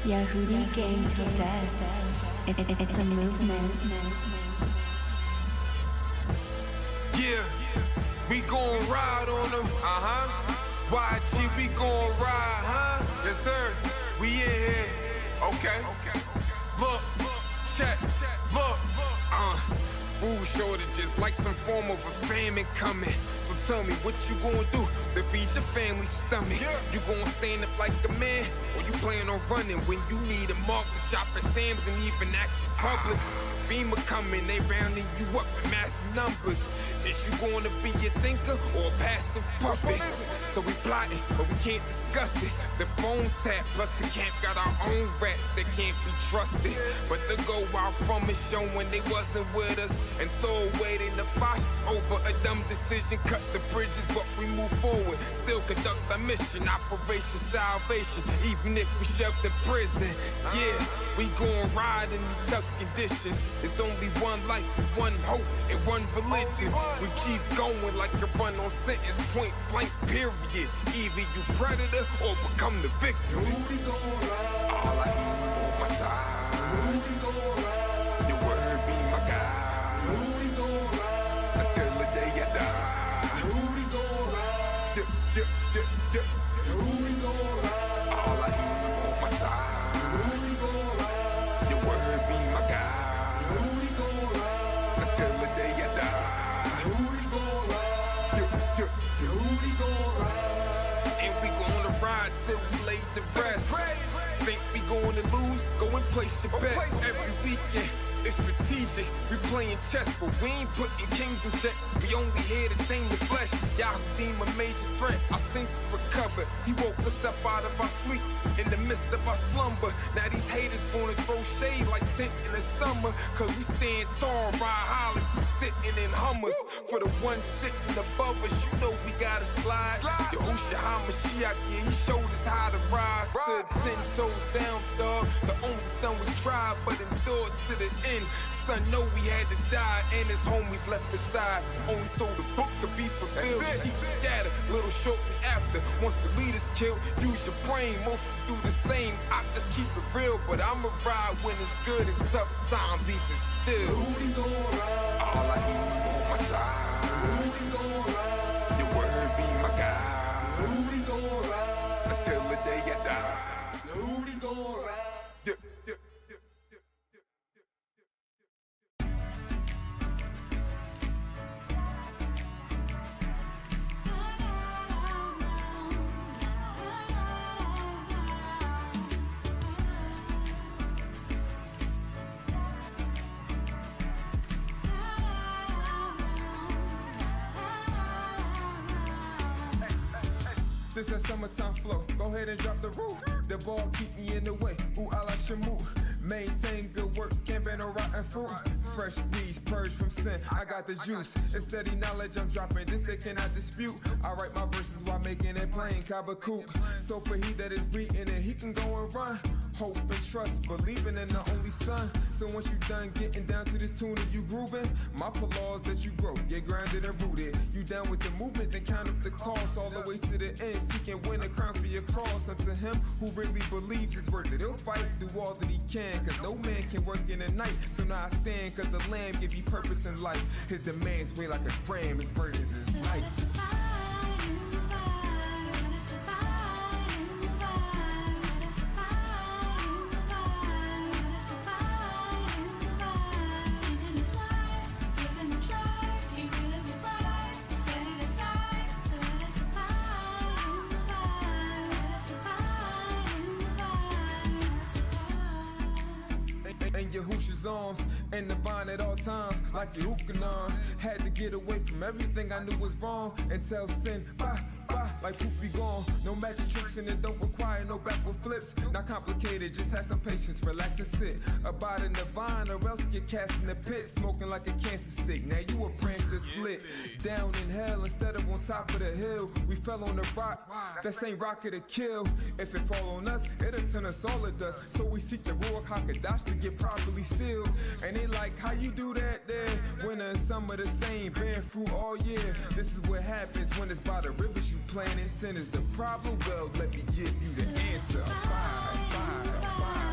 Yahudi gang till death. It's a movement. Yeah, we gon' ride on them. YG, we gon' ride, huh? Yes, sir. We in here. Okay. Look, check, look. Food shortages like some form of a famine coming. So tell me what you gonna do to feed your family's stomach? You gonna stand up like a man, or you plan on running when you need a mark to shop at Sam's and even access Publix? FEMA coming, they rounding you up in massive numbers. Is you gonna be a thinker or a passive puppet? So we plotting, but we can't discuss it. The phone tap, plus the camp got our own rats that can't be trusted. But to go out from it showing they wasn't with us and throw away in the box over a dumb decision. Cut the bridges, but we move forward. Still conduct our mission, Operation Salvation, even if we shoved in prison. Yeah, we gon' ride in these tough conditions. It's only one life, one hope, and one religion. We keep going like a run on sentence, point blank, period. Either you predator or become the victim. All I need is on my side. Your word be my guide. Until the day I die. All I need is on my side. Your word be my guide. Until the day I die. And we gonna ride till we lay the rest. Think we gonna lose? Go and place your bet. Every weekend it's strategic. We playing chess, but we ain't putting kings in check. We only here to tame the flesh. Yahoo a major threat. Our senses recovered. He woke us up out of our sleep in the midst of our slumber. Now these haters gonna throw shade like tent in the summer. Cause we stand tall, ride high like we sitting in Hummers. For the one sitting above us, you know we gotta slide. Yahusha HaMashiach, yeah, he showed us how to rise. Stood 10 toes down, dog. The only son was tried, but endured to the end. Son know we had to die, and his homies left beside. Only so the book could be fulfilled. Sheep scattered, little shortly after. Once the leaders killed, use your brain. Most do the same. I just keep it real, but I'ma ride when it's good and tough times even still. All I need is on my side. Your word be my guide. Until the day I die. This that summertime flow, go ahead and drop the roof. The ball keep me in the way, ooh, I like your move. Maintain good works, can't ban no rotten fruit. Fresh squeeze, purge from sin, I got the juice. It's steady knowledge I'm dropping, this they cannot dispute. I write my verses while making it plain, Kabakook. So for he that is reading it, he can go and run. Hope and trust, believing in the only son. So once you done getting down to this tune and you grooving, my laws that you grow, get grounded and rooted. You down with the movement, then count up the cost all the way to the end. Seek and win a crown for your cross. Unto him who really believes it's worth it, he'll fight, do all that he can. Cause no man can work in the night. So now I stand, cause the Lamb give you purpose in life. His demands weigh like a gram, his burdens is light. In Yahusha's arms, and the vine at all times, like the Ukanon. Had to get away from everything I knew was wrong, and tell sin, bye, bye, like poof be gone. No magic tricks and it don't require no backward flips. Not complicated, just have some patience, relax and sit. Abide in the vine or else get cast in the pit. Smoking like a cancer stick, now you a branch that's lit. Down in hell instead of on top of the hill. We fell on the rock, that same rocket to kill. If it fall on us, it'll turn us all to dust. So we seek the Ruach HaKodesh to get properly sealed. And they like, how you do that there? Winter and summer the same, bearing fruit all year. This is what happens when it's by the rivers you planting. Sin is the problem, well, let me give you the answer. Bye, bye, bye.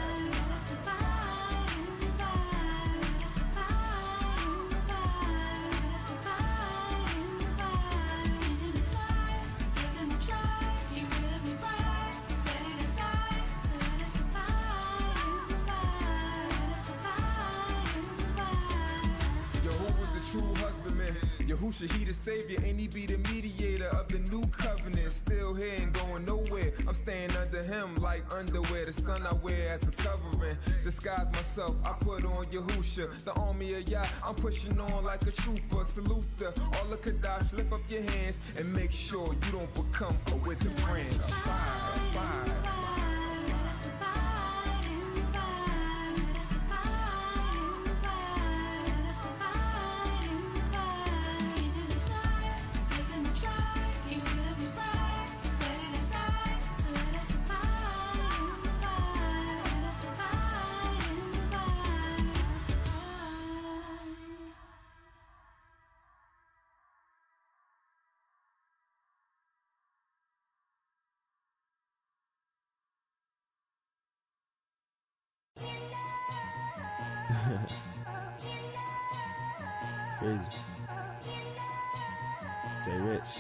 Yahusha, he the savior, and he be the mediator of the new covenant. Still here and going nowhere. I'm staying under him like underwear. The sun I wear as a covering. Disguise myself, I put on Yahusha. The army of Yah, I'm pushing on like a trooper. Salute the all the Kadash, lift up your hands and make sure you don't become a withered branch. Bye. Crazy. Say Rich.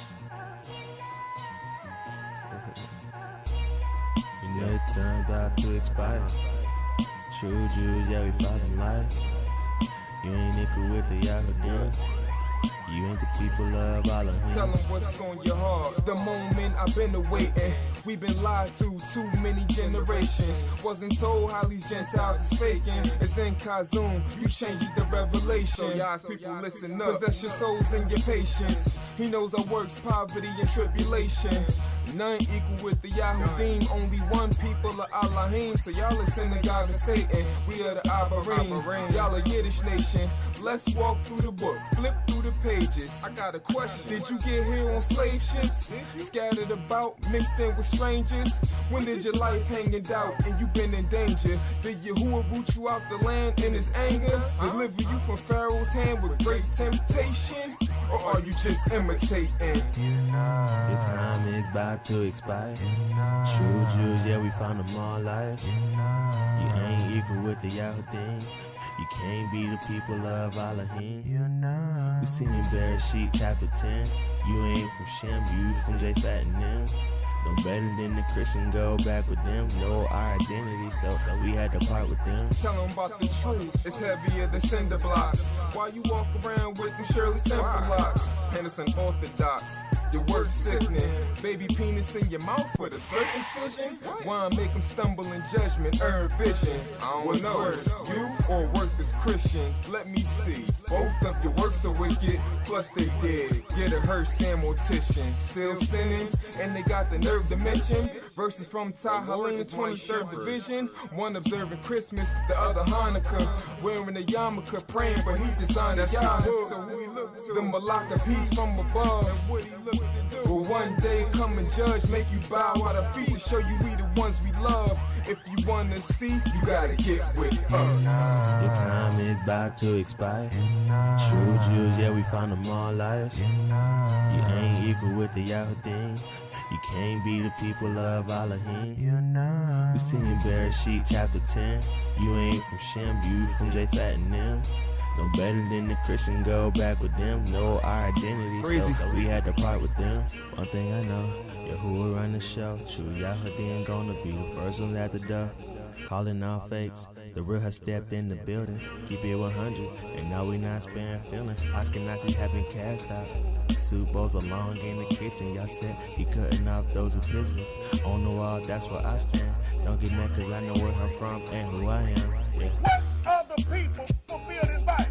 You know time about to expire. True Jews, yeah, we fight them lies. You ain't equal with the Yahusha. You ain't the people of Allah. Tell them what's on your heart. The moment I've been awaiting. We've been lied to too many generations. Wasn't told how these Gentiles is faking. It's in Kazum, you changed the revelation. So y'all's people listen up. Possess your souls and your patience. He knows our works, poverty and tribulation. None equal with the Yahudim. Only one people of Allahim. So y'all are synagogue of Satan. We are the Abarim. Y'all a Yiddish nation. Let's walk through the book, flip through the pages. I got a question. Did you get here on slave ships? Scattered about, mixed in with strangers? When did your life hang in doubt and you been in danger? Did Yahuwah root you out the land in his anger? Deliver you from Pharaoh's hand with great temptation? Or are you just imitating? Your time is about to expire. True Jews, yeah, we found them all liars. You ain't equal with the Yahudim. You can't be the people of Allahim. We seen in Bereshit chapter 10. You ain't from Shem, you from Japhet and them. No better than the Christian, go back with them. Know our identity, so we had to part with them. Tell them about the truth, it's heavier than cinder blocks. Why you walk around with them Shirley Temple locks? And it's unorthodox, your work sickening. Baby penis in your mouth for the circumcision? Why make them stumble in judgment, earn vision? What's worse, you or work this Christian? Let me see, both of your works are wicked, plus they did get a hearse and mortician. Still sinning, and they got the nerve to mention verses from Tahalim's 23rd division. One observing Christmas, the other Hanukkah, wearing a yarmulke, praying, but he designed a Yahoo. So we look to the Malaka peace from above. Will one day come and judge, make you bow out of feet, show you we the ones we love. If you wanna see, you gotta get with us. Your time is about to expire. True Jews, yeah, we found them all liars. You ain't equal with the Yahudim. You can't be the people of Allahim. We seen in Bereshit chapter 10. You ain't from Shem, you from Japhet and them. No better than the Christian, go back with them. Know our identity, so we had to part with them. One thing I know, Yahuwah run the show. True Yahudim gonna be the first one at the door. Calling all fakes, the real has stepped in the building. Keep it 100, and now we not sparing feelings. Ashkenazis have been cast out. Soup both along in the kitchen. Y'all said he cutting off those who pissing. On the wall, that's where I stand. Don't get mad cause I know where I'm from and who I am. Yeah. What other people fulfill this Bible?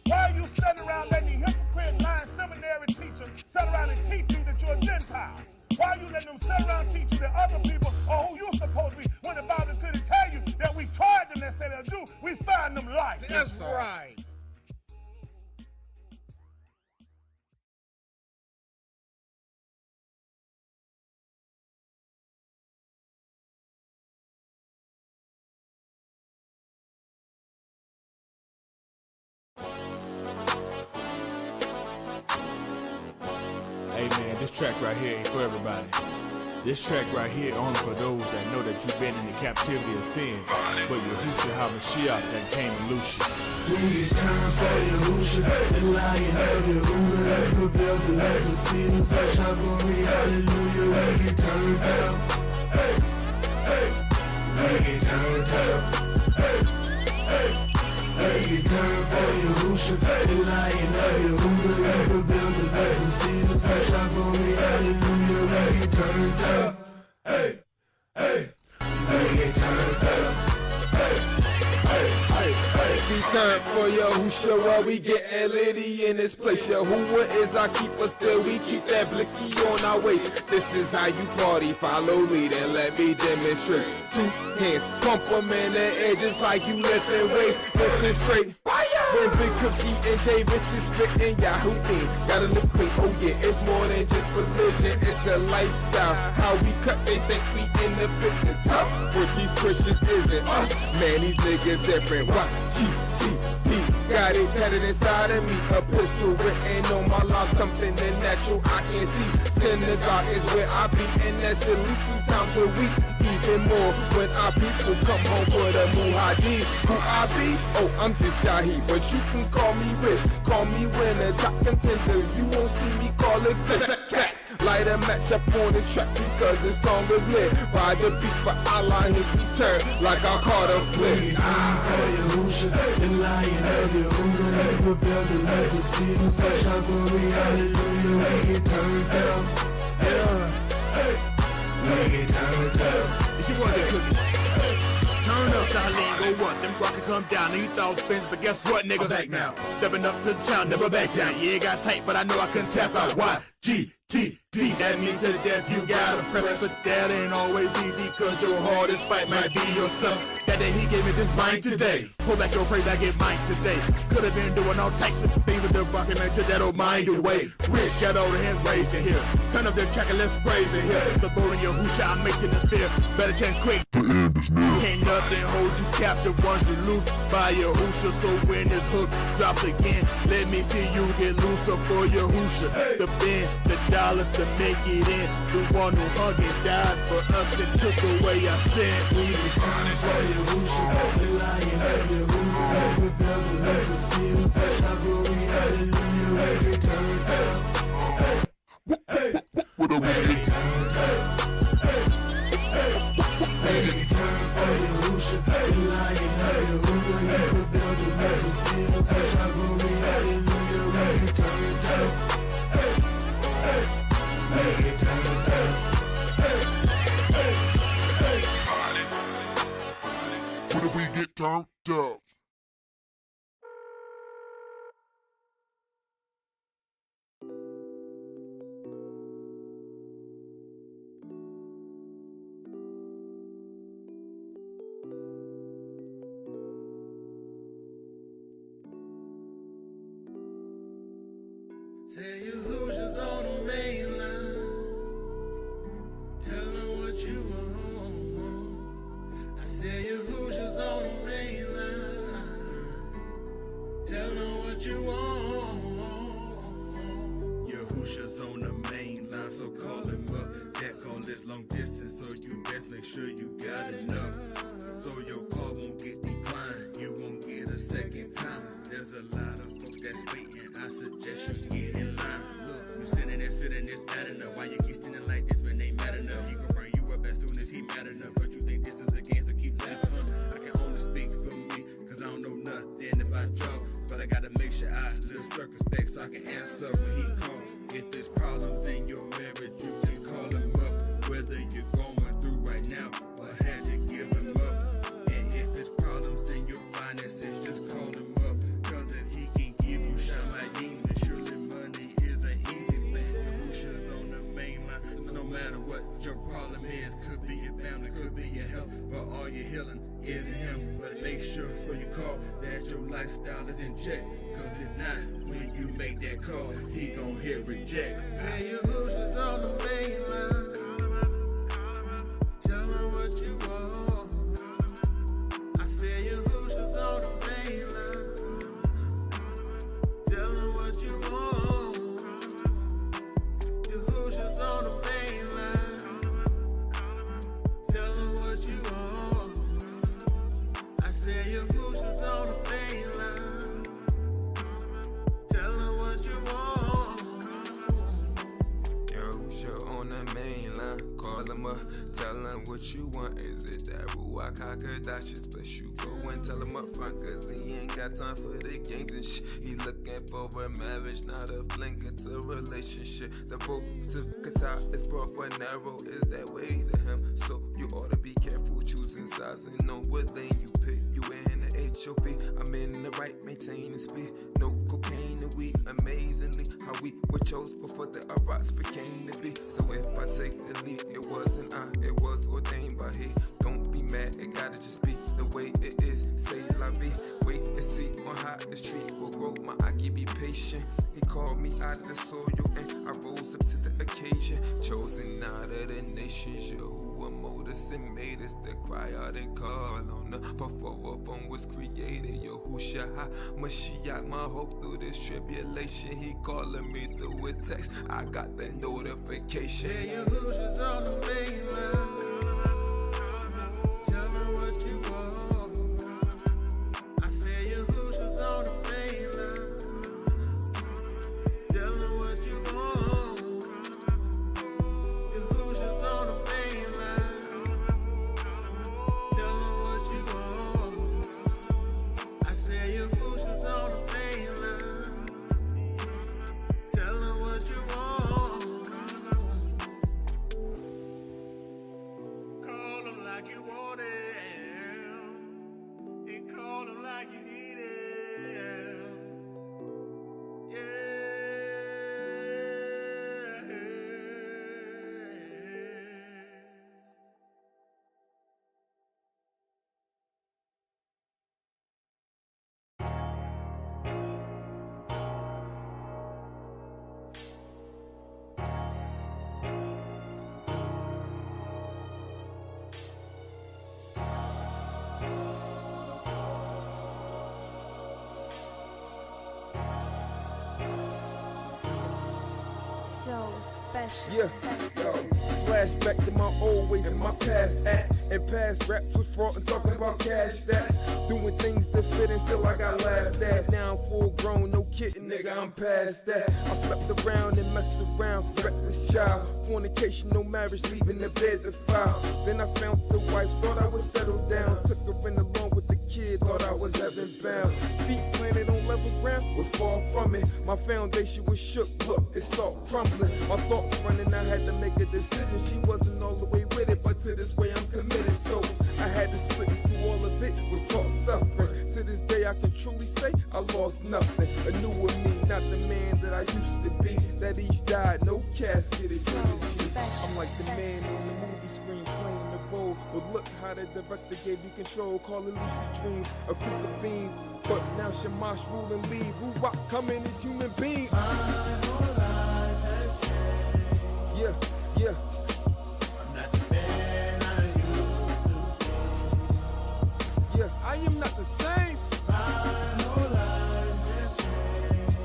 Why are you sitting around letting the hypocrite, lying seminary teachers sit around and teach you that you're a Gentile? Why are you letting them sit around and teach you that other people are who you're supposed to be when the Bible couldn't tell you that we tried them and said they'll do? We find them lying. That's right. Hey man, this track right here ain't for everybody. This track right here only for those that know that you've been in the captivity of sin, but Yahusha HaMashiach that came to loose you. We get time for Yahusha, the lion of Yahuwah, and propel the lights of seasons, fresh Shabori, hallelujah, we get turned up. We get turned up. We it turn for Yahusha, the lion of Yahuda. You prevail the legend, see the fresh out for me, hallelujah. Make it turned up, hey, hey, make it turned up, hey, hey, hey, hey. We turn for Yahusha while we gettin' litty in this place. Yahuwah is our keeper, still we keep that blicky on our waist. This is how you party, follow lead and let me demonstrate. 2 hands, pump them in the air just like you lifting weights. Listen straight. When Big Cookie and J Rich is spittin' Yahoo thing, gotta live clean. Oh yeah, it's more than just religion, it's a lifestyle. How we cut, they think we in the fitness tough. But these Christians isn't us. Man, these niggas different. Why? GTP got it tatted inside of me. A pistol written on my life, something natural I can see. Synagogue is where I be, and that's at least 3 times a week. Even more when our people come home for the Muhadi. Who I be? Oh, I'm just Jahi, but you can call me rich, call me winner, top contender. You won't see me call it facts. Light a match up on this track because this song is lit. By the beat for Allah, he return like I caught a flip. Make it turn for Yahusha, the lion of Yahuda. You prevail the legend, see the fresh out for me, hallelujah. Make it turned up, yeah, hey, make it turned up. If you want that cookie, turn up, Charlie, go what? Them rockets come down, and you thought spins, but guess what, nigga? I'm back now. Stepping up to the town, never back down. Yeah, it got tight, but I know I couldn't tap out. Y-G-T-D, that means to the death, you gotta press it, but that ain't always easy, cause your hardest fight might be yourself. That day he gave me this mind today. Pull back your praise, I get mine today. Could've been doing all types of things with the rocket man, took that old mind away. Rich, got all the hands raised in here. Turn up the track and let's praise in here. The bull in Yahusha, I'm making the fear. Better chance quick. Can't nothing hold you captive once you loose by Yahusha. So when this hook drops again, let me see you get looser for Yahusha. The bend, the dollars to make it in. The one who hung and died for us and took away our sin. We be turning for Yahusha, the lion of Yahuda. You prevail the legend, see the fresh out for me, hallelujah. Make it turned up, hey, hey, make it turned up, hey, hey, make it turn for Yahusha, the lion of Yahuda. You prevail the legend, see the fresh out for me, hallelujah. Make it turned up, hey, hey, make it turned up, hey, hey, hey. What if we get turned up? Say Yahusha's on the main line. Tell them what you want. I say Yahusha's on the main line. Tell them what you want. Yahusha's on the main line, so call him up. That call is long distance, so you best make sure you got enough. So your call won't get declined, you won't get a second time. There's a lot of folks that's waiting, I suggest you get in line. Look, you sitting there, it's bad enough. Why you keep standing like this when they mad enough? He gon' bring you up as soon as he mad enough. But you think this is the game, so keep laughing, huh? I can only speak for me, cause I don't know nothing about y'all. But I gotta make sure I live circumspect so I can answer when he call. If there's problems in your marriage, you just call him up. Whether you're going through right now or had to give him up. And if there's problems in your finances, just call him up. Cause if he can give you Shamayim, then surely money is an easy thing. Yahusha's on the main line, so no matter what your problem is, could be your family, could be your health, but all your healing is in him. But make sure before you call that your lifestyle is in check. Cause if not, when you make that call, he gon' hit reject. Say Yahusha's on the main line. Tell them what you want. I say Yahusha's on the main line. Tell them what you want. Yahusha's on the main line. Tell them what you want. I say Yahusha's on the main line. Tell them what you want. Yahusha on the main him what you want. Is it that Ruach HaKodesh? But you go and tell him up front, cause he ain't got time for the games and shit. He looking for a marriage, not a fling, it's a relationship. The road to Qatar is broad but narrow, is that way to him. So you ought to be careful choosing sides and know what lane you pick. You in the HOP, I'm in the right, maintaining speed. No cocaine and weed, amazingly how we were chose before the Arabs became the beat. So if I take the lead, it wasn't I, it was ordained by he. Don't be mad, it gotta just be the way it is. Say la vie, wait and see on how this tree will grow. My Aki be patient. He called me out of the soil and I rose up to the occasion. Chosen out of the nations, Yahuwah mold us and made us to cry out and call on the before a phone was created. Yahusha Mashiach, my hope through this tribulation. He calling me through a text, I got the notification. Yeah, Yahusha's on the main line. Tell me what you want. I said Yahusha's on the main line. Tell me what you want. Yahusha's on the main line. Tell me what you want. I said Yahusha's on the main line. Tell me what you want. Call him like you want him, and call him like you need him. Yeah. so special. Yeah, yo, flashback to my old ways and my past acts and past raps was fraught and talking about cash stats. Doing things to fit and still I got laughed at. Now I'm full grown, no kidding, nigga, I'm past that. I slept around and messed around, reckless child. Fornication, no marriage, leaving the bed to file. Then I found the wife, thought I was settled down. Took her in along with the kid, thought I was heaven bound. Feet planted on level ground, was far from it. My foundation was shook, look, it's all crumbling. My thoughts running, I had to make a decision. She wasn't all the way with it, but to this way I'm committed. So I had to split through all of it, was taught suffering. To this day I can truly say I lost nothing. A newer me, not the man that I used to be. That each died, no casket is eulogy. I'm like the man on the movie screen playing the role. But look how the director gave me control. Call it lucid dreams, a crooked beam. But now Shamash rule and leave. Ruach coming as human being. My whole life has changed. Yeah, yeah. I'm not the man I used to be. Yeah, I am not the same. My whole life has changed.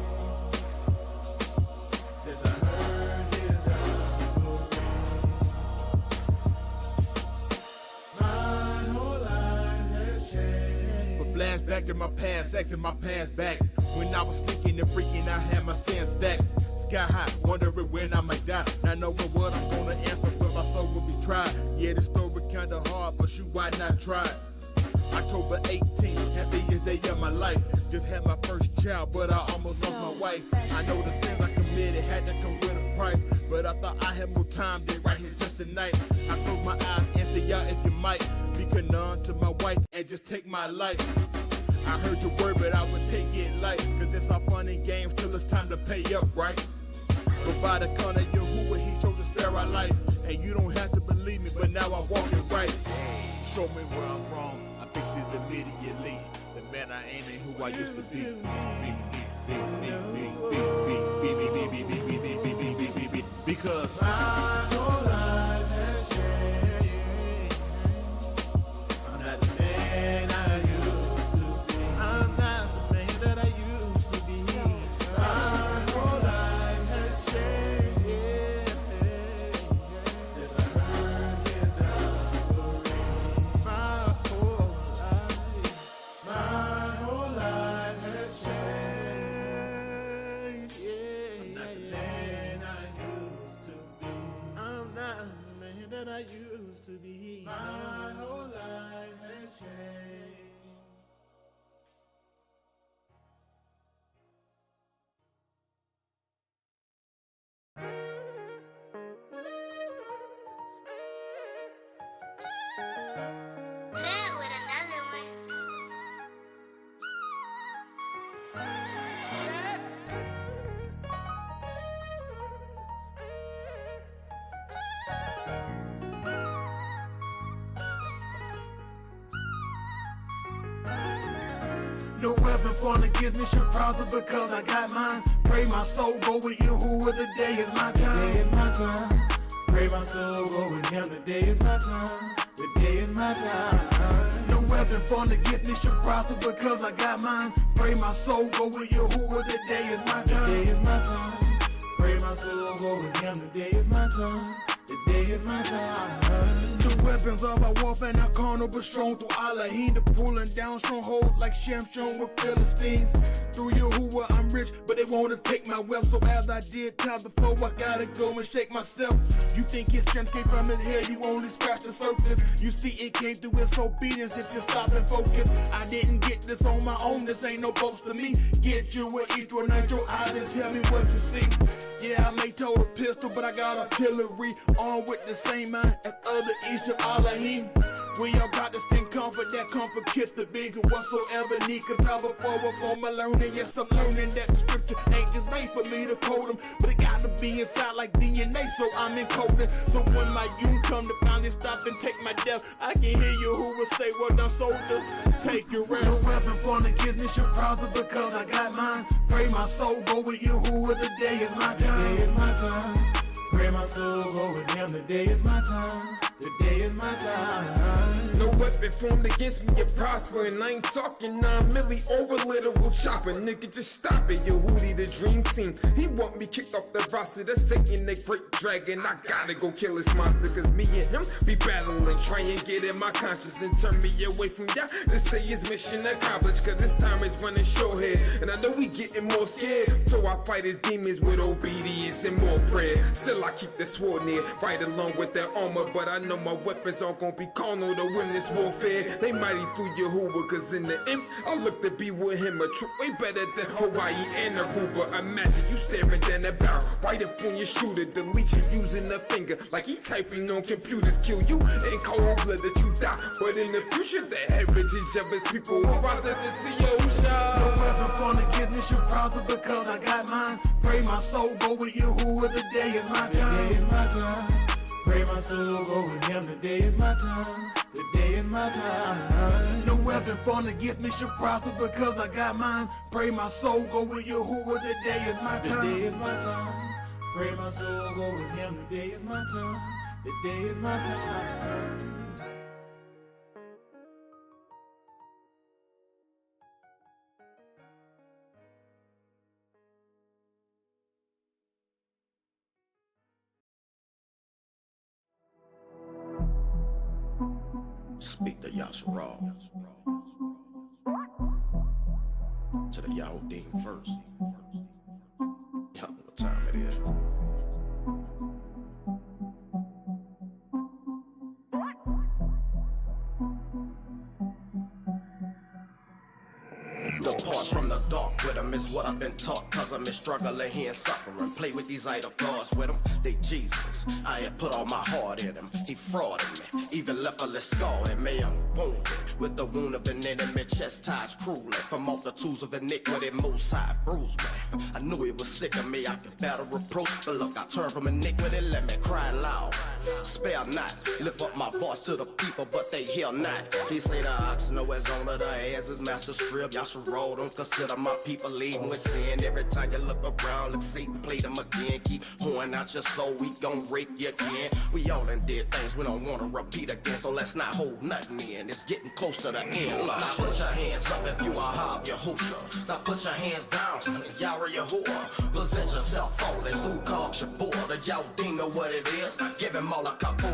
Since I heard his gospel ring. My whole life has changed. But flashback to my past, sex in my past back. When I was sneaking and freaking, I had my sins stacked. Sky high, wondering when I might die. Not knowing what I'm gonna answer when my soul will be tried. Yeah, the story kinda hard, but shoot, why not try? October 18th, happiest day of my life. Just had my first child, but I almost lost my wife. I know the sins I committed had to come with a price, but I thought I had more time than right here just tonight. I close my eyes and say, y'all, if you might, be none to my wife and just take my life. I heard your word, but I would take it light, cause this all fun and games till it's time to pay up, right? But by the corner of Yahuwah, he showed to spare our life. And you don't have to believe me, but now I'm walking right. Show me where I'm wrong, I fix it immediately. The man I ain't and who I used to be. Because My whole life has changed. I'm not the man I used to be. I'm not the man that I used to be. My whole life has changed. Since I heard his gospel ring. My whole life. My whole life has changed. Yeah, I'm not the man I used to be. to be. My whole life has changed. No weapon formed against me should prosper because I got mine. Pray my soul go with you, who the day is my time. Today is my time. Pray my soul go with him. Today is my time. Today is my time. No weapon formed against me should prosper because I got mine. Pray my soul go with you, who the day is my time. Today is my time. Pray my soul go with him. Today is my time. Today is my time. The weapons of our warfare not carnal but strong through Elohim, to pulling down strongholds like Shamshon with Philistines. Through Yahuwah I'm rich, but they wanna take my wealth. So as I did time before, I gotta go and shake myself. You think his strength came from his head, you only scratch the surface. You see it came through his obedience if you stop and focus. I didn't get this on my own, this ain't no boast to me. Get you with each one of your eyes and tell me what you see. Yeah, I may tote a pistol, but I got artillery armed with the same mind as other East of Elohim. We all got to stand comfort, that comfort kiss the bigger whatsoever need. Cause time before for my learning, yes I'm learning that the scripture ain't just made for me to quote them, but it got to be inside like DNA, so I'm encoding. So when my youth come to finally stop and take my death, I can hear you who will say, well done soldier, take your rest. No weapon formed against me should prosper because I got mine. Pray my soul go with you, who the day is my time. Today is my time. Pray my soul go with him. Today is my time. Today is my time. No weapon formed against me, you prosper. And I ain't talking 9 milli over literal chopper. Nigga, just stop it. Yehudi, the dream team. He want me kicked off the roster. That's Satan, the great dragon. I gotta go kill this monster. Cause me and him be battling. Try and get in my conscience and turn me away from y'all. They say his mission accomplished. Cause this time it's running short here. And I know we getting more scared. So I fight his demons with obedience and more prayer. Still I keep the sword near. Right along with their armor. But I know my weapons aren't gonna be carnal to win this warfare. They mighty through Yahuwah, cause in the end, I look to be with him a troop way better than Hawaii and Aruba. Imagine you staring down the barrel, right up on your shooter, delete you using a finger, like he typing on computers, kill you in cold blood that you die. But in the future, the heritage of his people will rise up to see Yahusha. No weapon formed against me should prosper because I got mine. Pray my soul go with you, who the day is my time. Today is my time. Pray my soul go with him. Today is my time. Today is my time. No weapon formed against me should prosper because I got mine. Pray my soul go with you, who the day is my time. Today is my time. Pray my soul go with him. Today is my time. Today is my time. Speak to Yahusha to the Yahudim first. Y'all know what time it is. Depart from the dark with them is what I've been taught. Cause I'm struggling here and suffering. Play with these idol gods with them, they Jesus. I had put all my heart in him, he frauded me. Even left a little scar in me, I'm wounded. With the wound of an enemy, chastised cruelly. For multitudes of iniquity, most high bruised me. I knew he was sick of me, I could better reproach. But look, I turned from iniquity, let me cry loud. Spare not, lift up my voice to the people, but they hear not. He say the ox know his owner, the ass his master strip. Y'all should roll, don't consider my people leading with sin. Every time you look around, look Satan, play them again. Keep pouring out your soul, we gon' rape you again. We all done did things we don't wanna repeat again, so let's not hold nothing in. It's getting close to the end. Now put your hands up if you are Yahusha. Now put your hands down, Yahweh Yahuwah. Present yourself faultless, who called Shabur? The Yahudim know what it is, give him all a kabul.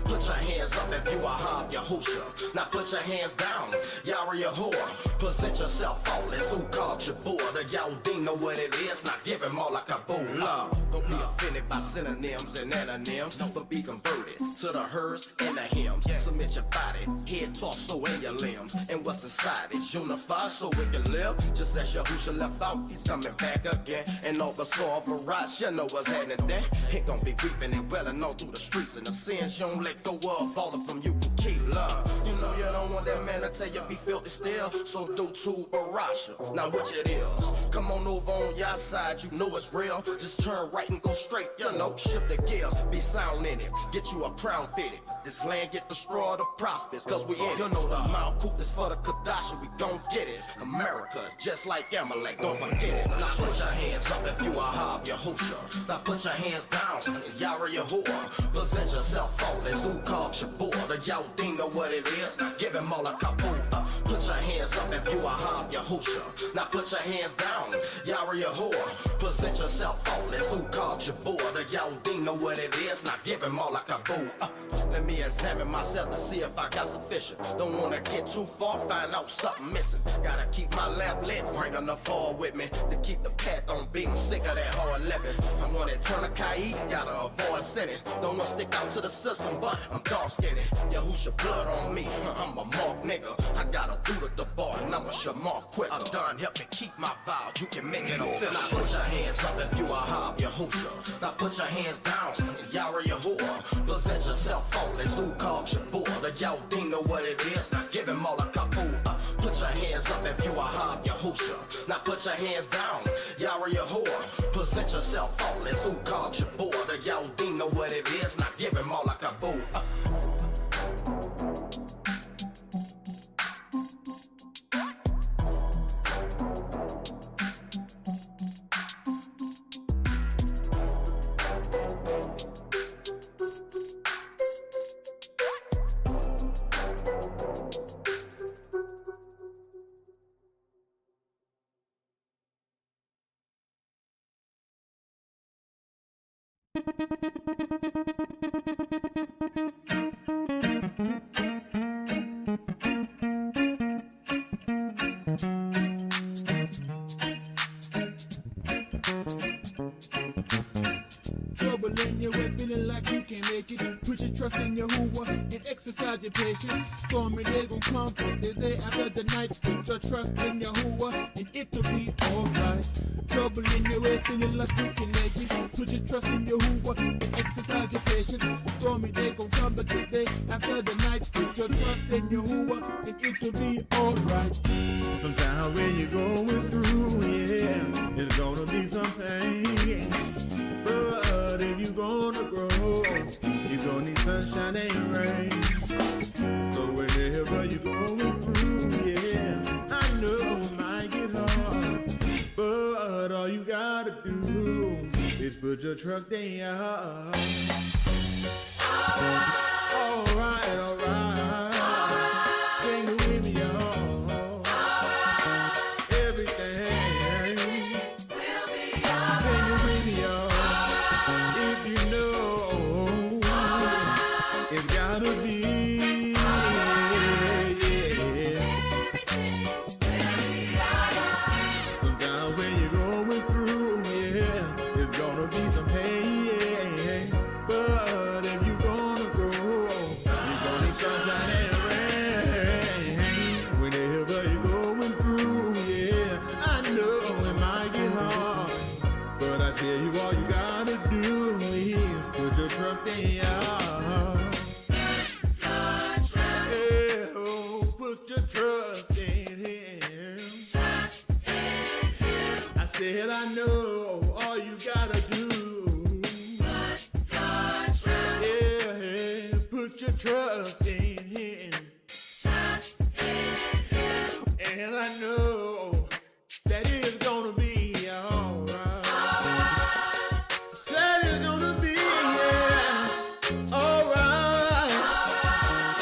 Put your hands up if you are Yahusha. Now put your hands down, Yahweh Yahuwah. Present yourself faultless, who called your boy? The Yahudin know what it is, not give him all like a boo. Love, don't be offended by synonyms and antonyms, but be converted to the hers and the hymns. Submit your body, head, torso, and your limbs, and what's inside it's unified so we can live. Just as Yahusha left out, he's coming back again, and oversaw a variety, you know what's happening then. It gon' be weeping and welling all through the streets, and the sins you don't let go of, all of them you can keep. Love, you know you don't want that man to tell you be filthy still, so do to Barasha, now which it is. Come on over on your side, you know it's real. Just turn right and go straight, you know, shift the gears, be sound in it, get you a crown fitted. This land get destroyed or prosperous, cause we in it. You know the Mount Coop is for the Kadasha, we gon' get it. America, just like Amalek, don't forget it. Now put your hands up if you a Hob Yahusha. Now put your hands down, Yara Yahuwah. Present yourself faultless, who called your boy? The Yahudin know what it is, give him all a kaboo. Put your hands up if you a Hob Yahusha. Now put your hands down, Yara Yahuwah. Present yourself faultless, who called your boy? The Yahudin know what it is, now give him all a kaboo. Let me examine myself to see if I got sufficient. Don't wanna get too far, find out something missing. Gotta keep my lamp lit, bring enough oil with me to keep the path on beat. I'm sick of that hard living. I want to turn a Kai, gotta avoid sinning. Don't wanna stick out to the system, but I'm dark skinned. Yahusha blood on me, I'm a mark nigga. I gotta do the bar and I'm a shamar quicker. I'm done, help me keep my vow, you can make it official. Now put your hands up if you a Hob Yahusha. Now put your hands down, Yara Yahuwah. Present yourself faultless, who called your boy? The Yahudin know what it is, give him all a kaboo. Put your hands up if you a Hob Yahusha. Now put your hands down, Yara Yahuwah. Present yourself faultless, who called your boy? The Yahudin know what it is, now give him all a kaboo. Trouble in your way, feeling like you can't make it. Put your trust in Yahuwah and exercise your patience. Stormy day gon' come for the day after the night. Put your trust in Yahuwah and it'll be alright. Trouble in your way, feeling like you can make it. Put your trust in Yahuwah and exercise your patience. Stormy day gon' come but the day after the night. Put your trust in Yahuwah and it'll be alright. Sometimes when you're going through, yeah, it's gonna be some pain. But if you're gonna grow, you're gonna need sunshine and rain. So whenever you're going through, yeah, I know it might get hard, but all you gotta do is put your trust in Yah. Alright, alright. Sing it with me, y'all. Everything will be alright. Sing it with me, y'all. If you know, it's gotta be, yeah. Sometimes when you're going through, yeah, it's gonna be some pain, but if you're gonna grow, you're gonna need sunshine and rain. Whenever you're going through, yeah, I know it might get hard, but I tell you all you gotta do is put your trust in Yah. Yeah, oh, put your trust in Him. I said I know all you gotta do. Yeah, put your trust in Him. And I know that it's gonna be alright. Said it's gonna be, yeah, alright.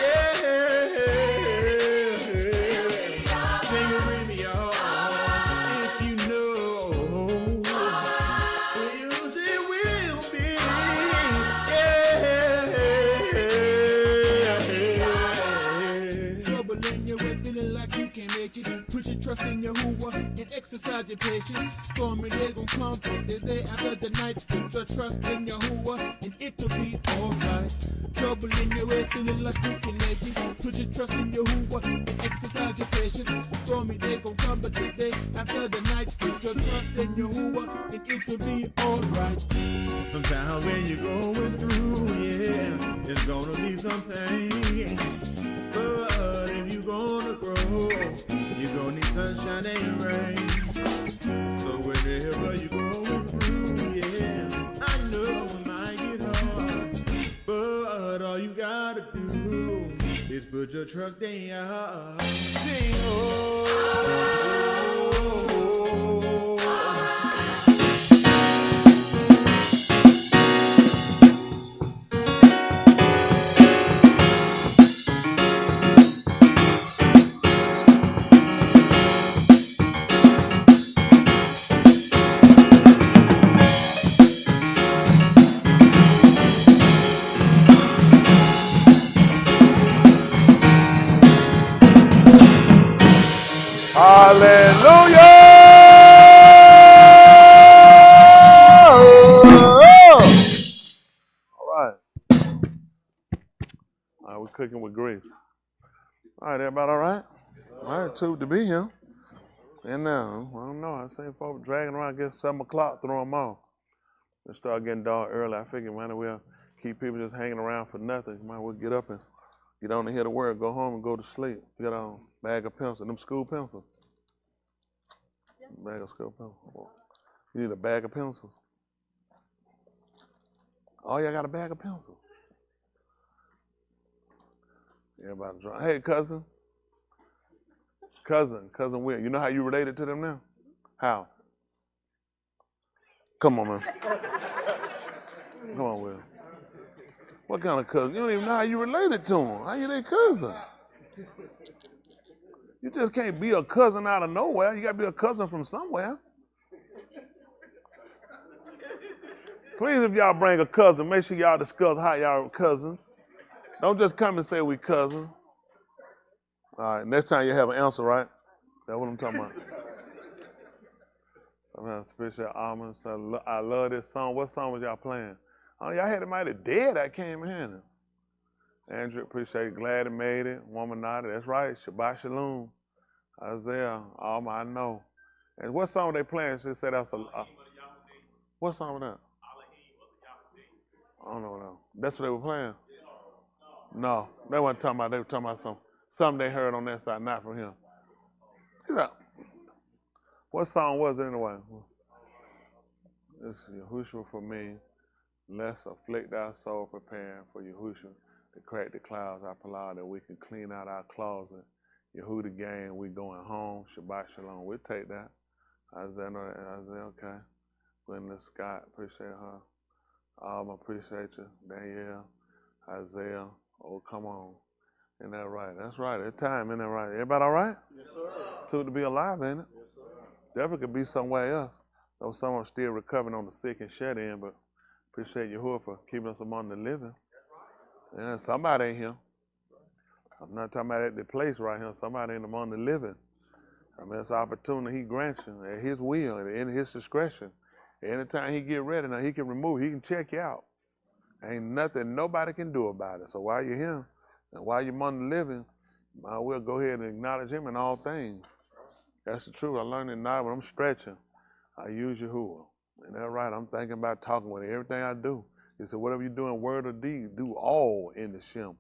Yeah. Sing it with me, y'all. If you know, it will be. Yeah. Trouble in your way, feeling like you can't make it. Put your trust trust in Yahuwah and exercise your patience. Stormy day gon' come the day after the night. Put your trust in Yahuwah and it'll be alright. Trouble in your way, feeling like you can make it. Put your trust in Yahuwah and exercise your patience. Stormy day gon' come but the day after the night. Put your trust in Yahuwah and it'll be alright. Sometimes when you're going through, yeah, it's gonna be some pain. But if you're gonna grow, you're gonna need sunshine and rain. So whenever you're going through, yeah, I know it might get hard. But all you gotta do is put your trust in Yah. Sing, oh. We're cooking with grace. All right, everybody all right? All right, too, to be here. And now, I don't know, I seen folks dragging around, I guess 7 o'clock, throw them off. It start getting dark early. I figured might as well keep people just hanging around for nothing. Might as well get up and get on and hear the word, go home and go to sleep. Get on bag of pencils, them school pencils. Bag of school pencils. You need a bag of pencils. Oh, y'all got a bag of pencils. Everybody drunk. Hey, cousin. Cousin Will. You know how you related to them now? How? Come on, man. Come on, Will. What kind of cousin? You don't even know how you related to them. How you their cousin? You just can't be a cousin out of nowhere. You got to be a cousin from somewhere. Please, if y'all bring a cousin, make sure y'all discuss how y'all are cousins. Don't just come and say we cousins. All right, next time you have an answer, right? That's what I'm talking about. Sometimes special almonds. I love this song. What song was y'all playing? Oh, y'all had it mighty dead. I came in. Andrew, appreciate it. Glad it made it. Woman nodded. That's right. Shabbat Shalom. Isaiah, I know. And what song they playing? She said that's what song was that? I don't know. No. That's what they were playing? No, they weren't talking about. They were talking about something they heard on that side, not from him. What song was it anyway? It's Yahusha for me. Let's afflict our soul, preparing for Yahusha to crack the clouds, our palaw, that we can clean out our closet. Yehuda gang, we going home. Shabbat Shalom. We'll take that. Isaiah, okay. Glenda Scott, appreciate her. Appreciate you. Danielle, Isaiah. Oh, come on. Isn't that right? That's right. It's time, isn't that right? Everybody all right? Yes, sir. Too to be alive, ain't it? Yes, sir. Definitely could be somewhere else. Though some are still recovering on the sick and shut in, but appreciate Yahuwah for keeping us among the living. Yeah, somebody ain't here. I'm not talking about at the place right here. Somebody ain't among the living. I mean, it's an opportunity he grants you at his will and in his discretion. Anytime he get ready, now he can remove, he can check you out. Ain't nothing nobody can do about it. So while you're here and while you're among the living, I will go ahead and acknowledge him in all things. That's the truth. I learned it now when I'm stretching. I use Yahuwah. And that's right. I'm thinking about talking with him. Everything I do. He said, whatever you do in word or deed, do all in the Shem.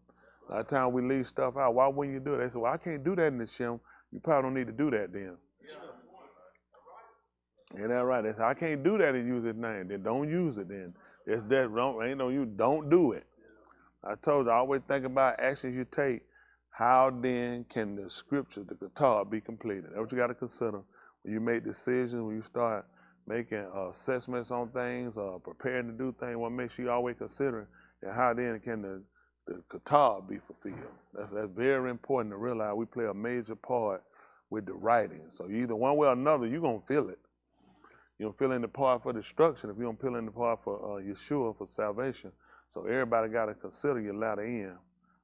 A lot of times we leave stuff out. Why wouldn't you do it? They said, well, I can't do that in the Shem. You probably don't need to do that then. Isn't that right? They said, I can't do that and use his name. Then don't use it then. It's that ain't no you. Don't do it. I told you, I always think about actions you take. How then can the scripture, the guitar, be completed? That's what you got to consider. When you make decisions, when you start making assessments on things, preparing to do things, what makes you always considering, and how then can the guitar be fulfilled? That's very important to realize. We play a major part with the writing. So either one way or another, you're going to feel it. You don't feel in the part for destruction if you don't feel in the part for Yeshua, for salvation. So everybody got to consider your latter end.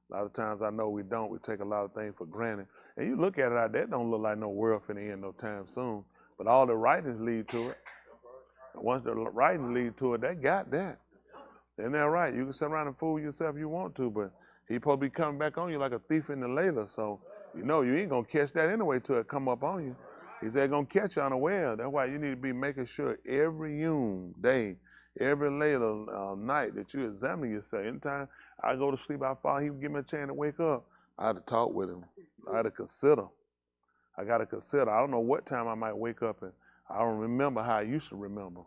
A lot of times I know we don't. We take a lot of things for granted. And you look at it out there, it don't look like no world finna end no time soon. But all the writings lead to it. And once the writings lead to it, they got that. Isn't that right? You can sit around and fool yourself if you want to, but he supposed to be coming back on you like a thief in the layla. So you know you ain't gonna catch that anyway till it come up on you. He said gonna catch you unaware. That's why you need to be making sure every day, every layla night that you examine yourself. Anytime I go to sleep, I fall, he would give me a chance to wake up. I had to talk with him. I had to consider. I got to consider. I don't know what time I might wake up, and I don't remember how I used to remember.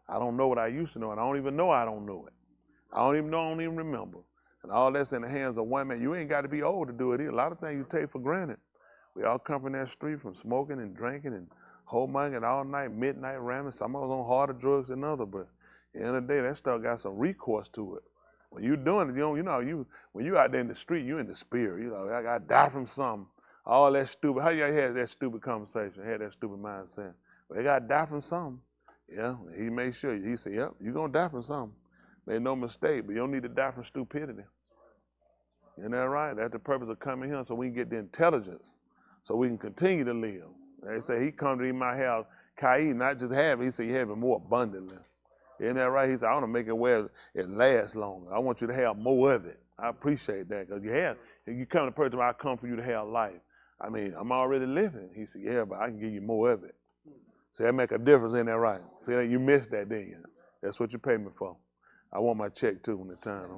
I don't know what I used to know, and I don't even know I don't know it. I don't even remember. And all that's in the hands of one man. You ain't got to be old to do it either. A lot of things you take for granted. We all come from that street from smoking and drinking and homongering all night, midnight ramming. Some of us on harder drugs than others, but at the end of the day, that stuff got some recourse to it. When you doing it, when you out there in the street, you in the spirit. You know, I got to die from something. All that stupid. How y'all had that stupid conversation? Had that stupid mindset. Well, they got to die from something. Yeah, he made sure. He said, yep, you're going to die from something. Made no mistake, but you don't need to die from stupidity. Isn't that right? That's the purpose of coming here, so we can get the intelligence, so we can continue to live. They say he come to my house, Kai, not just have it, he said you have it more abundantly. Isn't that right? He said, I want to make it where it lasts longer. I want you to have more of it. I appreciate that, because if you come to person, I come for you to have life. I mean, I'm already living. He said, yeah, but I can give you more of it. So that make a difference, ain't that right? See, you missed that, didn't you? That's what you pay me for. I want my check too when the time.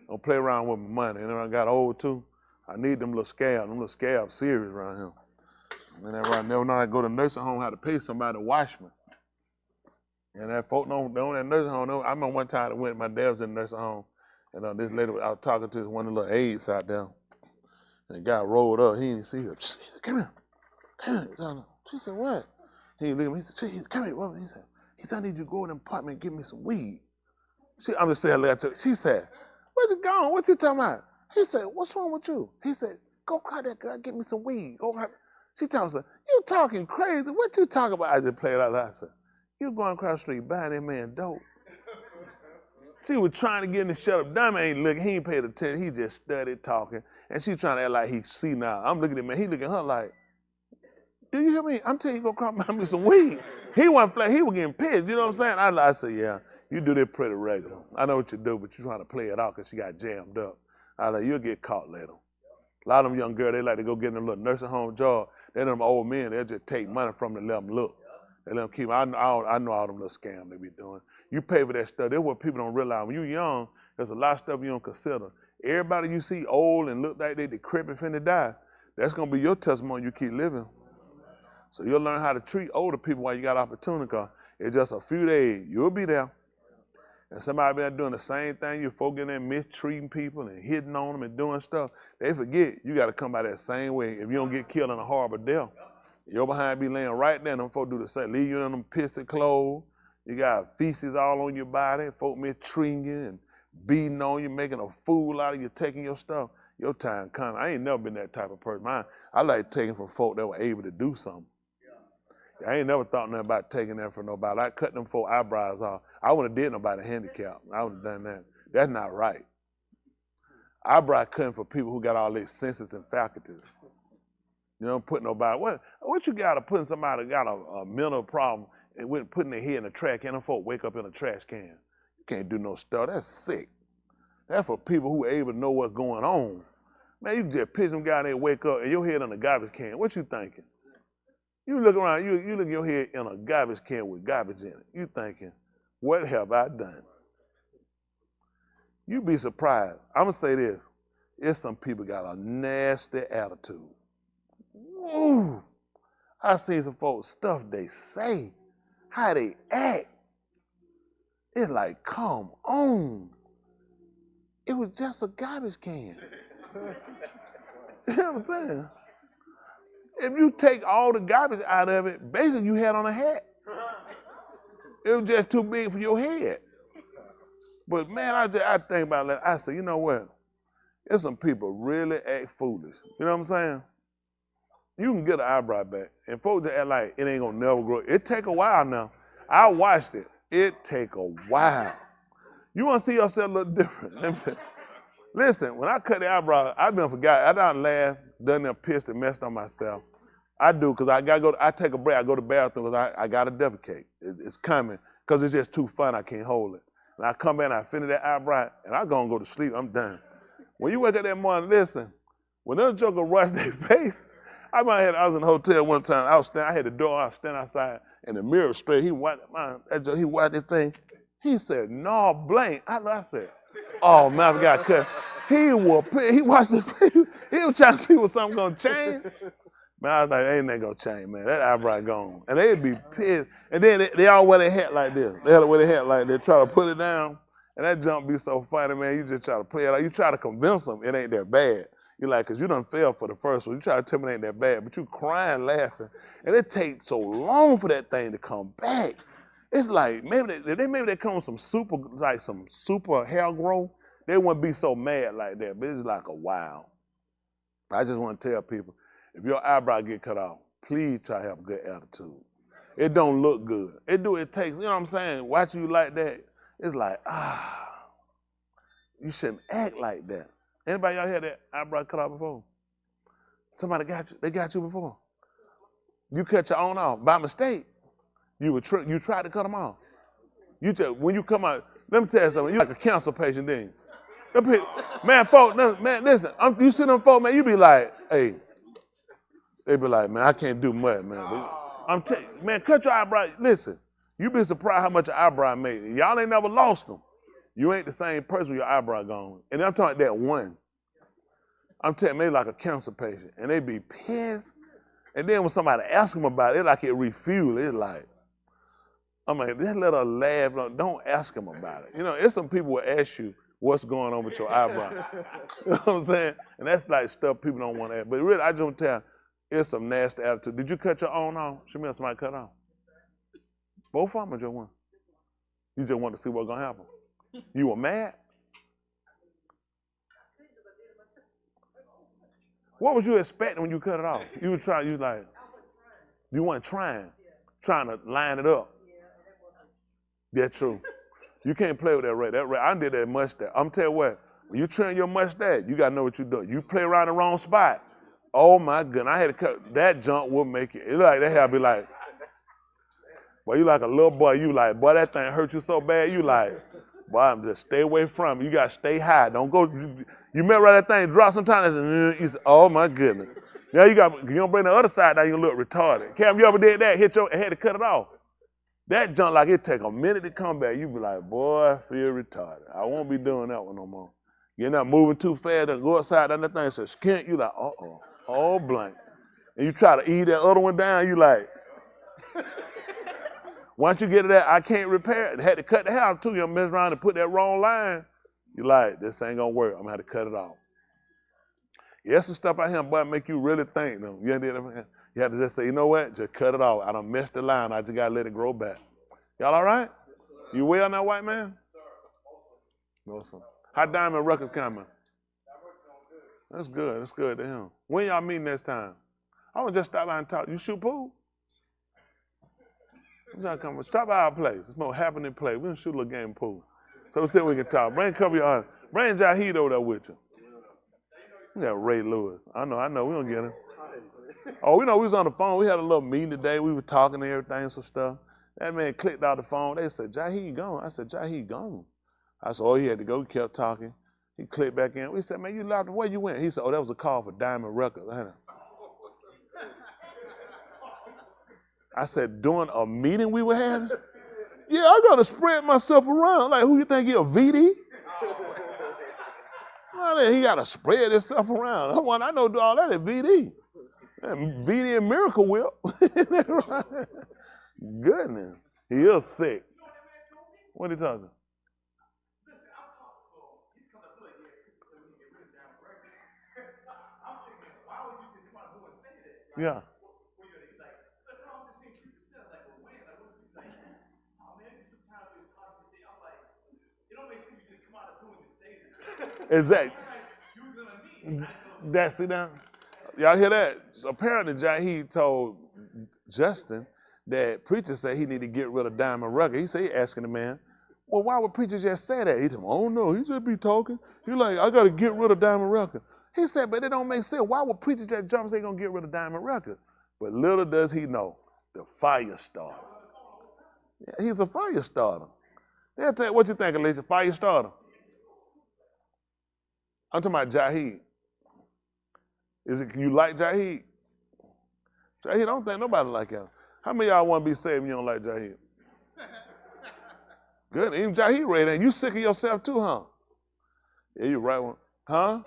Don't play around with my money. And then I got old too. I need them little scabs serious around here. And that right, never know I go to nursing home, how to pay somebody to watch me. And that folk don't that nursing home. I remember one time I went, my dad was in the nursing home, and this lady I was talking to one of the little aides out there. And the guy rolled up, he didn't see her. He said, come here. She said, what? He looked at me, he said, come here, brother. He said, I need you to go in the apartment and give me some weed. I'm just saying, she said, where's it gone? What you talking about? He said, what's wrong with you? He said, go cry that girl, get me some weed. Go cry. She tells her, you talking crazy. What you talking about? I just played out loud. I said, you going across the street buying that man dope. She was trying to get him to shut up. Dumb ain't looking. He ain't paid attention. He just studied talking. And she trying to act like he see now. I'm looking at me. He looking at her like, do you hear me? I'm telling you, go cry buy me some weed. He wasn't flat. He was getting pissed. You know what I'm saying? I said, yeah. You do that pretty regular. I know what you do, but you're trying to play it out because she got jammed up. I like, you'll get caught later. A lot of them young girls, they like to go get in a little nursing home job. Then them old men, they'll just take money from them and let them look. They let them keep, I know all them little scams they be doing. You pay for that stuff. That's what people don't realize. When you're young, there's a lot of stuff you don't consider. Everybody you see old and look like they decrepit finna die, that's going to be your testimony you keep living. So you'll learn how to treat older people while you got opportunity, because it's just a few days. You'll be there. And somebody be there doing the same thing. You're folk in there mistreating people and hitting on them and doing stuff. They forget you got to come by that same way. If you don't get killed in a horrible death, your behind be laying right there. Them folk do the same. Leave you in them pissy clothes. You got feces all on your body. Folk mistreating you and beating on you, making a fool out of you, taking your stuff. Your time coming. I ain't never been that type of person. I like taking from folk that were able to do something. I ain't never thought nothing about taking that from nobody. I cut them 4 eyebrows off. I wouldn't have did nobody handicapped. I would have done that. That's not right. Eyebrow cutting for people who got all their senses and faculties. You don't put nobody, what you got to put somebody got a mental problem and with putting their head in a trash can, and folk wake up in a trash can. You can't do no stuff. That's sick. That's for people who are able to know what's going on. Man, you just pitch them guys, they wake up and your head in a garbage can. What you thinking? You look around, you look at your head in a garbage can with garbage in it. You thinking, what have I done? You be surprised. I'm going to say this. It's some people got a nasty attitude. Woo! I seen some folks, stuff they say, how they act. It's like, come on. It was just a garbage can. You know what I'm saying? If you take all the garbage out of it, basically you had on a hat. It was just too big for your head. But man, I think about that. I say, you know what? There's some people really act foolish. You know what I'm saying? You can get an eyebrow back, and folks that act like it ain't gonna never grow. It take a while now. I watched it. It take a while. You want to see yourself look different. Let me say, Listen, when I cut the eyebrow, I've been forgot. I done laughed, done them pissed and messed on myself. I do, because I gotta go, I take a break, I go to the bathroom, because I gotta defecate. It's coming, because it's just too fun, I can't hold it. And I come back and I finish that eyebrow, and I go to sleep, I'm done. When you wake up that morning, listen, when those jokers rush their face, I was in a hotel one time, I had the door, I was standing outside, and the mirror straight, he wiped his face. He said, no, blank. I said, oh, man, I got cut. He watched the face. He was trying to see what something gonna change. Man, I was like, ain't nothing gonna change, man. That eyebrow gone. And they'd be pissed. And then they all wear their hat like this. They had to wear their hat like this, try to put it down. And that jump be so funny, man. You just try to play it out. You try to convince them it ain't that bad. You're like, because you done failed for the first one. You try to tell me it ain't that bad, but you crying, laughing. And it takes so long for that thing to come back. It's like, maybe they come with some super hair growth. They wouldn't be so mad like that, but it's like a while. I just want to tell people, if your eyebrow get cut off, please try to have a good attitude. It don't look good. It takes, you know what I'm saying? Watching you like that, it's like, you shouldn't act like that. Anybody out here that eyebrow cut off before? Somebody got you, they got you before. You cut your own off by mistake. You tried to cut them off. When you come out, let me tell you something, you like a cancer patient then. Man, folks, man, listen, you see them folks, man, you be like, hey, they be like, man, I can't do much, man. Man, cut your eyebrow. Listen, you be surprised how much your eyebrow made. Y'all ain't never lost them. You ain't the same person with your eyebrow gone. And I'm talking that one. I'm telling you, maybe like a cancer patient, and they be pissed. And then when somebody asks them about it, it's like it refuels. It's like, I'm like, just let her laugh. Don't ask them about it. You know, it's some people will ask you what's going on with your eyebrow. You know what I'm saying? And that's like stuff people don't want to ask. But really, I just want to tell you, it's some nasty attitude. Did you cut your own off? Show me somebody cut off. Both of them or just one? You just want to see what's going to happen. You were mad? What was you expecting when you cut it off? You weren't trying to line it up. That's true. You can't play with that right. I did that mustache. I'm telling you what, when you trim your mustache, you got to know what you're doing. You play around the wrong spot. Oh my goodness, I had to cut. That junk will make it. It's like that hair be like, boy, you like a little boy. You like, boy, that thing hurt you so bad. You like, boy, I'm just stay away from it. You got to stay high. Don't go. You met right that thing drop sometimes. You say, oh my goodness. Now you don't bring the other side down, you look retarded. Cam, you ever did that? Had to cut it off. That junk, like it take a minute to come back. You be like, boy, I feel retarded. I won't be doing that one no more. You're not moving too fast and go outside, and that thing says skint. You like, oh blank. And you try to eat that other one down, you like, once you get to that, I can't repair it. Had to cut the hair off too. You mess around and put that wrong line. You like, this ain't gonna work. I'm gonna have to cut it off. Yeah, some stuff out here, boy, make you really think. Though. You have to just say, you know what? Just cut it off. I done messed the line. I just gotta let it grow back. Y'all all right? You well now, white man? Awesome. How Diamond Ruckus coming? That's good. That's good to him. When y'all meet next time? I want to just stop by and talk. You shoot pool? Stop by our place. It's more happening place. We can shoot a little game of pool. So we said we can talk. Bring a couple of y'all. Bring Jahid over there with you. We got Ray Lewis. I know. We don't get him. Oh, we was on the phone. We had a little meeting today. We were talking and everything, some stuff. That man clicked out the phone. They said, Jahid gone. I said, Jahid gone. I said, oh, he had to go. He kept talking. He clicked back in. We said, man, you left. Where you went? He said, oh, that was a call for Diamond Ruckus. I said, during a meeting we were having? Yeah, I got to spread myself around. Like, who you think you're, VD? He got to spread himself around. I know do all that at VD. VD and Miracle Whip. Goodness. He is sick. What are you talking? Yeah. Exactly. That's it now. Y'all hear that? So apparently Jahid told Justin that preacher said he need to get rid of Diamond Ruckus. He said he asking the man, Well, why would preachers just say that? He said, oh no, he just be talking. He like, I got to get rid of Diamond Records. He said, but it don't make sense. Why would preachers just jump and say going to get rid of Diamond Records? But little does he know, the fire starter. Yeah, he's a fire starter. They'll tell you, what you think, Alicia, fire starter? I'm talking about Jaheed. Can you like Jaheed? Jaheed, I don't think nobody like him. How many of y'all want to be saved and you don't like Jaheed? Good, even Jaheed ready. You sick of yourself too, huh? Yeah, you right one. Huh?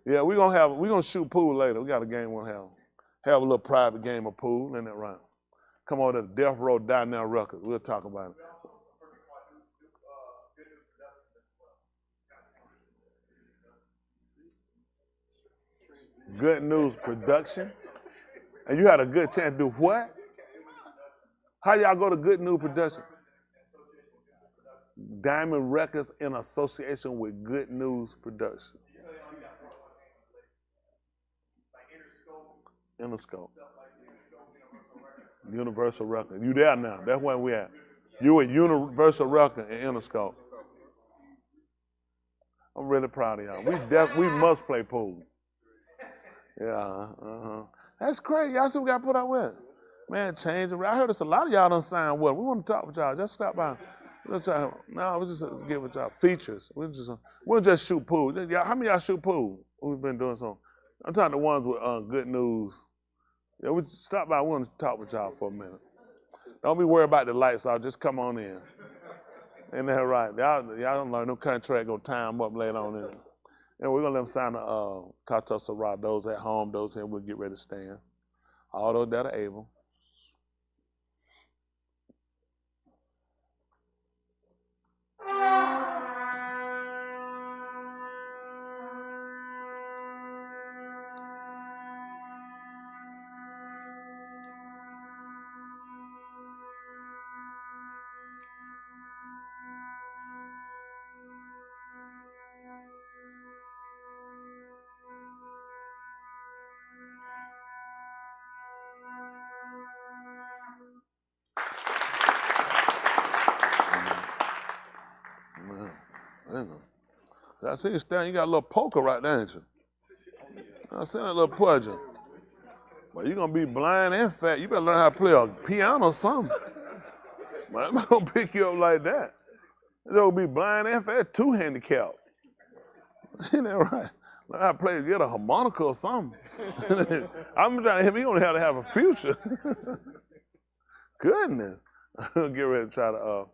Yeah, we're gonna shoot pool later. We got a game we'll have a little private game of pool, isn't that right? Come on to the Death Row down there, Ruckus. We'll talk about it. Good News Production. And you had a good chance to do what? How y'all go to Good News Production? Diamond Records in association with Good News Production. Interscope. Universal Records. You there now. That's where we at. You at Universal Records and Interscope. I'm really proud of y'all. We must play pool. Yeah, That's crazy. Y'all see what we got to put up with? Man, change it. I heard it's a lot of y'all done signed with. We want to talk with y'all. Just stop by. We just get with y'all. Features. We'll just shoot pool. How many of y'all shoot pool? We've been doing something. I'm talking to ones with Good News. Yeah, we stop by. We want to talk with y'all for a minute. Don't be worried about the lights off. Just come on in. Ain't that right? Y'all don't learn no contract gonna time up later on in it. And we're going to let them sign the Kato Sarah. Those at home, those here, we'll get ready to stand. All those that are able. I see you standing, you got a little poker right there, ain't you? I see that little pudgeon. But you're going to be blind and fat. You better learn how to play a piano or something. But I'm not going to pick you up like that. You're going to be blind and fat, two handicapped. Isn't that right? Learn how to play, get a harmonica or something. I'm trying to help you, don't have to have a future. Goodness. Get ready to try to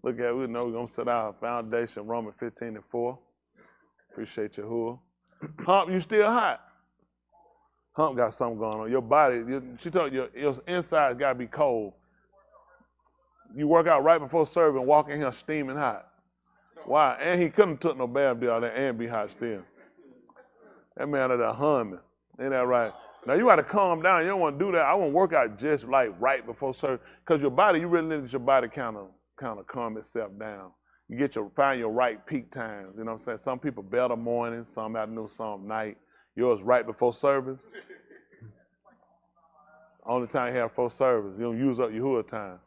look at it. We know we're going to set our foundation, Romans 15:4. Appreciate you, Yahuwah. Hump, you still hot? Hump got something going on. Your body, she told you, your insides got to be cold. You work out right before serving, walk in here steaming hot. Why? And he couldn't have took no bath deal there and be hot still. That man out there humming. Ain't that right? Now you got to calm down. You don't want to do that. I want to work out just like right before serving. Because your body, you really need your body kind of calm itself down. You find your right peak times. You know what I'm saying? Some people better morning, some afternoon, some night. Yours right before service. Only time you have before service. You don't use up your hood time.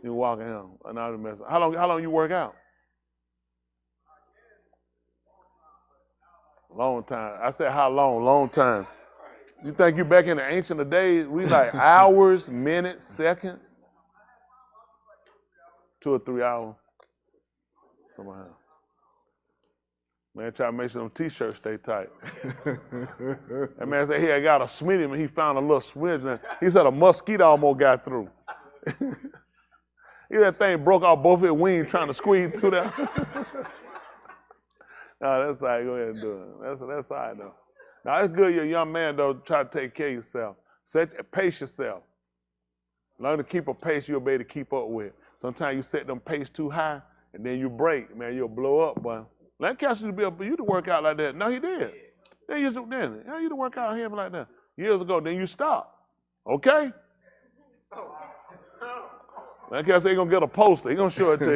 You walk in here. How long you work out? Long time. I said how long? Long time. You think you back in the ancient days? We like hours, minutes, seconds. 2 or 3 hours. Somehow. Man, try to make sure them t-shirts stay tight. That man said, I got a smitty, and he found a little smidge. He said a mosquito almost got through. That thing broke off both his wings trying to squeeze through that. No, that's all right. Go ahead and do it. That's all right, though. Now, it's good you're a young man, though, try to take care of yourself. Pace yourself. Learn to keep a pace you'll be able to keep up with. Sometimes you set them pace too high, and then you break, man, you'll blow up, boy. Lancaster used to be able for you to work out like that. No, he did. They used to work out him like that years ago. Then you stop. Okay? Lancaster ain't gonna get a poster. He gonna show it to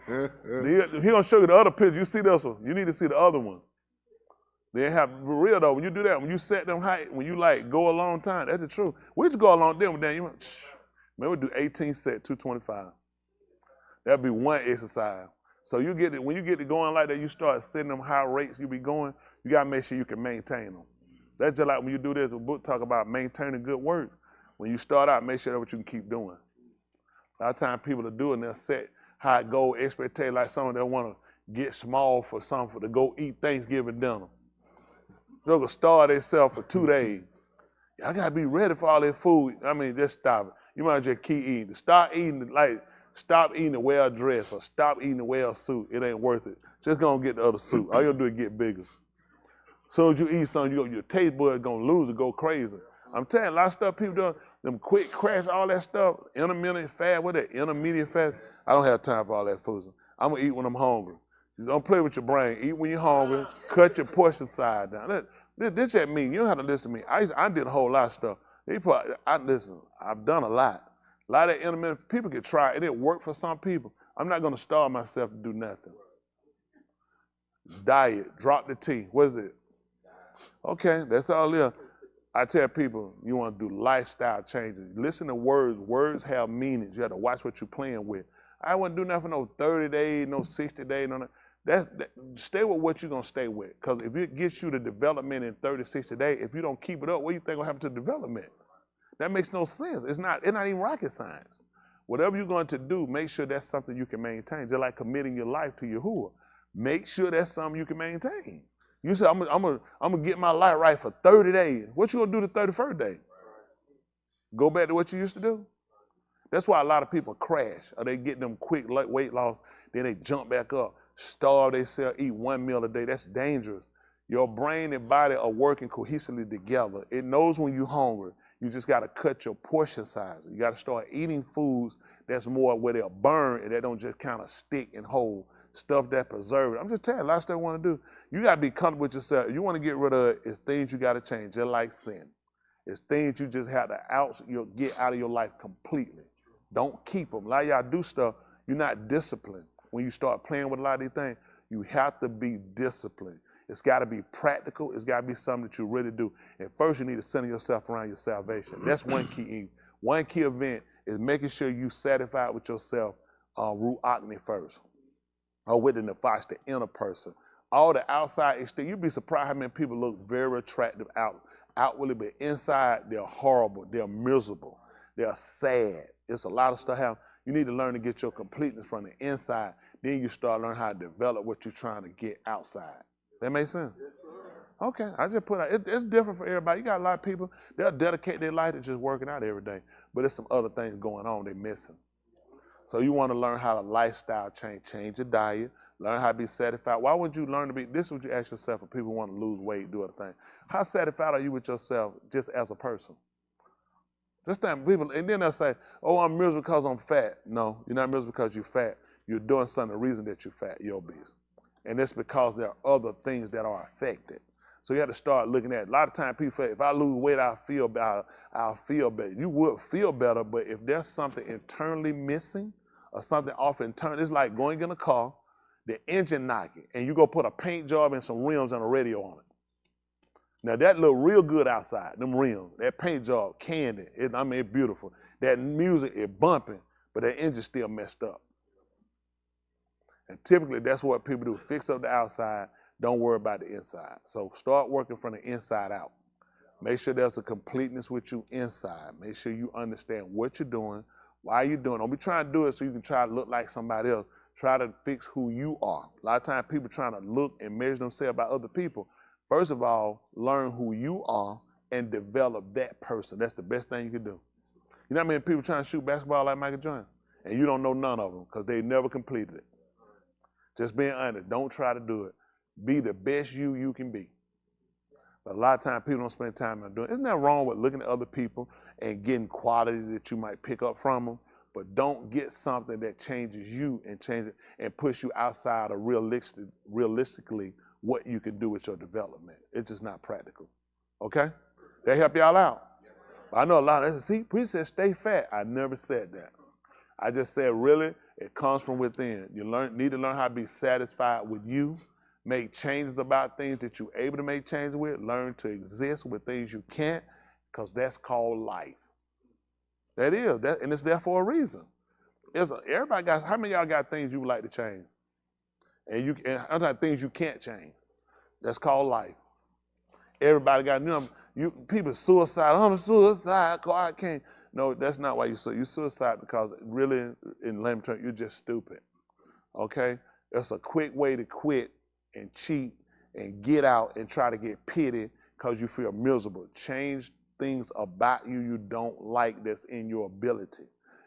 you. He gonna show you the other picture. You see this one. You need to see the other one. They have for real though. When you do that, when you set them height, when you like go a long time, that's the truth. We just go a long time. Man, we do 18 set, 225. That'd be one exercise. So when you get to going like that, you start setting them high rates you be going, you gotta make sure you can maintain them. That's just like when you do this, the book talk about maintaining good work. When you start out, make sure that's what you can keep doing. A lot of times people are doing, they'll set high goal expectations, like someone that want to get small for something to go eat Thanksgiving dinner. They're gonna starve themselves for 2 days. I gotta be ready for all that food. I mean, just stop it. You might just keep eating. Stop eating the well-dressed or stop eating the well-suit. It ain't worth it. Just gonna get the other suit. All you gonna do is get bigger. So as you eat something, your taste bud gonna lose it, go crazy. I'm telling you, a lot of stuff people doing, them quick crash, all that stuff, intermittent fast, what that, intermediate fast. I don't have time for all that food. I'm gonna eat when I'm hungry. Don't play with your brain. Eat when you're hungry. Cut your portion size down. This just me. You don't have to listen to me. I did a whole lot of stuff. Listen, I've done a lot. A lot of intermittent, people can try it. It worked for some people. I'm not gonna starve myself to do nothing. Diet, drop the T. What is it? Okay, that's all there. I tell people, you want to do lifestyle changes. Listen to words. Words have meanings. You have to watch what you're playing with. I wouldn't do nothing for no 30 days, no 60 days, no. Stay with what you're going to stay with. Because if it gets you to development in 30, 60 days, if you don't keep it up, what do you think will happen to development? That makes no sense. It's not even rocket science. Whatever you're going to do, make sure that's something you can maintain. Just like committing your life to Yahuwah. Make sure that's something you can maintain. You say, I'm gonna get my life right for 30 days. What you gonna do the 31st day? Go back to what you used to do? That's why a lot of people crash, or they get them quick weight loss, then they jump back up, starve themselves, eat 1 meal a day. That's dangerous. Your brain and body are working cohesively together. It knows when you're hungry. You just gotta cut your portion size. You gotta start eating foods that's more where they'll burn and they don't just kind of stick and hold. Stuff that preserve it. I'm just telling you, a lot of stuff you want to do. You got to be comfortable with yourself. You want to get rid of it, it's things you got to change, just like sin. It's things you just have to get out of your life completely. Don't keep them. A lot of y'all do stuff, you're not disciplined. When you start playing with a lot of these things, you have to be disciplined. It's got to be practical. It's got to be something that you really do. And first, you need to center yourself around your salvation. That's one key. One key event is making sure you satisfied with yourself, Ruckus first. Or with the nefesh, the inner person. All the outside exterior, you'd be surprised how many people look very attractive outwardly, but inside they're horrible, they're miserable, they're sad. It's a lot of stuff happening. You need to learn to get your completeness from the inside. Then you start learning how to develop what you're trying to get outside. That make sense? Yes, sir. Okay, I just put out, it's different for everybody. You got a lot of people, they'll dedicate their life to just working out every day, but there's some other things going on they're missing. So you want to learn how to lifestyle change your diet, learn how to be satisfied. Why would you learn to be, this is what you ask yourself if people want to lose weight, do other things. How satisfied are you with yourself just as a person? Just think people, and then they'll say, oh, I'm miserable because I'm fat. No, you're not miserable because you're fat. You're doing something, the reason that you're fat, you're obese. And that's because there are other things that are affected. So you have to start looking at it. A lot of times people say, if I lose weight, I'll feel better. You would feel better, but if there's something internally missing, or something off internal. It's like going in a car, the engine knocking, and you go put a paint job and some rims and a radio on it. Now that look real good outside, them rims, that paint job, candy, it's beautiful. That music is bumping, but that engine still messed up. And typically that's what people do, fix up the outside, don't worry about the inside. So start working from the inside out. Make sure there's a completeness with you inside. Make sure you understand what you're doing, why are you doing it? Don't be trying to do it so you can try to look like somebody else. Try to fix who you are. A lot of times people trying to look and measure themselves by other people. First of all, learn who you are and develop that person. That's the best thing you can do. You know how many people trying to shoot basketball like Michael Jordan? And you don't know none of them because they never completed it. Just being honest, don't try to do it. Be the best you can be. But a lot of times people don't spend time on doing it. Isn't that wrong with looking at other people and getting quality that you might pick up from them? But don't get something that changes you and push you outside of realistically what you can do with your development. It's just not practical. Okay? That help y'all out? I know a lot of see, we said stay fat. I never said that. I just said really, it comes from within. You need to learn how to be satisfied with you. Make changes about things that you're able to make changes with. Learn to exist with things you can't, because that's called life. That is, and it's there for a reason. Everybody got, how many of y'all got things you would like to change? And other things you can't change. That's called life. Everybody got, people suicide. I'm suicide, cause I can't. No, that's not why you suicide because really, in layman terms, you're just stupid. Okay? It's a quick way to quit and cheat and get out and try to get pity because you feel miserable. Change things about you don't like that's in your ability.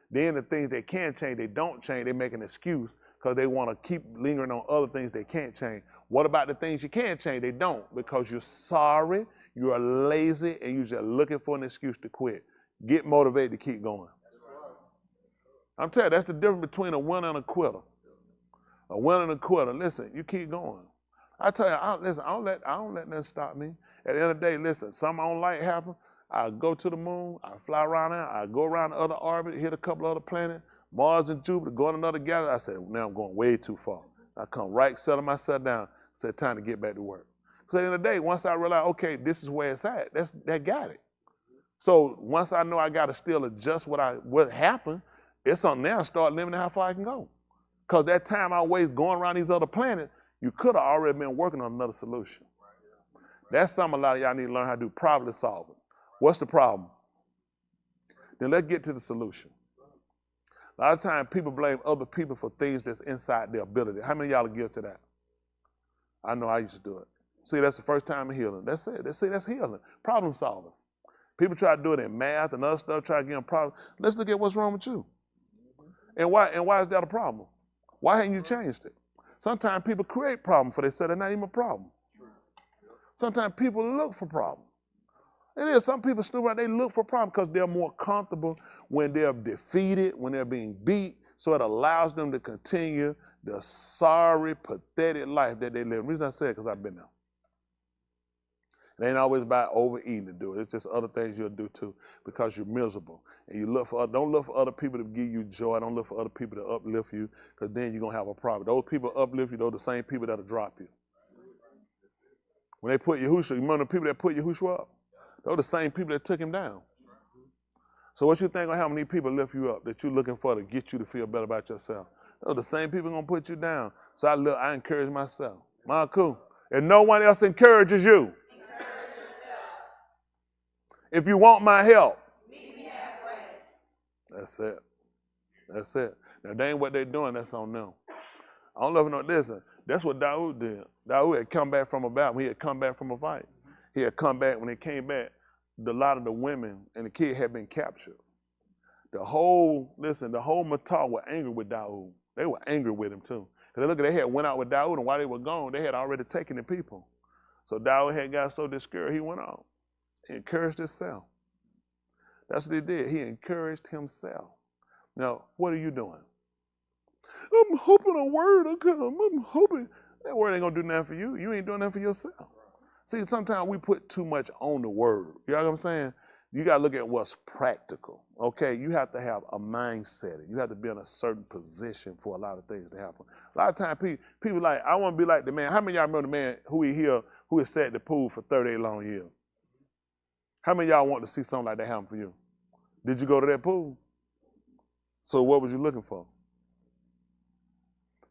Then the things they can change, they don't change, they make an excuse because they want to keep lingering on other things they can't change. What about the things you can change? They don't, because you're sorry, you're lazy, and you're just looking for an excuse to quit. Get motivated to keep going. I'm telling you, that's the difference between a winner and a quitter. A winner and a quitter. Listen, you keep going. I tell you, I don't let nothing stop me. At the end of the day, listen, something I don't like happen, I go to the moon, I fly around there, I go around the other orbit, hit a couple other planets, Mars and Jupiter, go in another galaxy. I said, now I'm going way too far. I come right, settle myself down, said time to get back to work. So at the end of the day, once I realize, okay, this is where it's at, that got it. So once I know I got to still adjust what happened, it's something now start limiting how far I can go. Because that time I waste going around these other planets, you could have already been working on another solution. That's something a lot of y'all need to learn how to do, problem solving. What's the problem? Then let's get to the solution. A lot of times people blame other people for things that's inside their ability. How many of y'all are guilty to that? I know I used to do it. See, that's the first time in healing. That's it. That's healing. Problem solving. People try to do it in math and other stuff, try to get them problems. Let's look at what's wrong with you. And why is that a problem? Why haven't you changed it? Sometimes people create problems for themselves. They're not even a problem. Sometimes people look for problems. It is. Some people still they look for problems because they're more comfortable when they're defeated, when they're being beat, so it allows them to continue the sorry, pathetic life that they live. The reason I say it because I've been there. It ain't always about overeating to do it. It's just other things you'll do too because you're miserable. And you don't look for other people to give you joy. Don't look for other people to uplift you because then you're going to have a problem. Those people uplift you, those are the same people that'll drop you. When they put Yahusha, you remember the people that put Yahusha up? Those are the same people that took him down. So what you think of how many people lift you up that you're looking for to get you to feel better about yourself? Those are the same people going to put you down. So I encourage myself. My cool. And no one else encourages you. If you want my help, meet me halfway. That's it. That's it. Now, they ain't what they're doing, that's on them. I don't know if you know, listen, that's what Dawood did. Dawood had come back from a battle. He had come back from a fight. He had come back, when he came back, a lot of the women and the kid had been captured. The whole Matah were angry with Dawood. They were angry with him too. Because they had went out with Dawood, and while they were gone, they had already taken the people. So Dawood had got so discouraged, he went out. He encouraged himself. That's what he did. He encouraged himself. Now, what are you doing? I'm hoping a word will come. I'm hoping. That word ain't going to do nothing for you. You ain't doing nothing for yourself. See, sometimes we put too much on the word. You know what I'm saying? You got to look at what's practical. Okay? You have to have a mindset. You have to be in a certain position for a lot of things to happen. A lot of times people like, I want to be like the man. How many of y'all remember the man who has sat at the pool for 38 long years? How many of y'all want to see something like that happen for you? Did you go to that pool? So what was you looking for?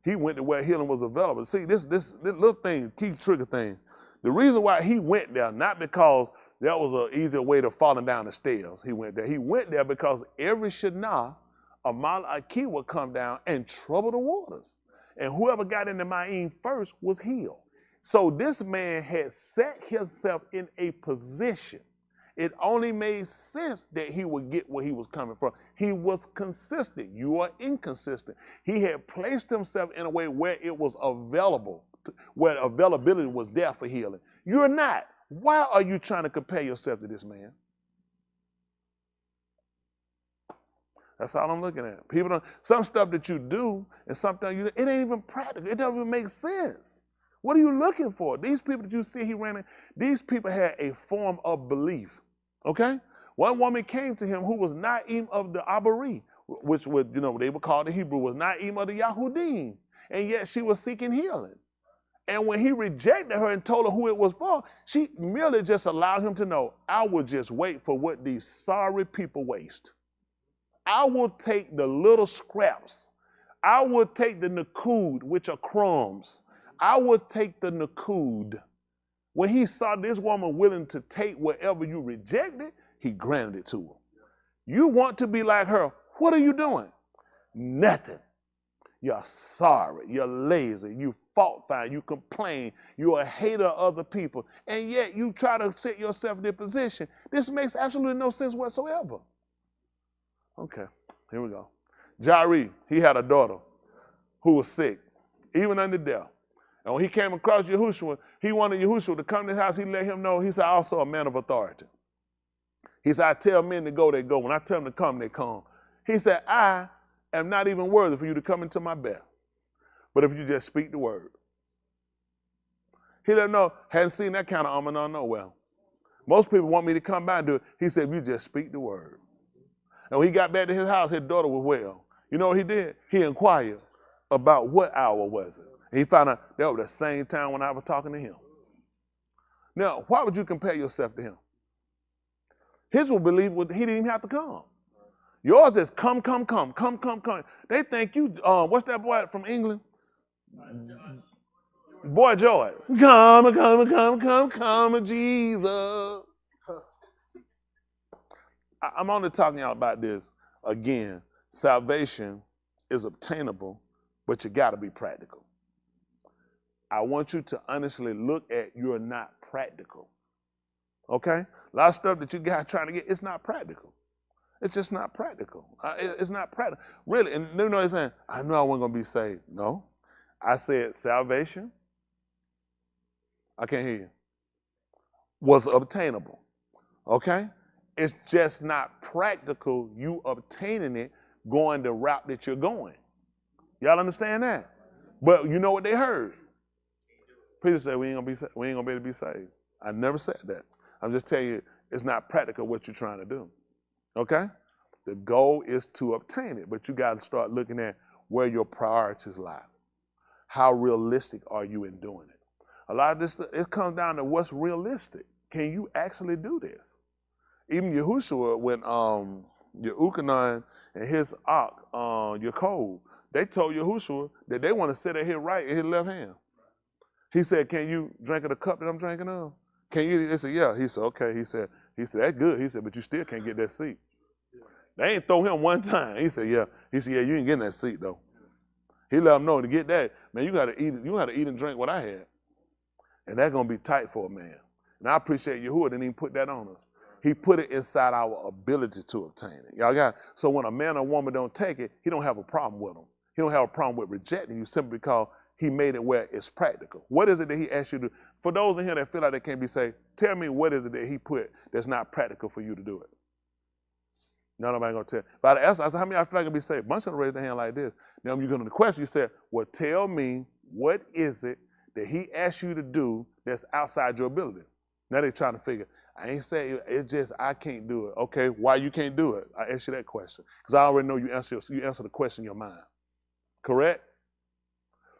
He went to where healing was available. See, this little thing, key trigger thing. The reason why he went there, not because that was an easier way to falling down the stairs. He went there. He went there because every Shana, a Malaki would come down and trouble the waters. And whoever got into Ma'in first was healed. So this man had set himself in a position. It only made sense that he would get where he was coming from. He was consistent. You are inconsistent. He had placed himself in a way where it was available, where availability was there for healing. You're not. Why are you trying to compare yourself to this man? That's all I'm looking at. Some stuff that you do and something it ain't even practical. It doesn't even make sense. What are you looking for? These people that you see he ran in, these people had a form of belief. Okay? One woman came to him who was Na'im of the Abari, which would, they would call the Hebrew, was Na'im of the Yahudim. And yet she was seeking healing. And when he rejected her and told her who it was for, she merely just allowed him to know, I will just wait for what these sorry people waste. I will take the little scraps. I will take the nakud, which are crumbs. I will take the nakud. When he saw this woman willing to take whatever you rejected, he granted it to her. You want to be like her. What are you doing? Nothing. You're sorry. You're lazy. You fault find. You complain. You're a hater of other people. And yet you try to set yourself in their position. This makes absolutely no sense whatsoever. Okay, here we go. Jairi, he had a daughter who was sick, even unto death. And when he came across Yahusha, he wanted Yahusha to come to his house. He let him know, he said, I'm also a man of authority. He said, I tell men to go, they go. When I tell them to come, they come. He said, I am not even worthy for you to come into my bed. But if you just speak the word. He didn't know, hadn't seen that kind of armor on nowhere. Most people want me to come by and do it. He said, if you just speak the word. And when he got back to his house, his daughter was well. You know what he did? He inquired about what hour was it. And he found out that was the same time when I was talking to him. Now, why would you compare yourself to him? His will believe he didn't even have to come. Yours is come. They think you, what's that boy from England? Boy Joy. Come, Jesus. I'm only talking y'all about this again. Salvation is obtainable, but you got to be practical. I want you to honestly look at you're not practical. Okay? A lot of stuff that you guys trying to get, it's not practical. It's just not practical. It's not practical. Really, and you know what I'm saying? I knew I wasn't going to be saved. No. I said salvation, I can't hear you, was obtainable. Okay? It's just not practical you obtaining it going the route that you're going. Y'all understand that? But you know what they heard? People say we ain't gonna be able to be saved. I never said that. I'm just telling you it's not practical what you're trying to do. Okay? The goal is to obtain it, but you got to start looking at where your priorities lie. How realistic are you in doing it? A lot of this, it comes down to what's realistic. Can you actually do this? Even Yahusha, when Yehukanan and his Ak, Yaakov, they told Yahusha that they want to sit at his right and his left hand. He said, can you drink of the cup that I'm drinking of? Can you? They said, yeah. He said, okay. He said, that's good. He said, but you still can't get that seat. They ain't throw him one time. He said, yeah. He said, yeah, you ain't getting that seat though. He let them know to get that, man, you gotta eat and drink what I had. And that's gonna be tight for a man. And I appreciate Yahuwah didn't even put that on us. He put it inside our ability to obtain it. Y'all got it? So when a man or woman don't take it, he don't have a problem with them. He don't have a problem with rejecting you simply because he made it where it's practical. What is it that he asked you to do? For those in here that feel like they can't be saved, tell me what is it that he put that's not practical for you to do it. No, nobody gonna tell. But I said, how many of y'all feel like I can be saved? A bunch of them raise their hand like this. Now when you go to the question, you said, well, tell me what is it that he asked you to do that's outside your ability. Now they're trying to figure, I ain't saying it's just I can't do it. Okay, why you can't do it? I asked you that question. Because I already know you answer the question in your mind. Correct?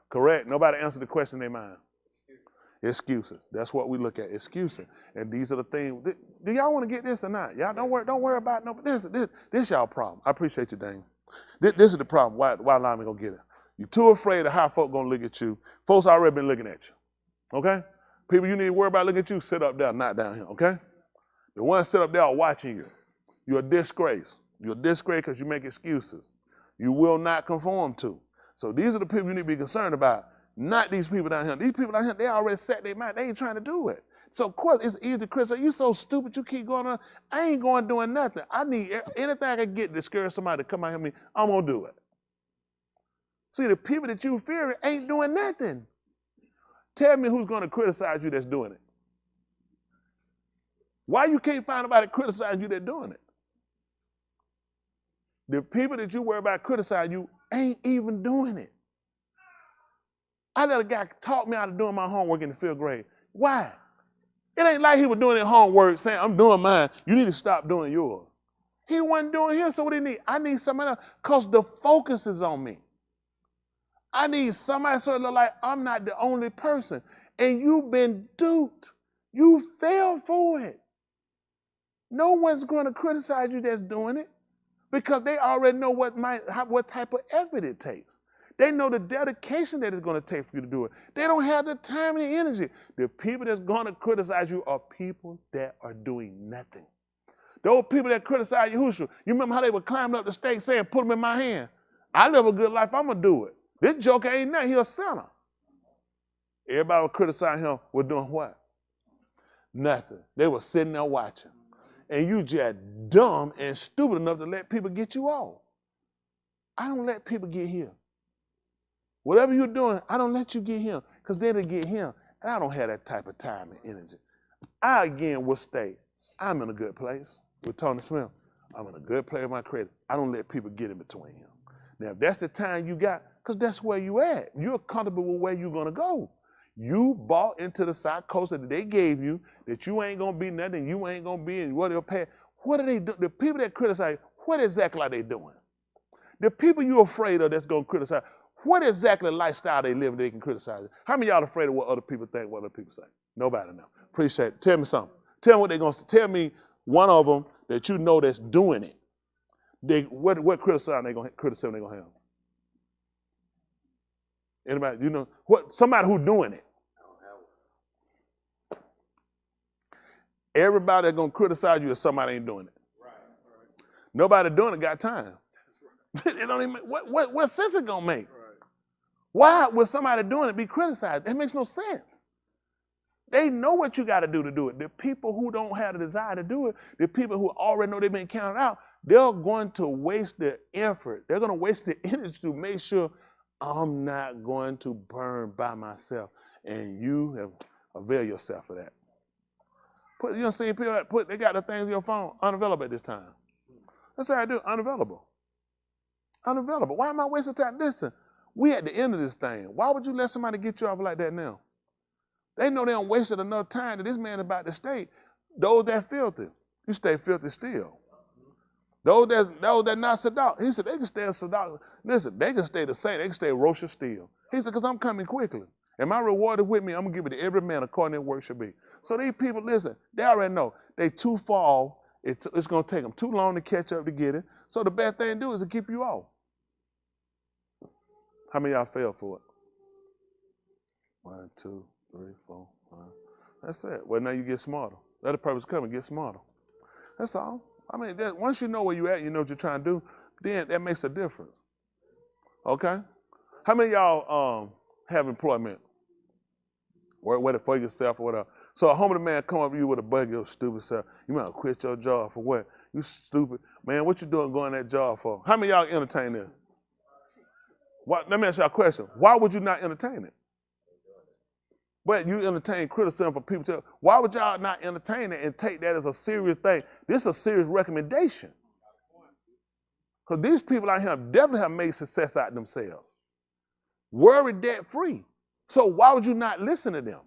Correct. Nobody answered the question in their mind. Excuses. That's what we look at. Excuses. And these are the things. Do y'all want to get this or not? Y'all don't worry about no. This y'all problem. I appreciate you, Dane. This is the problem. Why allow me to go get it? You're too afraid of how folk gonna look at you. Folks already been looking at you. Okay? People you need to worry about looking at you, sit up there, not down here, okay? The ones sit up there are watching you. You're a disgrace. You're a disgrace because you make excuses. You will not conform to. So these are the people you need to be concerned about, not these people down here. These people down here, they already set their mind. They ain't trying to do it. So of course it's easy to criticize. You so stupid, you keep going on. I ain't going doing nothing. I need anything I can get to discourage somebody to come out here with me, I'm gonna do it. See, the people that you fear ain't doing nothing. Tell me who's going to criticize you that's doing it. Why you can't find nobody criticizing you that's doing it? The people that you worry about criticizing you ain't even doing it. I let a guy talk me out of doing my homework in the 5th grade. Why? It ain't like he was doing his homework saying, I'm doing mine. You need to stop doing yours. He wasn't doing his, so what do you need? I need somebody else because the focus is on me. I need somebody so it look like I'm not the only person. And you've been duped. You fell for it. No one's going to criticize you that's doing it. Because they already know what type of effort it takes. They know the dedication that it's going to take for you to do it. They don't have the time and the energy. The people that's going to criticize you are people that are doing nothing. Those people that criticize Yahusha, you remember how they would climb up the stake saying, put them in my hand? I live a good life, I'm going to do it. This joker ain't nothing, he a sinner. Everybody would criticize him for doing what? Nothing. They were sitting there watching. And you just dumb and stupid enough to let people get you off. I don't let people get here. Whatever you're doing, I don't let you get him, because then they get him, and I don't have that type of time and energy. I, again, will stay. I'm in a good place with Tony Smith. I'm in a good place with my credit. I don't let people get in between him. Now, if that's the time you got, because that's where you at. You're comfortable with where you're going to go. You bought into the psychosis that they gave you, that you ain't going to be nothing, you ain't going to be in what they'll pay. What are they doing? The people that criticize, what exactly are they doing? The people you're afraid of that's going to criticize, what exactly lifestyle they live they can criticize? How many of y'all afraid of what other people think, what other people say? Nobody know. Appreciate it. Tell me something. Tell me what they're going to say. Tell me one of them that you know that's doing it. What criticism they going to have? Anybody, you know, somebody who's doing it. Everybody that's going to criticize you is somebody ain't doing it. Right. Nobody doing it got time. Right. It don't even, what sense it going to make? Right. Why would somebody doing it be criticized? That makes no sense. They know what you got to do it. The people who don't have the desire to do it, the people who already know they've been counted out, they're going to waste their effort. They're going to waste the energy to make sure I'm not going to burn by myself. And you have availed yourself of that. You know, see people that they got the things in your phone unavailable at this time. That's how I do, unavailable. Unavailable. Why am I wasting time? Listen, we at the end of this thing. Why would you let somebody get you off like that now? They know they don't wasted enough time that this man about to stay. Those that filthy, you stay filthy still. Those that not Sadat, he said they can stay Sadat. Listen, they can stay the same. They can stay Rocha still. He said, because I'm coming quickly. And my reward is with me. I'm going to give it to every man according to their work should be. So these people, listen, they already know. They too far off. It's going to take them too long to catch up to get it. So the best thing to do is to keep you off. How many of y'all fell for it? 1, 2, 3, 4, 5. That's it. Well, now you get smarter. Let the purpose come and get smarter. That's all. I mean, once you know where you're at, you know what you're trying to do, then that makes a difference. Okay? How many of y'all have employment? Whether for yourself or whatever. So a homeless man come up to you with a buggy of stupid self. You might quit your job for what? You stupid. Man, what you doing going that job for? How many of y'all entertain this? Let me ask you a question. Why would you not entertain it? But you entertain criticism for people. Why would y'all not entertain it and take that as a serious thing? This is a serious recommendation. Because these people out here definitely have made success out of themselves. Worry debt free. So why would you not listen to them?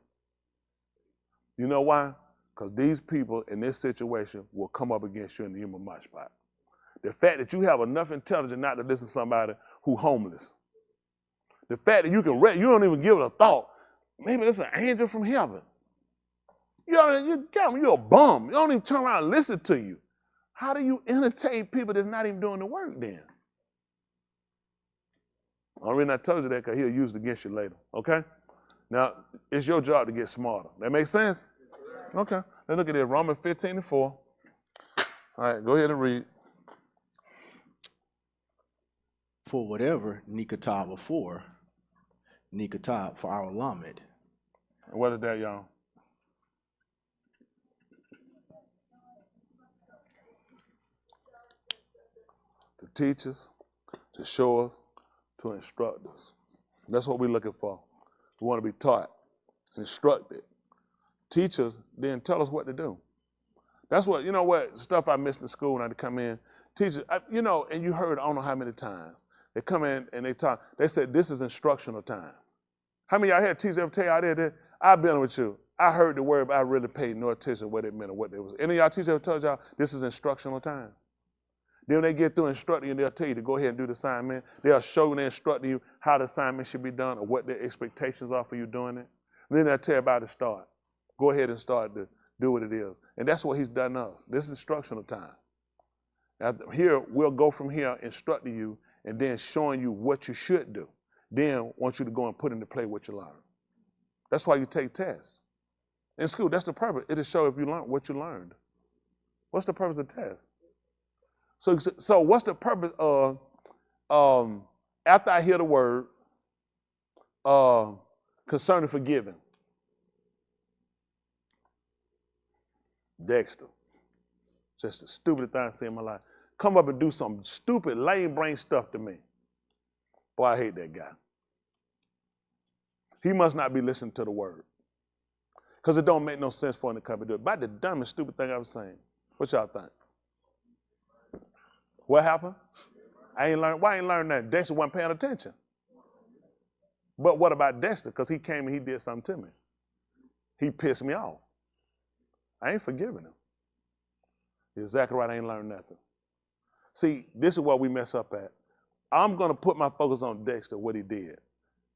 You know why? Because these people in this situation will come up against you in the human mosh spot. The fact that you have enough intelligence not to listen to somebody who's homeless. The fact that you don't even give it a thought. Maybe it's an angel from heaven. You're a bum. You don't even turn around and listen to you. How do you entertain people that's not even doing the work then? The only reason I told you that because he'll use it against you later, okay? Now, it's your job to get smarter. That make sense? Okay. Let's look at it. Romans 15:4. All right, go ahead and read. For whatever Nikatah before, Nikatah for our Lamed. And what is that, y'all? To teach us, to show us, to instruct us. That's what we're looking for. We want to be taught, instructed. Teach us, then tell us what to do. That's what, stuff I missed in school when I had to come in. Teachers, and you heard I don't know how many times. They come in and they talk. They said, this is instructional time. How many of y'all had teachers ever tell y'all that? I've been with you. I heard the word, but I really paid no attention to what it meant or what it was. Any of y'all teachers ever told y'all this is instructional time? Then when they get through instructing you, they'll tell you to go ahead and do the assignment. They'll show and instruct you how the assignment should be done or what their expectations are for you doing it. And then they'll tell you about to start. Go ahead and start to do what it is. And that's what he's done us. This is instructional time. After here, we'll go from here instructing you and then showing you what you should do. Then want you to go and put into play what you learn. That's why you take tests. In school, that's the purpose. It'll show if you learned what you learned. What's the purpose of tests? So what's the purpose of, after I hear the word, concerning forgiving? Dexter. Just the stupidest thing I see in my life. Come up and do some stupid, lame brain stuff to me. Boy, I hate that guy. He must not be listening to the word. Because it don't make no sense for him to come and do it. About the dumbest, stupid thing I've seen. What y'all think? What happened? I ain't learned. Why I ain't learned that? Dexter wasn't paying attention. But what about Dexter? Because he came and he did something to me. He pissed me off. I ain't forgiving him. You're exactly right. I ain't learned nothing. See, this is what we mess up at. I'm going to put my focus on Dexter, what he did.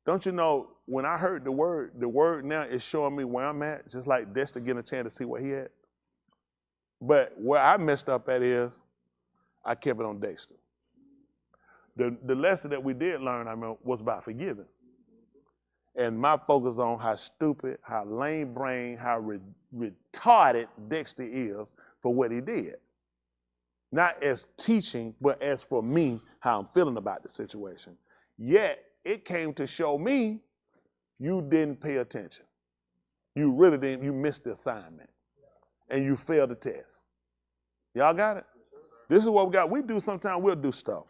Don't you know, when I heard the word now is showing me where I'm at, just like Dexter getting a chance to see where he at. But where I messed up at is, I kept it on Dexter. The lesson that we did learn, was about forgiving. And my focus on how stupid, how lame brain, how retarded Dexter is for what he did. Not as teaching, but as for me, how I'm feeling about the situation. Yet, it came to show me you didn't pay attention. You really didn't. You missed the assignment. And you failed the test. Y'all got it? This is what we got. We do sometimes, we'll do stuff.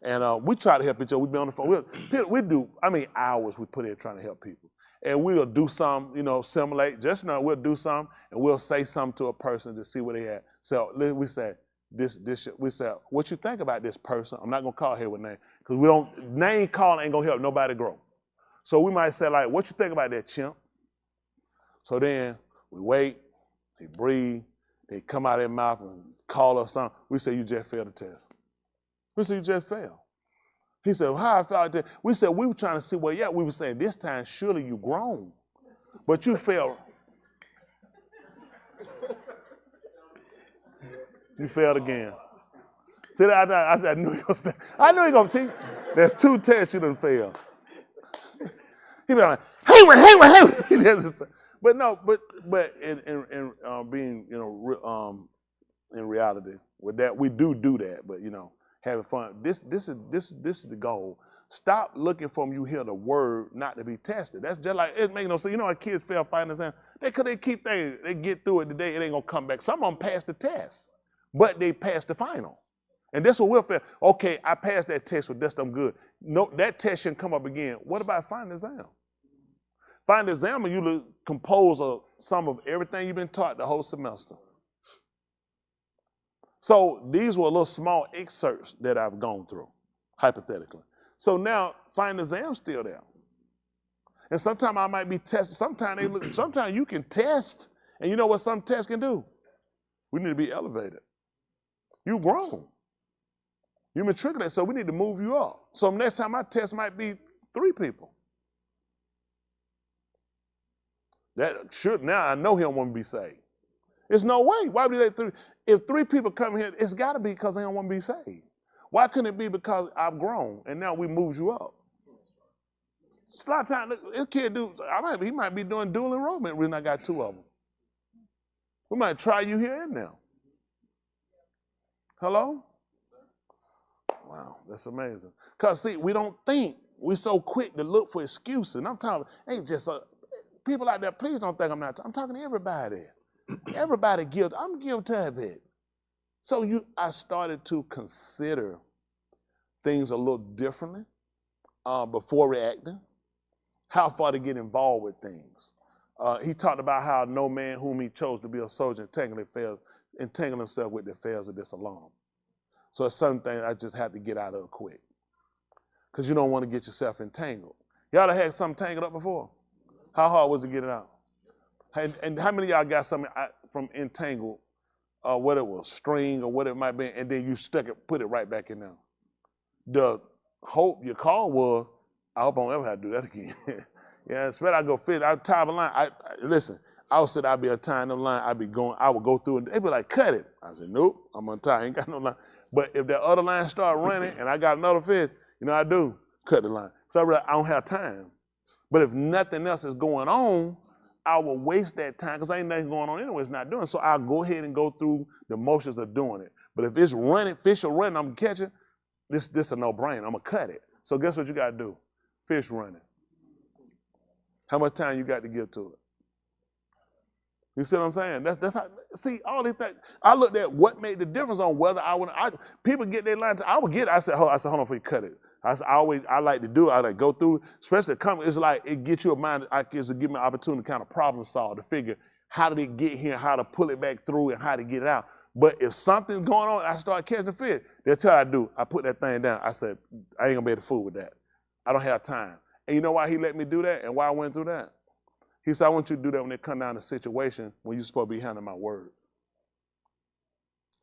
And we try to help each other. We be on the phone. We do, hours we put in trying to help people. And we'll do some, simulate. Just now, we'll do some, and we'll say something to a person to see where they at. So we say, we say, what you think about this person? I'm not going to call here with name, because name calling ain't going to help nobody grow. So we might say, like, what you think about that chimp? So then we wait, they breathe, they come out of their mouth and call us something. We say, you just failed the test. We said, you just failed. He said, well, how I felt like that? We said, we were trying to see where you at. We were saying, this time, surely you grown. But you failed. You failed again. See, I knew he was going to teach. There's 2 tests you done failed. He be like, hey, but no, but in being, in reality, with that, we do that, but, having fun. This is the goal. Stop looking from you hear the word not to be tested. That's just like, it makes no sense. You know how kids fail final exam? They keep thinking, they get through it today, it ain't gonna come back. Some of them pass the test, but they pass the final. And that's what we'll fail. Okay, I passed that test with this, I'm good. No, that test shouldn't come up again. What about final exam? Final exam, you compose of some of everything you've been taught the whole semester. So these were little small excerpts that I've gone through, hypothetically. So now, final exam's still there. And sometimes I might be tested. Sometimes you can test, and you know what some tests can do? We need to be elevated. You grown. You matriculate, so we need to move you up. So next time my test might be 3 people. Now I know he don't want to be saved. There's no way. Why would they 3? If 3 people come here, it's got to be because they don't want to be saved. Why couldn't it be because I've grown and now we moved you up? A lot of times, this kid he might be doing dual enrollment when I got 2 of them. We might try you here and now. Hello? Wow, that's amazing. Because, see, we don't think. We're so quick to look for excuses. And I'm talking, ain't just people out there, please don't think I'm talking to everybody. Everybody guilty. I'm guilty of it. So I started to consider things a little differently before reacting. How far to get involved with things. He talked about how no man whom he chose to be a soldier entangle himself with the affairs of this alone. So it's something I just had to get out of quick. Because you don't want to get yourself entangled. Y'all have had something tangled up before? How hard was it to get it out? And how many of y'all got something from entangled, whether it was string or what it might be, and then you put it right back in there? The hope your call was, I hope I don't ever have to do that again. Yeah, especially I go fit. I tie the line. Listen, I would say I'd be tying the line. I would go through and they'd be like, cut it. I said, nope, I'm untied. I ain't got no line. But if that other line start running and I got another fish, you know what I do? Cut the line. So I realize I don't have time. But if nothing else is going on, I will waste that time because ain't nothing going on anyway. It's not doing. So I'll go ahead and go through the motions of doing it. But if it's running, fish are running, I'm catching, this a no-brainer. I'm gonna cut it. So guess what you gotta do? Fish running. How much time you got to give to it? You see what I'm saying? That's how. See all these things. I looked at what made the difference on whether I would. People get their line. I would get it. I said, hold on before you cut it. I like to do it. I like go through, especially it's like it gets you a mind. It's to give me an opportunity to kind of problem solve, to figure how did it get here, how to pull it back through, and how to get it out. But if something's going on, I start catching the fish. That's what I do. I put that thing down. I said, I ain't gonna be able to fool with that. I don't have time. And you know why he let me do that and why I went through that? He said, I want you to do that when it come down to situation when you're supposed to be handling my word.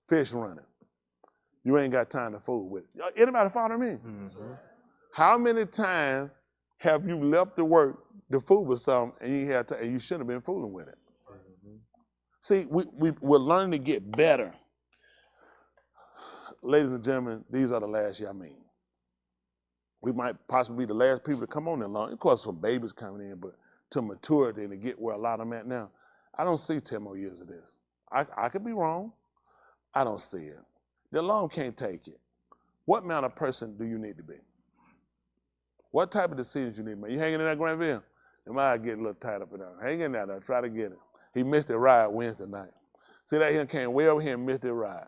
Fish running. You ain't got time to fool with it. Anybody follow me? Mm-hmm. How many times have you left the work to fool with something and you had to, and you shouldn't have been fooling with it? Mm-hmm. See, we're learning to get better. Ladies and gentlemen, these are the last year I mean. We might possibly be the last people to come on there long. Of course, some babies coming in, but to maturity and to get where a lot of them at now, I don't see 10 more years of this. I could be wrong. I don't see it. The alarm can't take it. What amount of person do you need to be? What type of decisions you need to make? You hanging in that Granville? You might get a little tied up in there. Hang in there, try to get it. He missed the ride Wednesday night. See, that he came way over here and missed the ride.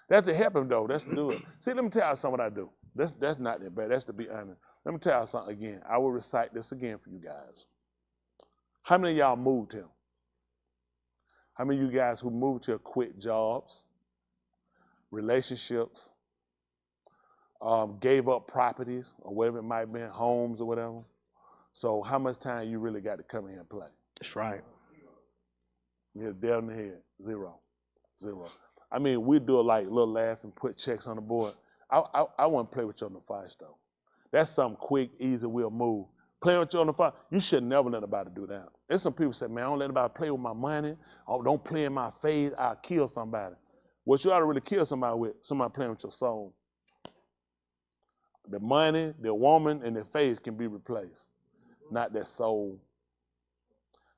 That's to help him, though. That's to do it. See, let me tell you something what I do. That's not that bad. That's to be honest. Let me tell you something again. I will recite this again for you guys. How many of y'all moved here? How many of you guys who moved here quit jobs, relationships, gave up properties or whatever it might have been, homes or whatever? So how much time you really got to come in here and play? That's right. You're dead in the head. Zero. I mean, we do a little laugh and put checks on the board. I want to play with you on the fire stove. That's something quick, easy, we'll move. Playing with you on the fire, you should never let anybody do that. There's some people say, man, I don't let anybody play with my money. Oh, don't play in my face, I'll kill somebody. What you ought to really kill somebody with, somebody playing with your soul. The money, the woman, and the face can be replaced, not that soul.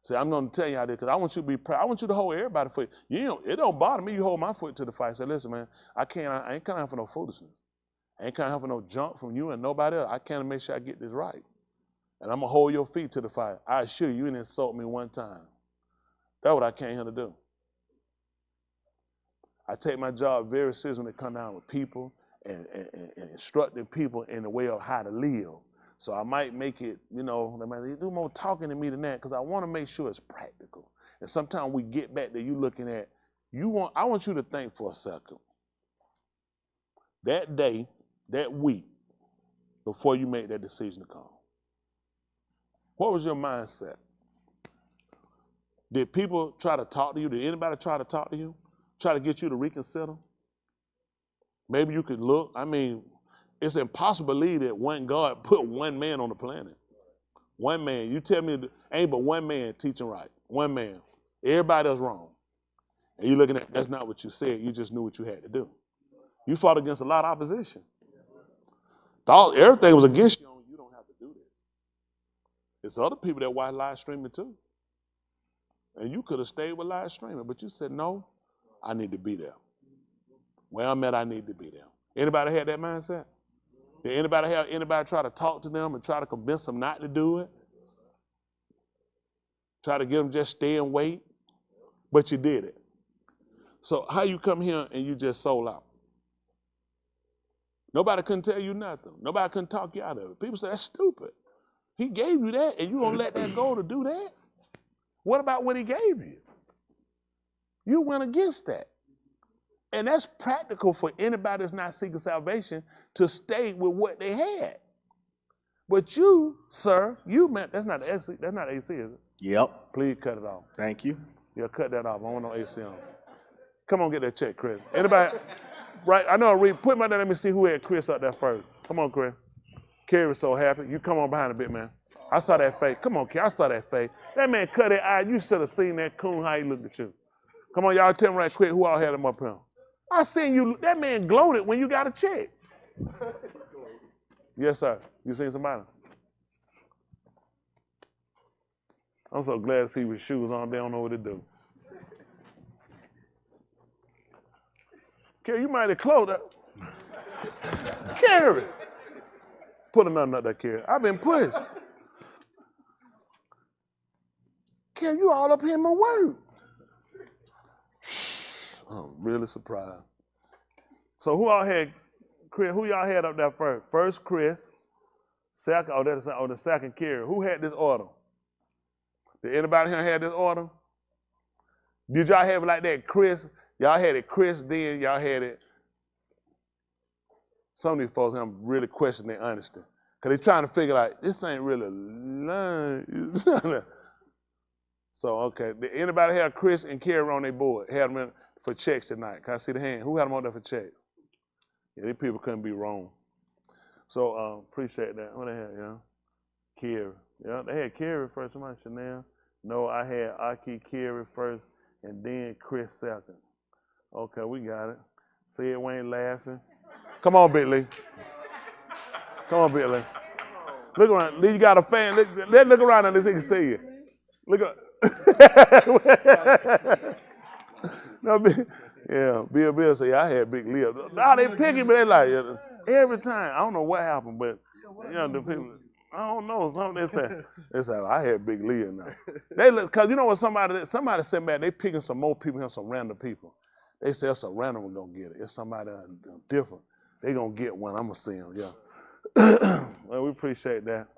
See, I'm going to tell you how this, because I want you to be proud. I want you to hold everybody's foot. It don't bother me. You hold my foot to the fire. Say, listen, man, I ain't coming out for no foolishness. I ain't coming out for no junk from you and nobody else. I can't make sure I get this right. And I'm going to hold your feet to the fire. I assure you didn't insult me one time. That's what I came here to do. I take my job very serious when it comes down with people and instructing people in the way of how to live. So I might make it, they might do more talking to me than that because I want to make sure it's practical. And sometimes we get back to you looking at, I want you to think for a second. That day, that week, before you make that decision to come, what was your mindset? Did people try to talk to you? Did anybody try to talk to you? Try to get you to reconsider? Maybe you could look. I mean, it's impossible to believe that one God put one man on the planet. One man. You tell me, ain't but one man teaching right. One man. Everybody else wrong. And you looking at, that's not what you said. You just knew what you had to do. You fought against a lot of opposition. Thought everything was against you. You don't have to do this. There's other people that watch live streaming too. And you could have stayed with live streaming, but you said, no, I need to be there. Where I'm at, I need to be there. Anybody had that mindset? Did anybody try to talk to them and try to convince them not to do it? Try to get them just stay and wait? But you did it. So how you come here and you just sold out? Nobody couldn't tell you nothing. Nobody couldn't talk you out of it. People say, that's stupid. He gave you that and you don't let that go to do that? What about what he gave you? You went against that. And that's practical for anybody that's not seeking salvation to stay with what they had. But you, sir, that's not AC, is it? Yep. Please cut it off. Thank you. Yeah, cut that off. I want no AC on. Come on, get that check, Chris. Anybody? Right, I know, put my name, let me see who had Chris up there first. Come on, Chris. Kerry so happy. You come on behind a bit, man. I saw that face. Come on, Kerry. I saw that face. That man cut his eye. You should have seen that coon, how he looked at you. Come on, y'all tell me right quick who all had him up here. I seen you. That man gloated when you got a check. Yes, sir. You seen somebody? I'm so glad to see with shoes on. They don't know what to do. Kerry, you might have closed up. Kerry. Put another nut there, Kerry. I've been pushed. Kerry, you all up here in my word. I'm really surprised. So who all had Chris? Who y'all had up there first? First Chris. Second, the second Kerry. Who had this order? Did anybody here have this order? Did y'all have it like that, Chris? Y'all had it Chris, then y'all had it. Some of these folks have really questioned their honesty. Because they're trying to figure out, this ain't really lying. So, okay. Did anybody have Chris and Kerry on their board? Had them in for checks tonight? Can I see the hand? Who had them on there for checks? Yeah, these people couldn't be wrong. So, appreciate that. What they had, yeah? Kerry. Yeah, they had Kerry first. Somebody, Chanel. No, I had Aki, Kerry first, and then Chris second. Okay, we got it. See it, Wayne laughing. Come on, Big Lee. Come on, Big Lee. Look around. Lee, you got a fan. Look around and they can see you. Look around. No, Bill say, I had Big Lee. Now they pick him, but they like, every time. I don't know what happened, but, the people, I don't know. They say, I had Big Lee in there. They look, because you know what, somebody said back, they picking some more people here, some random people. They say it's a random one gonna get it. It's somebody different. They gonna get one. I'm gonna see them, yeah. Well, we appreciate that.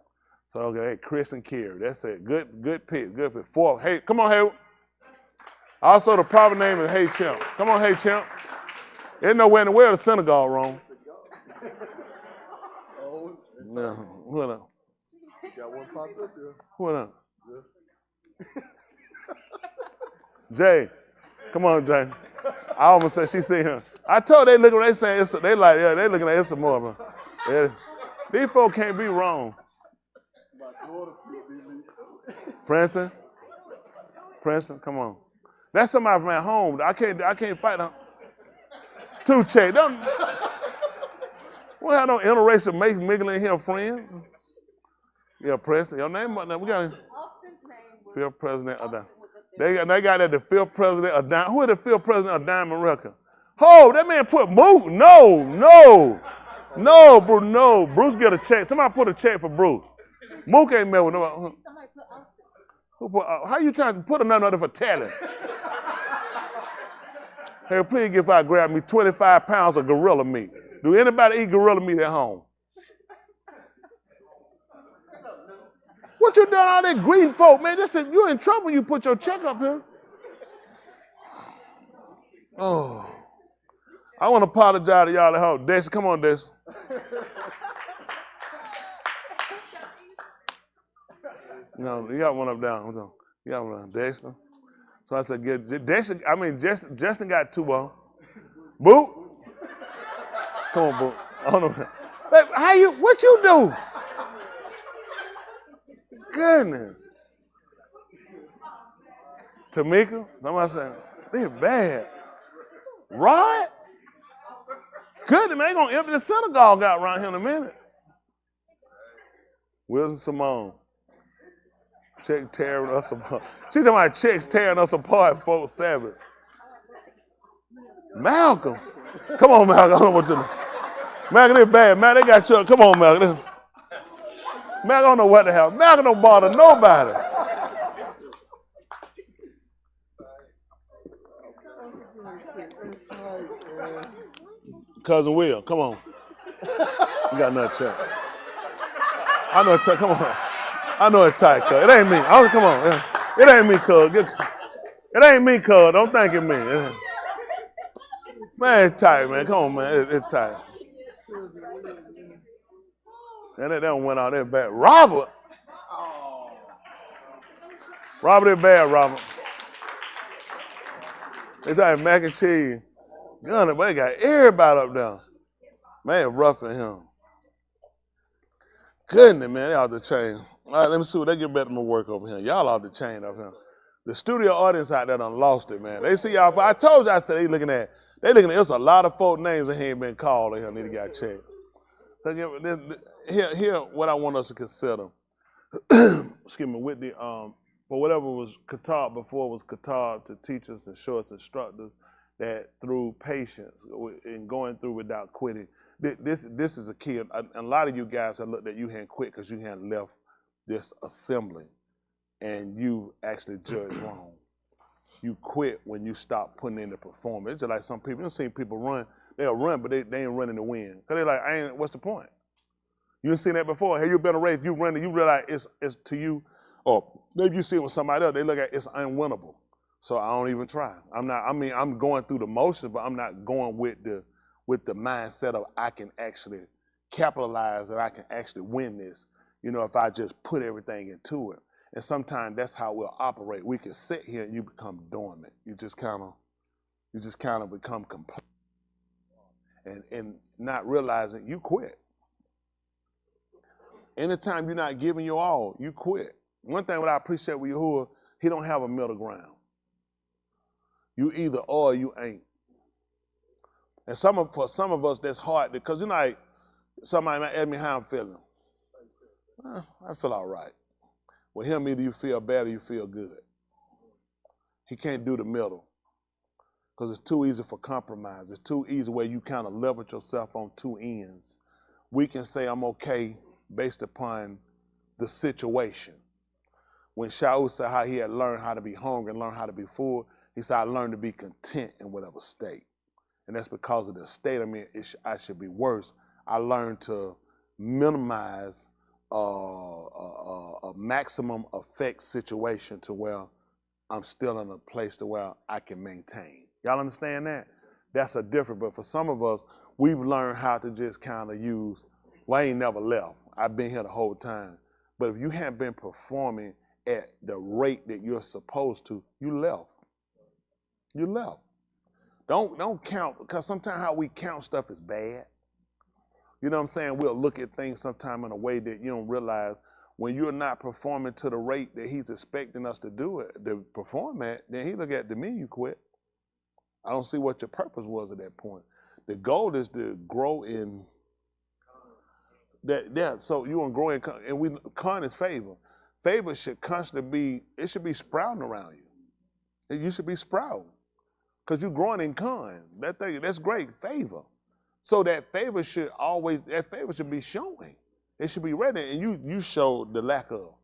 So, okay, hey, Chris and Kerry. That's it. Good pick. Four. Hey, come on, Hayward. Also, the proper name is Hey Chimp. Come on, Hey Chimp. There's nowhere in the world the synagogue wrong. No, what up? Got one popped up there. What up? Jay. Come on, Jay. I almost said she see him. I told they looking, they saying it's, they like, yeah, they looking at it's more. Yeah. These folks can't be wrong. Princeton, come on. That's somebody from at home. I can't fight them. Two check. Don't. We have no interracial mingling here, friend. Yeah, Princeton. Your name? We got fifth president of Diamond. They got that the fifth president of Diamond. Who is the fifth president of Diamond Record? Oh, that man put Mook. No, Bruce. No, Bruce get a check. Somebody put a check for Bruce. Mook ain't met with nobody. How you trying to put another for talent? Hey, please if I grab me 25 pounds of gorilla meat. Do anybody eat gorilla meat at home? What you done all that green folk, man? You in trouble when you put your check up here. Oh. I want to apologize to y'all at home. Dexter, come on, Dexter. No, you got one up down. You got one up, Dexter. So I said, Justin got two on. Boot. Come on, Boot. I don't know. Hey, what you do? Goodness. Tamika, somebody said, they're bad. Rod? Goodness, man, they gonna empty the synagogue out around here in a minute. Wilson Simone. Check tearing us apart. She's talking about checks tearing us apart, folks. Sabbath. Malcolm. Come on, Malcolm. I don't know what you do. Malcolm, they're bad. Man, they got you. Come on, Malcolm. Malcolm, I don't know what the hell. Malcolm don't bother nobody. Cousin Will, come on. You got another check. I know it's tight. Come on. I know it's tight, cuz. It ain't me. Come on. It ain't me, cuz. It ain't me, cuz. Don't think it's me. Man, it's tight, man. Come on, man. It's tight. And that one went out there bad. Robert. Robert is bad, Robert. It's like mac and cheese. Gunner, but they got everybody up there. Man, roughing him. Goodness, man, they off the chain. All right, let me see what they get better than my work over here. Y'all off the chain up here. The studio audience out there done lost it, man. They see y'all, but I told you, I said they looking at, there's a lot of folk names that ain't been called in here, need to get checked. So here, what I want us to consider, excuse me, with the, for whatever was Qatar before was Qatar to teachers and show us instructors that through patience and going through without quitting, this is a key. A lot of you guys have looked at you hadn't quit because you hadn't left this assembly and you actually judged wrong. You quit when you stop putting in the performance. It's just like some people, you've seen people run, they'll run, but they ain't running to win. Because they're like, what's the point? You ain't seen that before. Have you been a race, you run, you realize it's to you, or maybe you see it with somebody else, they look at it's unwinnable. So I don't even try. I'm going through the motions, but I'm not going with the mindset of I can actually capitalize and I can actually win this, if I just put everything into it. And sometimes that's how we'll operate. We can sit here and you become dormant. You just kind of become complacent and not realizing you quit. Anytime you're not giving your all, you quit. One thing what I appreciate with Yahuwah, he don't have a middle ground. You either are or you ain't. And for some of us, that's hard because like somebody might ask me how I'm feeling. I feel all right. With him, either you feel bad or you feel good. He can't do the middle because it's too easy for compromise. It's too easy where you kind of leverage yourself on two ends. We can say I'm okay based upon the situation. When Shaul said how he had learned how to be hungry and learned how to be full, he said, I learned to be content in whatever state. And that's because of the state I'm in, I should be worse. I learned to minimize a maximum effect situation to where I'm still in a place to where I can maintain. Y'all understand that? That's a difference. But for some of us, we've learned how to just kind of use, well, I ain't never left. I've been here the whole time. But if you haven't been performing at the rate that you're supposed to, you left. You left. Don't count, because sometimes how we count stuff is bad. You know what I'm saying? We'll look at things sometime in a way that you don't realize when you're not performing to the rate that he's expecting us to do it, to perform at, then he look at the you quit. I don't see what your purpose was at that point. The goal is to grow in that, yeah, so you want to grow in, and con is favor. Favor should constantly be, it should be sprouting around you. You should be sprouting. Because you're growing in con. That's great, favor. So that favor should be showing. It should be ready, and you show the lack of.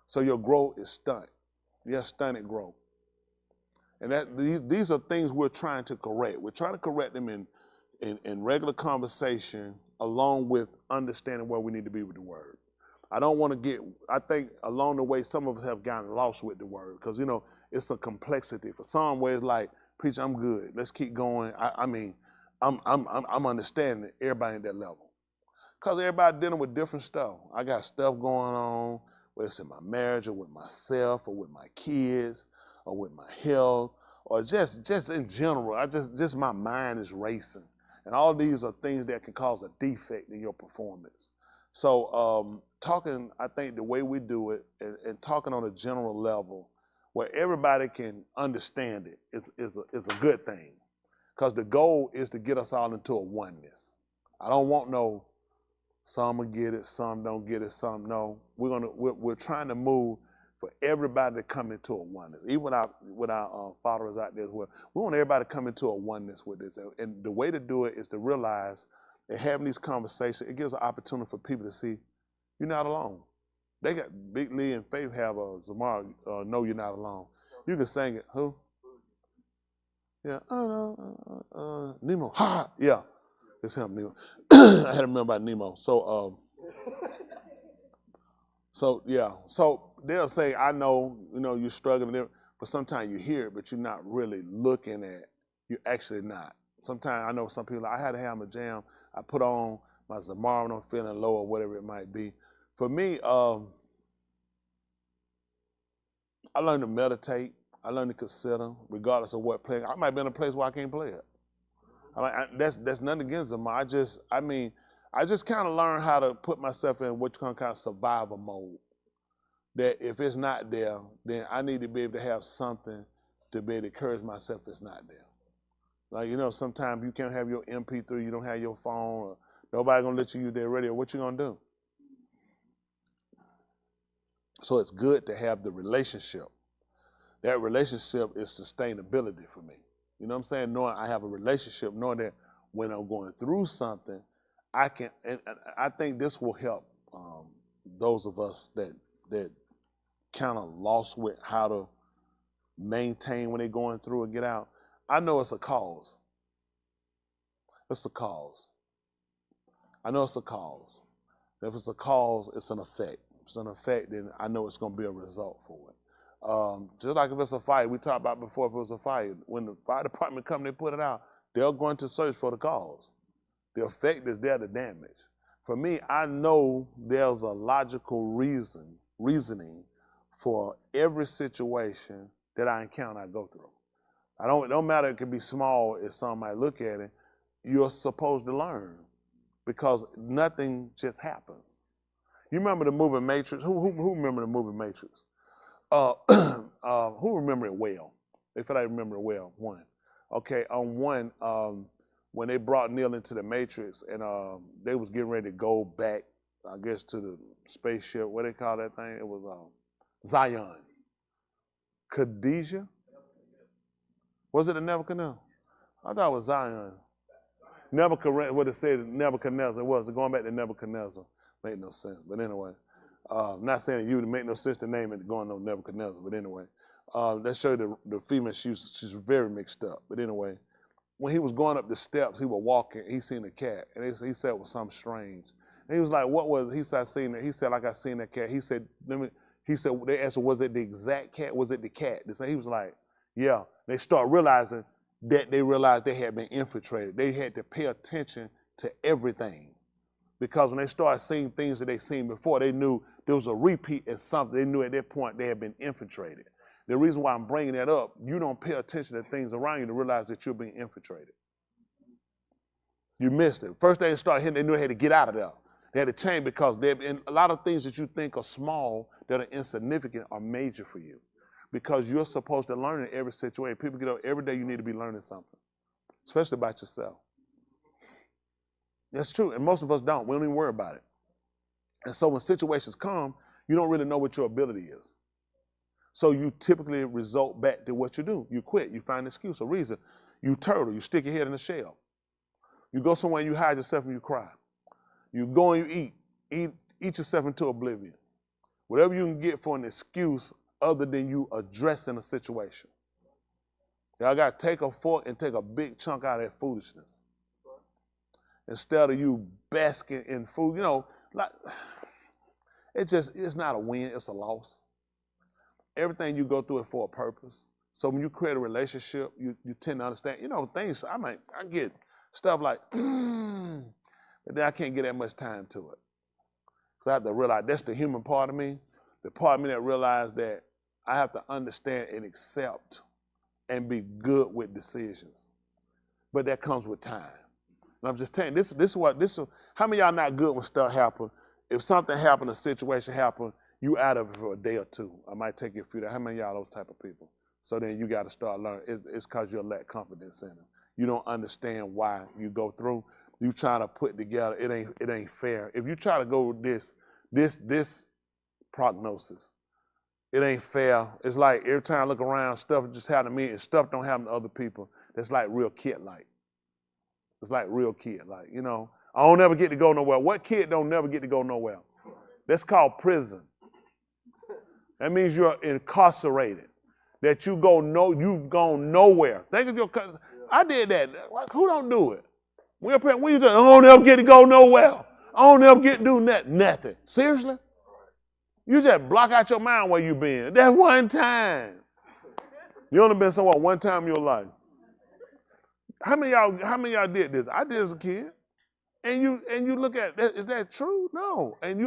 So your growth is stunted. You have stunted growth. And these are things we're trying to correct. We're trying to correct them in regular conversation along with understanding where we need to be with the word. I think along the way, some of us have gotten lost with the word because, it's a complexity. For some ways, like, preacher, I'm good. Let's keep going. I'm understanding everybody at that level. Because everybody dealing with different stuff. I got stuff going on, whether it's in my marriage or with myself or with my kids or with my health or just in general. Just my mind is racing. And all these are things that can cause a defect in your performance. So talking, I think the way we do it and talking on a general level where everybody can understand it is a good thing. Because the goal is to get us all into a oneness. I don't want no, some will get it, some don't get it, some no. We're trying to move for everybody to come into a oneness. Even with our followers out there as well. We want everybody to come into a oneness with this. And the way to do it is to realize that having these conversations, it gives an opportunity for people to see you're not alone. They got Big Lee and Faith have a Zamar, No You're Not Alone. You can sing it. Who? Yeah. Nemo. Ha! Yeah. It's him, Nemo. I had to remember about Nemo. So yeah. So they'll say, I know, you're struggling, but sometimes you hear it, but you're not really looking at, you're actually not. Sometimes I know some people, I had to have my jam. I put on my Zamar when I'm feeling low or whatever it might be. For me, I learned to meditate. I learned to consider, regardless of what playing. I might be in a place where I can't play it. That's nothing against them. I just kind of learned how to put myself in what you call kind of survival mode. That if it's not there, then I need to be able to have something to be able to encourage myself it's not there. Like, sometimes you can't have your MP3, you don't have your phone, or nobody gonna let you use their radio. What you gonna do? So it's good to have the relationship. That relationship is sustainability for me. You know what I'm saying? Knowing I have a relationship, knowing that when I'm going through something, I can, and I think this will help those of us that kind of lost with how to maintain when they're going through and get out. I know it's a cause. It's a cause. I know it's a cause. If it's a cause, it's an effect. If it's an effect, then I know it's going to be a result for it. Just like if it's a fire, we talked about before, if it was a fire, when the fire department come, they put it out, they're going to search for the cause. The effect is there, the damage. For me, I know there's a logical reasoning for every situation that I encounter, I go through. It don't matter, it could be small if some might look at it, you're supposed to learn because nothing just happens. You remember the movie Matrix? Who remember the movie Matrix? Who remember it well? If I remember it well, one. Okay, on one, when they brought Neil into the Matrix and they was getting ready to go back, I guess, to the spaceship, what they call that thing? It was Zion. Khadijah? Was it a Nebuchadnezzar? I thought it was Zion. Nebuchadnezzar, what it said, Nebuchadnezzar, it was going back to Nebuchadnezzar. Made no sense, but anyway. Not saying that you would make no sense to name it going on Nebuchadnezzar, but anyway. That showed the female, she's very mixed up. But anyway, when he was going up the steps, he was walking, he seen a cat, and he said it was something strange. And he was like, what was it? He said, I seen it. He said, like I seen that cat. He said, they asked him, was it the exact cat? Was it the cat? He was like, yeah. They start realizing that they realized they had been infiltrated. They had to pay attention to everything. Because when they started seeing things that they seen before, they knew there was a repeat in something. They knew at that point they had been infiltrated. The reason why I'm bringing that up, you don't pay attention to things around you to realize that you're being infiltrated. You missed it. First they started hitting, they knew they had to get out of there. They had to change because a lot of things that you think are small, that are insignificant, are major for you. Because you're supposed to learn in every situation. People get up every day, you need to be learning something, especially about yourself. That's true, and most of us don't. We don't even worry about it. And so when situations come, you don't really know what your ability is. So you typically result back to what you do. You quit, you find an excuse, a reason. You turtle, you stick your head in the shell. You go somewhere and you hide yourself and you cry. You go and you eat yourself into oblivion. Whatever you can get for an excuse other than you addressing a situation. Y'all got to take a fork and take a big chunk out of that foolishness. Instead of you basking in food, it's not a win, it's a loss. Everything you go through is for a purpose. So when you create a relationship, you tend to understand, things, I get stuff like, but then I can't get that much time to it. So I have to realize that's the human part of me, the part of me that realized that I have to understand and accept and be good with decisions. But that comes with time. And I'm just telling you, how many of y'all not good when stuff happen? If something happened, a situation happened, you out of it for a day or two. I might take you a few days. How many of y'all those type of people? So then you got to start learning. It's because you lack confidence in them. You don't understand why you go through. You trying to put together, it ain't fair. If you try to go with this prognosis, it ain't fair. It's like every time I look around, stuff just happen to me and stuff don't happen to other people. That's like real kid-like. It's like real kid-like, I don't never get to go nowhere. What kid don't never get to go nowhere? That's called prison. That means you're incarcerated. That you've gone nowhere. Think of your cousin. I did that. Who don't do it? I don't never get to go nowhere. I don't never get to do nothing. Seriously? You just block out your mind where you been. That one time. You only been somewhere one time in your life. How many of y'all did this? I did as a kid. And you look at that, is that true? No. And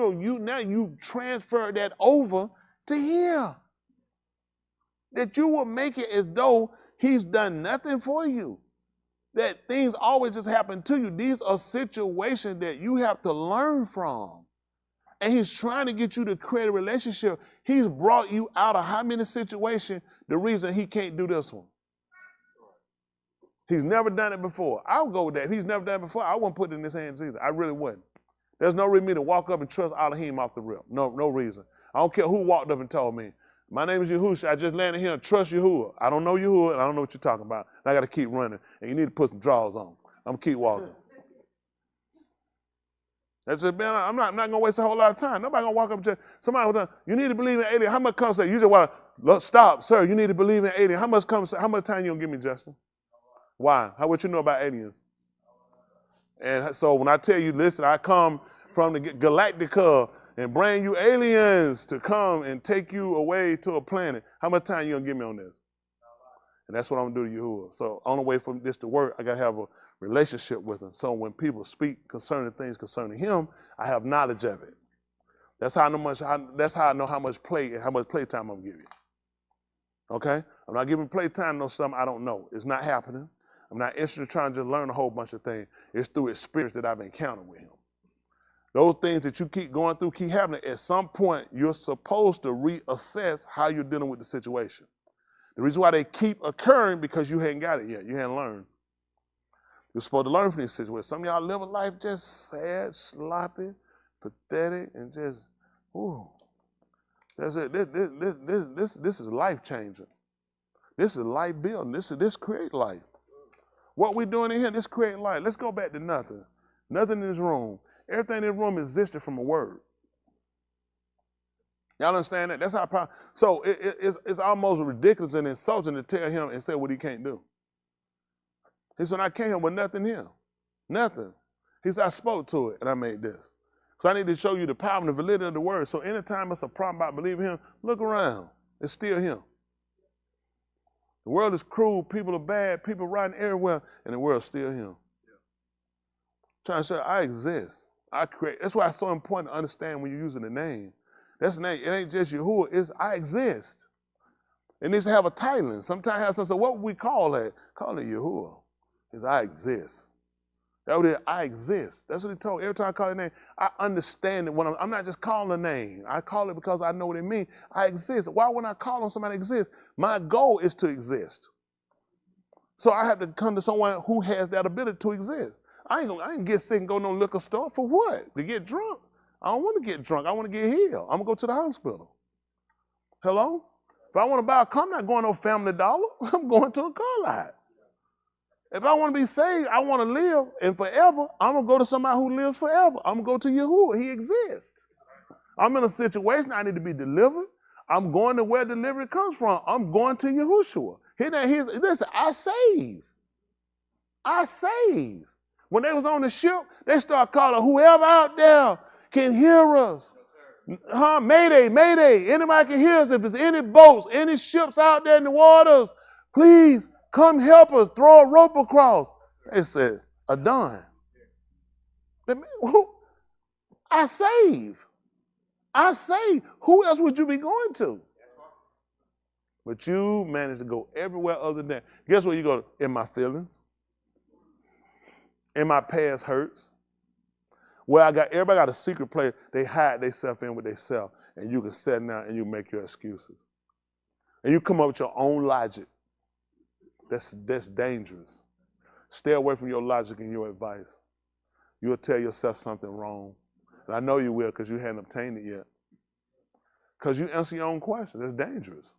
now you transfer that over to him. That you will make it as though he's done nothing for you. that things always just happen to you. These are situations that you have to learn from. And he's trying to get you to create a relationship. He's brought you out of how many situations, the reason he can't do this one. He's never done it before. I'll go with that. If he's never done it before, I wouldn't put it in his hands either. I really wouldn't. There's no reason for me to walk up and trust Elohim off the rip. No reason. I don't care who walked up and told me, my name is Yahusha. I just landed here and trust Yahuwah. I don't know Yahuwah, and I don't know what you're talking about. And I got to keep running. And you need to put some drawers on. I'm going to keep walking. That's it, man. I'm not going to waste a whole lot of time. Nobody going to walk up to somebody. You need to believe in alien. How much comes? You just want to stop, sir. You need to believe in alien. How much time you going to give me, Justin? Why? What you know about aliens? And so when I tell you, listen, I come from the Galactica and bring you aliens to come and take you away to a planet, how much time you going to give me on this? And that's what I'm going to do to Yahuwah. So on the way from this to work, I got to have a relationship with him. So when people speak concerning things concerning him, I have knowledge of it. That's how I know how much play and how much playtime I'm giving you. Okay? I'm not giving playtime to something I don't know. It's not happening. I'm not interested in trying to just learn a whole bunch of things. It's through experience that I've encountered with him. Those things that you keep going through keep happening. At some point, you're supposed to reassess how you're dealing with the situation. The reason why they keep occurring because you hadn't got it yet. You hadn't learned. You're supposed to learn from these situations. Some of y'all live a life just sad, sloppy, pathetic, and just, ooh. That's it. This is life changing. This is life building. This create life. What we doing in here, this create life. Let's go back to nothing. Nothing in this room. Everything in this room existed from a word. Y'all understand that? That's how. So it's almost ridiculous and insulting to tell him and say what he can't do. He said, I came here with nothing here. Nothing. He said, I spoke to it and I made this. So I need to show you the power and the validity of the word. So anytime it's a problem about believing him, look around. It's still him. The world is cruel. People are bad. People riding everywhere. And the world's still him. Trying to say, I exist. I create. That's why it's so important to understand when you're using the name. That's the name. It ain't just Yahuwah. It's I exist. It needs to have a title. Sometimes it has some. So what would we call that? Call it Yahuwah. It's I exist. That what it is. I exist. That's what he told. Every time I call it a name, I understand it. When I'm not just calling a name. I call it because I know what it means. I exist. Why when I call on somebody exist? My goal is to exist. So I have to come to someone who has that ability to exist. I ain't get sick and go to no liquor store for what? To get drunk? I don't want to get drunk. I want to get healed. I'm going to go to the hospital. Hello? If I want to buy a car, I'm not going to no Family Dollar. I'm going to a car lot. If I want to be saved, I want to live and forever, I'm going to go to somebody who lives forever. I'm going to go to Yahuwah. He exists. I'm in a situation I need to be delivered. I'm going to where delivery comes from. I'm going to Yahushua. Listen, I save. I save. When they was on the ship, they start calling whoever out there can hear us. Mayday, mayday. Anybody can hear us. If there's any boats, any ships out there in the waters, please come help us. Throw a rope across. They said, Adon. I save. I save. Who else would you be going to? But you managed to go everywhere other than that. Guess where you go? In my feelings. In my past hurts. Where everybody got a secret place. They hide themselves in with themselves. And you can sit down and you make your excuses. And you come up with your own logic. That's dangerous. Stay away from your logic and your advice. You'll tell yourself something wrong. And I know you will because you hadn't obtained it yet. Because you answer your own question. That's dangerous.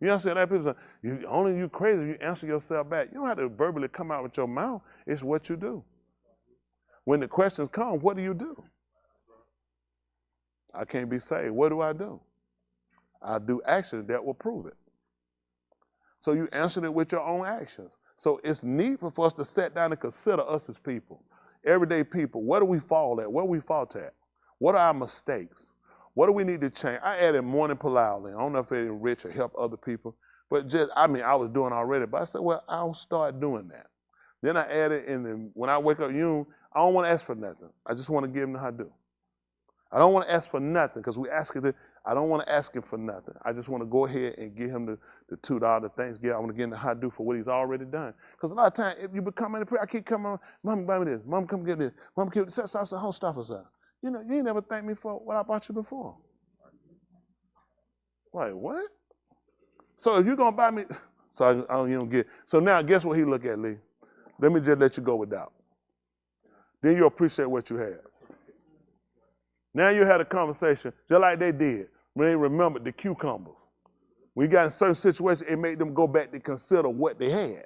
You answer that, people say, only you crazy if you answer yourself back. You don't have to verbally come out with your mouth. It's what you do. When the questions come, what do you do? I can't be saved. What do I do? I do actions that will prove it. So you answered it with your own actions. So it's needful for us to sit down and consider us as people, everyday people. What do we fall at? Where do we fault at? What are our mistakes? What do we need to change? I added morning palau. I don't know if it enrich or help other people, but I was doing already. But I said, well, I'll start doing that. Then I added when I wake up, I don't want to ask for nothing. I just want to give them how to do. I don't want to ask for nothing because we ask it. I don't want to ask him for nothing. I just want to go ahead and give him the $2 the Thanksgiving. I want to give him the how do for what he's already done. Because a lot of times, if you become in the prayer, I keep coming on, Mom, buy me this. Mom, come get this. Mom, give this. Stop, hold stuff aside. You know, you ain't never thanked me for what I bought you before. Like, what? So if you're going to buy me, so I don't, you don't get. So now, guess what he look at, Lee? Let me just let you go without. Then you'll appreciate what you had. Now you had a conversation, just like they did when they remembered the cucumbers. When you got in certain situations, it made them go back to consider what they had.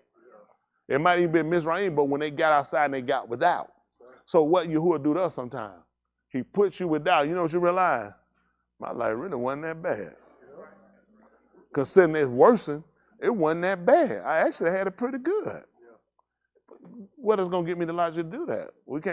It might even be Mizraim, but when they got outside and they got without. So what Yahuwah do to us sometimes? He puts you without. You know what you realize? My life really wasn't that bad. Considering it's worsened, it wasn't that bad. I actually had it pretty good. What is going to get me the logic to do that?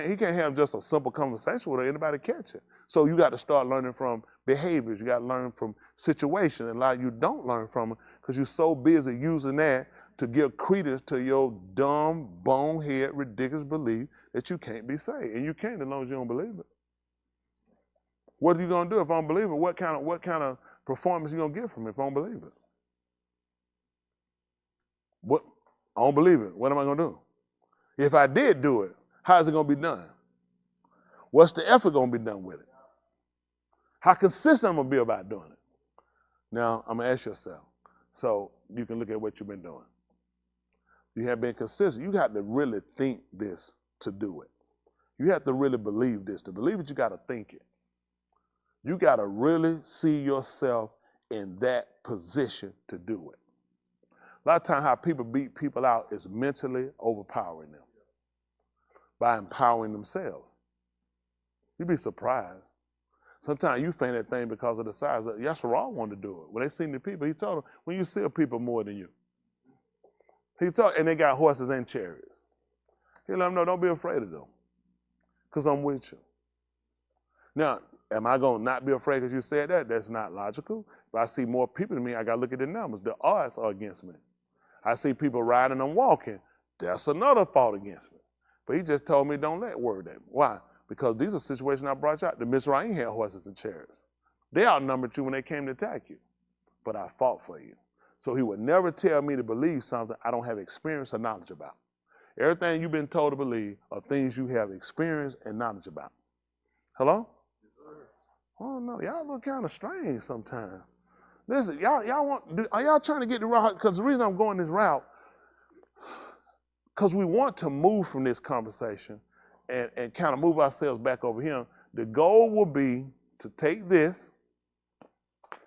He can't have just a simple conversation with her. Anybody catch it. So you got to start learning from behaviors. You got to learn from situations. And a lot you don't learn from it because you're so busy using that to give credence to your dumb, bonehead, ridiculous belief that you can't be saved. And you can't as long as you don't believe it. What are you going to do if I don't believe it? What kind of performance are you going to get from it if I don't believe it? What? I don't believe it. What am I going to do? If I did do it, how is it going to be done? What's the effort going to be done with it? How consistent I'm going to be about doing it? Now, I'm going to ask yourself, so you can look at what you've been doing. You have been consistent. You got to really think this to do it. You have to really believe this. To believe it, you got to think it. You got to really see yourself in that position to do it. A lot of times how people beat people out is mentally overpowering them by empowering themselves. You'd be surprised. Sometimes you faint that thing because of the size. Yahusha wanted to do it. When they seen the people, he told them, when you see people more than you. And they got horses and chariots. He let them know, don't be afraid of them because I'm with you. Now, am I going to not be afraid because you said that? That's not logical. If I see more people than me, I got to look at the numbers. The odds are against me. I see people riding and walking. That's another fault against me. But he just told me don't let word that. Why? Because these are situations I brought you out. The Mizraim had horses and chariots. They outnumbered you when they came to attack you. But I fought for you. So he would never tell me to believe something I don't have experience or knowledge about. Everything you've been told to believe are things you have experience and knowledge about. Hello? Yes, sir. Oh, no. Y'all look kind of strange sometimes. Listen, are y'all trying to get the route? Because the reason I'm going this route, because we want to move from this conversation and kind of move ourselves back over here. The goal will be to take this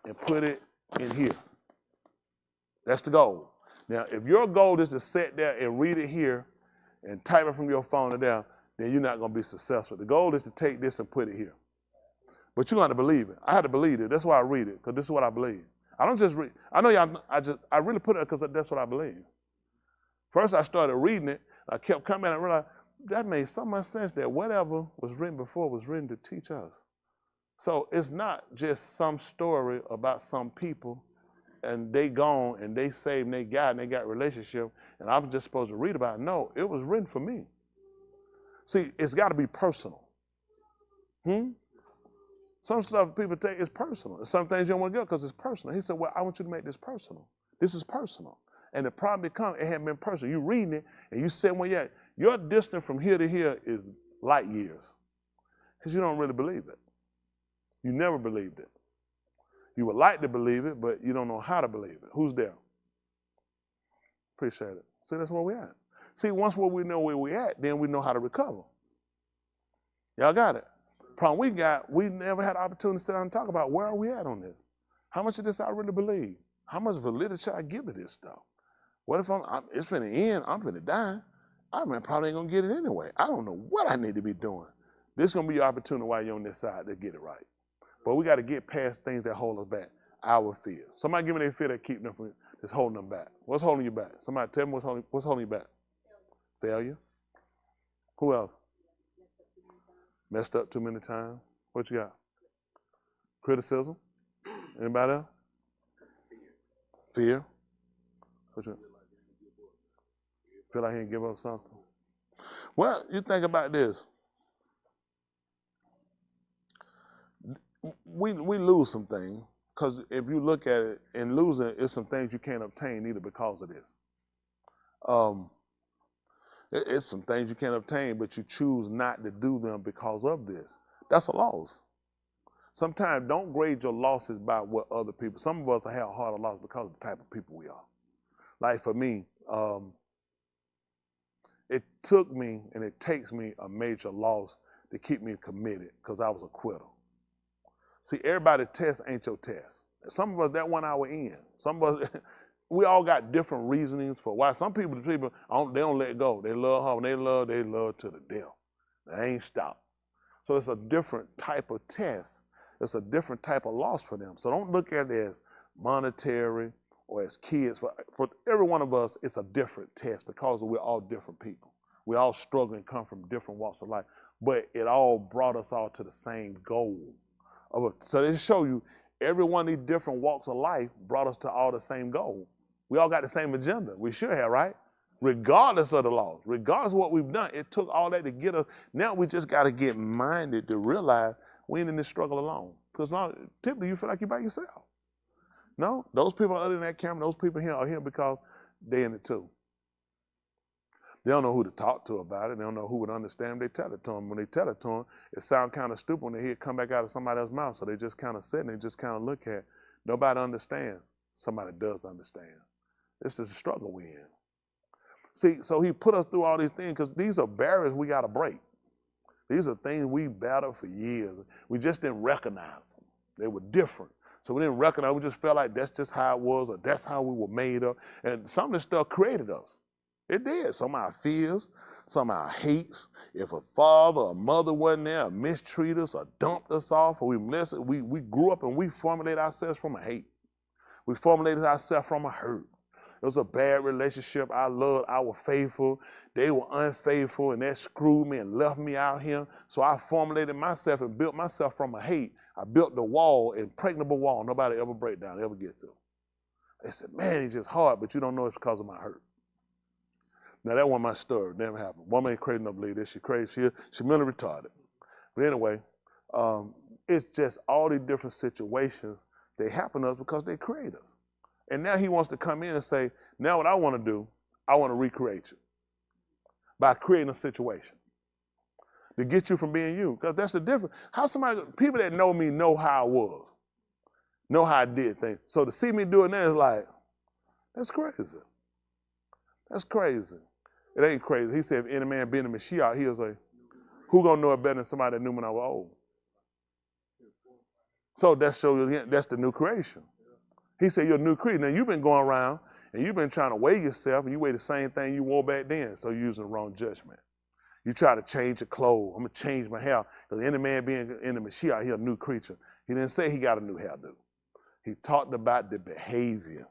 and put it in here. That's the goal. Now, if your goal is to sit there and read it here and type it from your phone to there, then you're not going to be successful. The goal is to take this and put it here. But you're going to believe it. I had to believe it. That's why I read it, because this is what I believe. I don't just read. I know y'all, I really put it because that's what I believe. First, I started reading it. I kept coming and I realized that made so much sense that whatever was written before was written to teach us. So it's not just some story about some people and they gone and they saved and they got a relationship and I'm just supposed to read about it. No, it was written for me. See, it's got to be personal. Some stuff people take is personal. Some things you don't want to go because it's personal. He said, well, I want you to make this personal. This is personal. And the problem becomes it hadn't been personal. You reading it and you said, well, yeah, your distance from here to here is light years because you don't really believe it. You never believed it. You would like to believe it, but you don't know how to believe it. Who's there? Appreciate it. See, that's where we're at. See, once we know where we're at, then we know how to recover. Y'all got it? Problem we never had the opportunity to sit down and talk about where are we at on this? How much of this I really believe? How much validity should I give to this stuff? What if it's finna end, I'm finna die? I probably ain't gonna get it anyway. I don't know what I need to be doing. This is gonna be your opportunity while you're on this side to get it right. But we gotta get past things that hold us back. Our fear. Somebody give me their fear that keep them from, that's holding them back. What's holding you back? Somebody tell me what's holding you back? Failure. Who else? Messed up too many times. What you got? Criticism. Anybody else? Fear. What you got? Feel like he didn't give up something. Well, you think about this. we lose some things, because if you look at it, in losing, it's some things you can't obtain either because of this. It's some things you can't obtain, but you choose not to do them because of this. That's a loss. Sometimes don't grade your losses by what other people. Some of us have harder loss because of the type of people we are. Like for me, it took me and it takes me a major loss to keep me committed because I was a quitter. See, everybody's test ain't your test. Some of us, that 1 hour in. Some of us, we all got different reasonings for why. Some people, they don't let go. They love her. When they love to the death. They ain't stopped. So it's a different type of test. It's a different type of loss for them. So don't look at it as monetary or as kids. For every one of us, it's a different test because we're all different people. We all struggle and come from different walks of life. But it all brought us all to the same goal. So they show you every one of these different walks of life brought us to all the same goal. We all got the same agenda. We should have, right? Regardless of the loss, regardless of what we've done, it took all that to get us. Now we just got to get minded to realize we ain't in this struggle alone. Because typically you feel like you're by yourself. No, those people other than that camera, those people here are here because they're in it too. They don't know who to talk to about it. They don't know who would understand. They tell it to them. When they tell it to them, it sounds kind of stupid when they hear it come back out of somebody else's mouth. So they just kind of sit and they just kind of look at it. Nobody understands. Somebody does understand. This is a struggle we're in. See, so he put us through all these things because these are barriers we got to break. These are things we battled for years. We just didn't recognize them. They were different. So we didn't recognize, we just felt like that's just how it was or that's how we were made up. And some of this stuff created us. It did. Some of our fears, some of our hates. If a father or mother wasn't there, or mistreated us or dumped us off, or we grew up and we formulated ourselves from a hate. We formulated ourselves from a hurt. It was a bad relationship. I loved, I was faithful. They were unfaithful, and that screwed me and left me out here. So I formulated myself and built myself from a hate. I built the wall, impregnable wall. Nobody ever break down, ever get through. They said, man, it's just hard, but you don't know it's because of my hurt. Now, that wasn't my story. It never happened. Woman ain't crazy enough to believe this. She crazy. She mentally retarded. But anyway, it's just all these different situations, they happen to us because they create us. And now he wants to come in and say, now what I want to do, I want to recreate you by creating a situation to get you from being you. Because that's the difference. How people that know me know how I was, know how I did things. So to see me doing that is like, that's crazy. That's crazy. It ain't crazy. He said, if any man be in the Mashiach, he'll say, who gonna know it better than somebody that knew when I was old? So that's the new creation. He said, you're a new creature. Now, you've been going around and you've been trying to weigh yourself and you weigh the same thing you wore back then. So you're using the wrong judgment. You try to change your clothes. I'm going to change my hair. Because any man being in the Mashiach, he's a new creature. He didn't say he got a new hairdo. He talked about the behavior.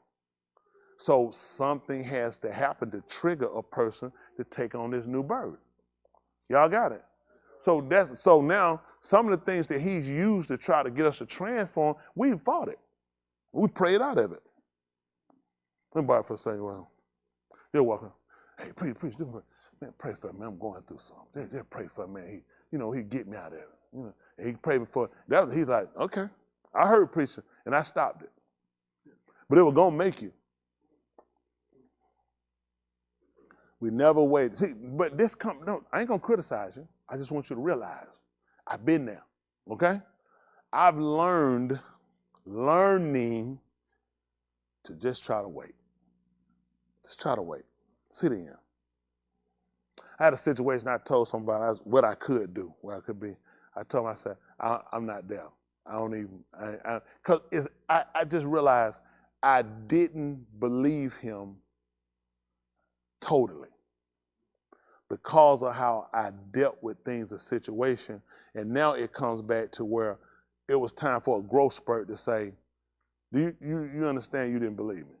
So something has to happen to trigger a person to take on this new birth. Y'all got it? So now some of the things that he's used to try to get us to transform, we fought it. We prayed out of it. Let me borrow it for a second. Well, you're welcome. Hey, preach, man, pray for me. I'm going through something. Just pray for me. He get me out of it. And he prayed before. He's like, okay. I heard preaching, and I stopped it. But it was going to make you. We never waited. See, but no, I ain't going to criticize you. I just want you to realize I've been there, okay? I've learning to just try to wait. Just try to wait. Sit in. I had a situation I told somebody what I could do, where I could be. I told him, I said, I'm not there. I don't even, because I just realized I didn't believe him totally because of how I dealt with things, a situation, and now it comes back to where it was time for a growth spurt to say, do you understand you didn't believe me?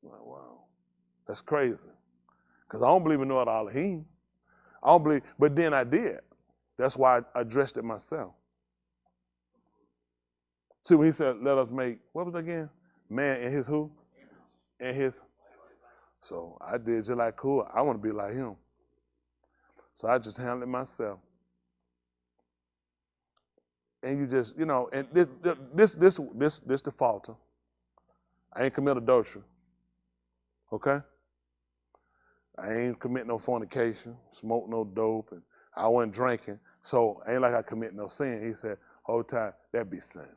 Like, wow, that's crazy. Because I don't believe in no other Elohim. I don't believe, but then I did. That's why I addressed it myself. See, when he said, let us make, what was it again? Man in his who? In his. So I did just like cool. I want to be like him. So I just handled it myself. and you just, you know, and this the falter. I ain't commit adultery. Okay? I ain't commit no fornication, smoke no dope, and I wasn't drinking. So ain't like I commit no sin. He said, whole time, that be sin.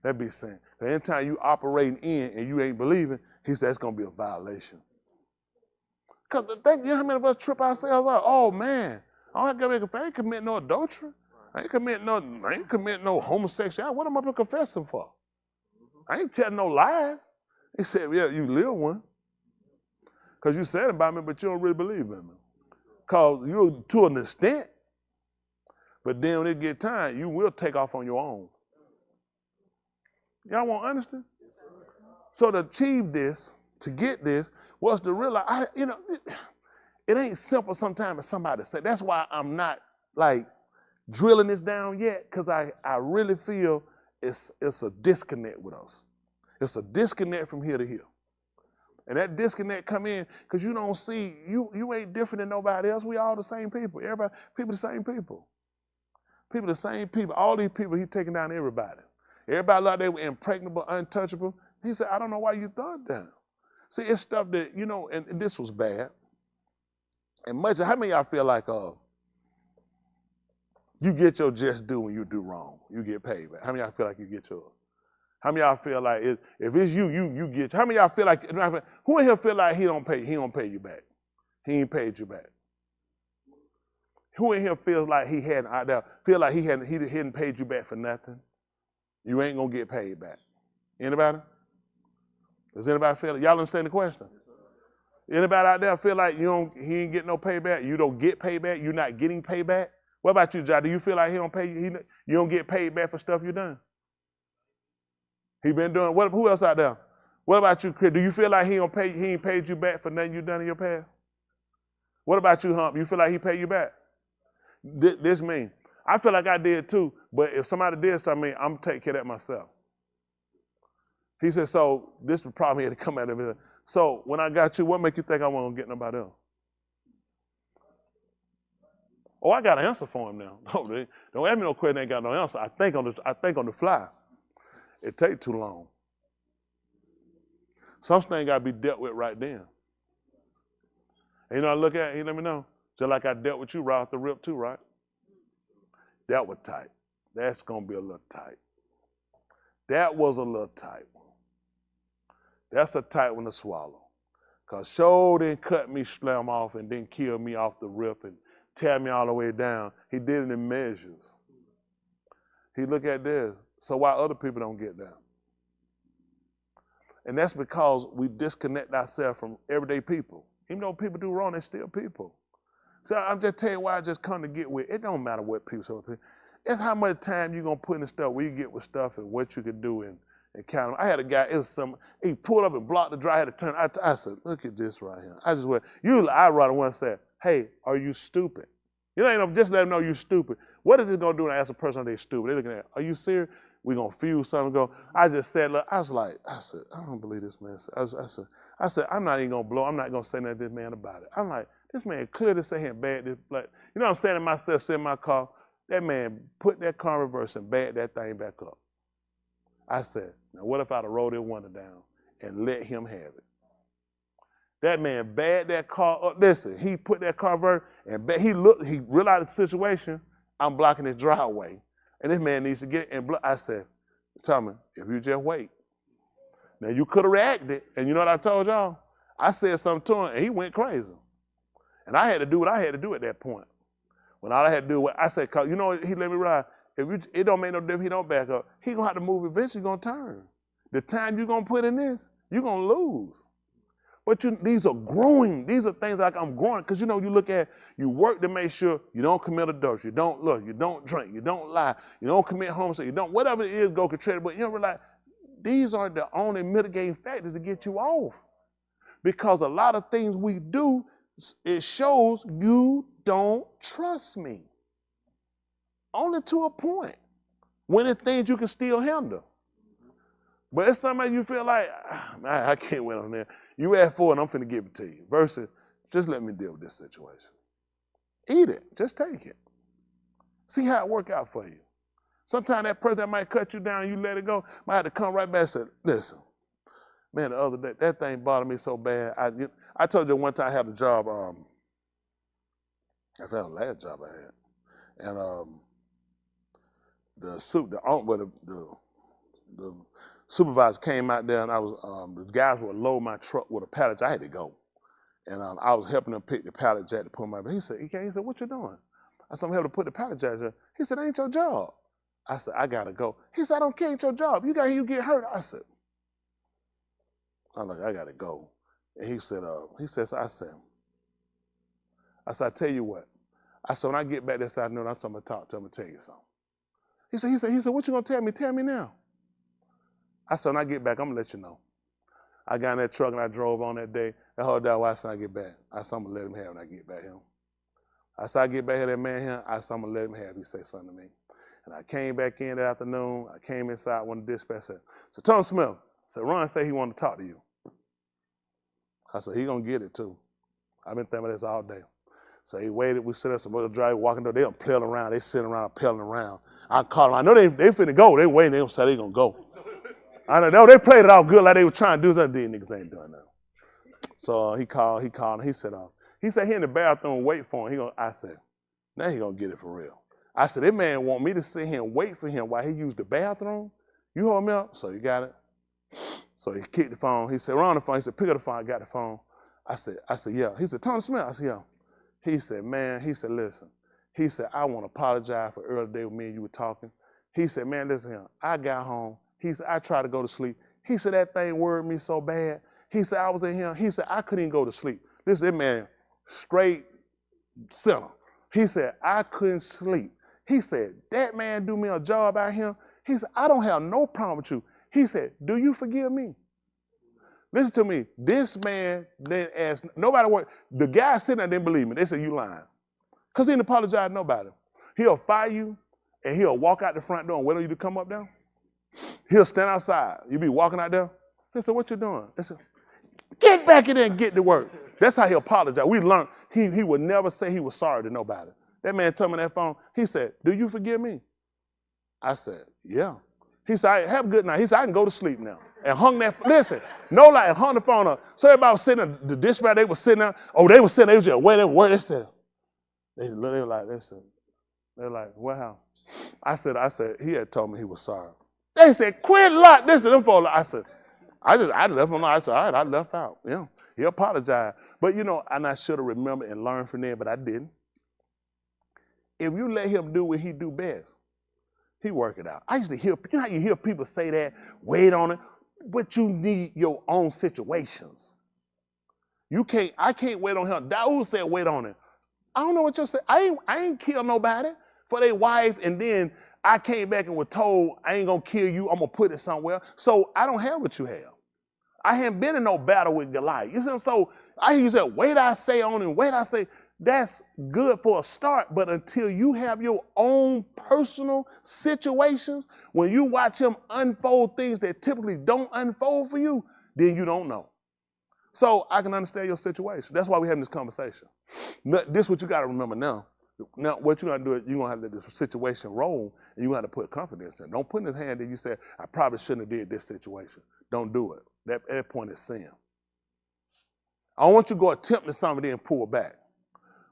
That be sin. Anytime you operating in and you ain't believing, he said it's gonna be a violation. Cause you know how many of us trip ourselves out? Oh man, I ain't commit no adultery. I ain't commit no homosexuality. What am I confessing for? I ain't telling no lies. He said, yeah, you live one. Because you said about me, but you don't really believe in me. Because you to an extent, but then when it get time, you will take off on your own. Y'all want honesty? So to achieve this, to get this, was to realize, it ain't simple sometimes as somebody say. That's why I'm not like drilling this down yet, because I really feel it's a disconnect with us. It's a disconnect from here to here. And that disconnect come in because you don't see, you ain't different than nobody else. We all the same people. Everybody, people the same people. People the same people. All these people, he taking down everybody. Everybody like they were impregnable, untouchable. He said, I don't know why you thought that. See, it's stuff that, and this was bad. And how many of y'all feel like you get your just due when you do wrong? You get paid back. How many of y'all feel like you get yours? How many of y'all feel like if it's you get? How many of y'all feel like who in here feel like he don't pay you back? He ain't paid you back. Who in here feels like he hadn't paid you back for nothing? You ain't gonna get paid back. Anybody? Does anybody feel it? Y'all understand the question? Anybody out there feel like he ain't getting no payback? You don't get payback? You're not getting payback? What about you, John? Do you feel like he don't pay you? You don't get paid back for stuff you done? He been doing what? Who else out there? What about you, Chris? Do you feel like he ain't paid you back for nothing you done in your past? What about you, Hump? You feel like he paid you back? This me. I feel like I did too, but if somebody did something to me, I'm going to take care of that myself. He said, so this is the problem he had to come out of it. So when I got you, what make you think I won't get nobody else? Oh, I got an answer for him now. No, don't ask me no question, ain't got no answer. I think on the fly. It take too long. Some things got to be dealt with right then. And I look at it, he let me know. Just like I dealt with you right off the rip too, right? That was tight. That's going to be a little tight. That was a little tight. That's a tight one to swallow. Because Sho didn't cut me slam off and then kill me off the rip and tear me all the way down. He did it in measures. He look at this. So why other people don't get that? And that's because we disconnect ourselves from everyday people. Even though people do wrong, they're still people. So I'm just telling you why I just come to get with. It don't matter what people say. It's how much time you're going to put in stuff, where you get with stuff and what you can do and count them. I had a guy, he pulled up and blocked the drive, I had to turn. I said, look at this right here. I just went, usually I rather want to say, hey, are you stupid? Just let them know you're stupid. What is this going to do when I ask a person if they're stupid? They're looking at, are you serious? We're going to fuse something and go. I just said, look, I said, I don't believe this man. I said, I'm not even going to blow. I'm not going to say nothing to this man about it. I'm like, this man clearly say him bad. Like, you know what I'm saying to myself, sitting in my car, that man put that car in reverse and back that thing back up. I said, now what if I'd have rolled that window down and let him have it? That man backed that car up. Listen, he put that car in reverse and he realized the situation. I'm blocking his driveway. And this man needs to get and I said, Tommy, if you just wait. Now you could have reacted, and you know what I told y'all? I said something to him, and he went crazy. And I had to do what I had to do at that point. When all I had to do, I said, cause he let me ride. It don't make no difference, he don't back up. He gonna have to move eventually, gonna turn. The time you gonna put in this, you're gonna lose. But these are growing. These are things like I'm growing. Because you work to make sure you don't commit adultery, you don't look, you don't drink, you don't lie, you don't commit homicide, you don't, whatever it is, go contrary. But you don't realize these are the only mitigating factors to get you off. Because a lot of things we do, it shows you don't trust me. Only to a point. When it's things you can still handle. But it's something you feel like, I can't win on that. You ask for it, I'm finna give it to you. Versus, just let me deal with this situation. Eat it. Just take it. See how it work out for you. Sometimes that person that might cut you down, you let it go, might have to come right back and say, listen, man, the other day, that thing bothered me so bad. I told you one time I had a job, I found the last job I had. And the supervisor came out there, and I was the guys would load my truck with a pallet jack. I had to go, and I was helping them pick the pallet jack to put my. He said, "What you doing?" I said, "I'm helping to put the pallet jack there." He said, "Ain't your job." I said, "I gotta go." He said, "I don't care, ain't your job. You get hurt." I said, "I'm like, I gotta go." And he said, I said, "I tell you what." I said, "When I get back this afternoon, I'm going to talk to him and tell you something." He said, "What you going to tell me? Tell me now." I said, "When I get back, I'm going to let you know." I got in that truck and I drove on that day. The whole day I said, "I get back." I said, "I'm going to let him have when I get back here." I said, "I get back here, that man here." I said, "I'm going to let him have." He said something to me. And I came back in that afternoon. I came inside when the dispatch said, "So Tom Smith," said, "Ron said he wanted to talk to you." I said, "He going to get it too." I've been thinking about this all day. So he waited. We sit at some other drive, walking door. They don't play around. They sitting around, pedaling around. I call them. I know they finna go. They waiting. They don't say they gonna go. I know they played it all good like they were trying to do something. These niggas ain't doing nothing. So he called. And he said he in the bathroom wait for him. I said, now he gonna get it for real. I said, that man want me to sit here and wait for him while he used the bathroom. You hold me up. So you got it. So he kicked the phone. He said, "We're on the phone." He said, "Pick up the phone." I got the phone. I said, "Yeah." He said, "Tony Smith." I said, "Yeah." He said, "Man," he said, "Listen." He said, "I want to apologize for earlier day with me and you were talking." He said, "Man, listen here. I got home." He said, "I tried to go to sleep." He said, "That thing worried me so bad." He said, "I was in here." He said, "I couldn't even go to sleep." This man, straight sinner. He said, "I couldn't sleep." He said, "That man do me a job out here." He said, "I don't have no problem with you." He said, "Do you forgive me?" Listen to me. This man didn't ask nobody what. The guy sitting there didn't believe me. They said, "You lying." Because he didn't apologize to nobody. He'll fire you and he'll walk out the front door and wait on you to come up there. He'll stand outside. You be walking out there. They said, "What you doing?" They said, "Get back in there and get to work." That's how he apologized. We learned he would never say he was sorry to nobody. That man told me on that phone, he said, "Do you forgive me?" I said, "Yeah." He said, "Have a good night." He said, "I can go to sleep now." And hung that, listen, no lie, and hung the phone up. So everybody was sitting there, the dispatch, they were sitting there. Oh, they were sitting there, they were just waiting. They said, they were like, "What happened?" I said, he had told me he was sorry. They said, "Quit lock." This and them folks. I said, I left him. I said, "All right, I left out." Yeah, he apologized. But and I should have remembered and learned from there, but I didn't. If you let him do what he do best, he work it out. I used to hear, how you hear people say that, wait on it, but you need your own situations. I can't wait on him. Daoud said wait on it. I don't know what you're saying. I ain't kill nobody for their wife, and then I came back and was told I ain't gonna kill you, I'm gonna put it somewhere. So I don't have what you have. I haven't been in no battle with Goliath. You see what I'm saying? So I hear you say, wait I say on and wait I say. That's good for a start, but until you have your own personal situations, when you watch him unfold things that typically don't unfold for you, then you don't know. So I can understand your situation. That's why we're having this conversation. This is what you got to remember now. Now, what you're going to do is you're going to have to let this situation roll, and you're going to have to put confidence in. Don't put in his hand that you say, "I probably shouldn't have did this situation." Don't do it. That point is sin. I don't want you to go attempt something and pull back.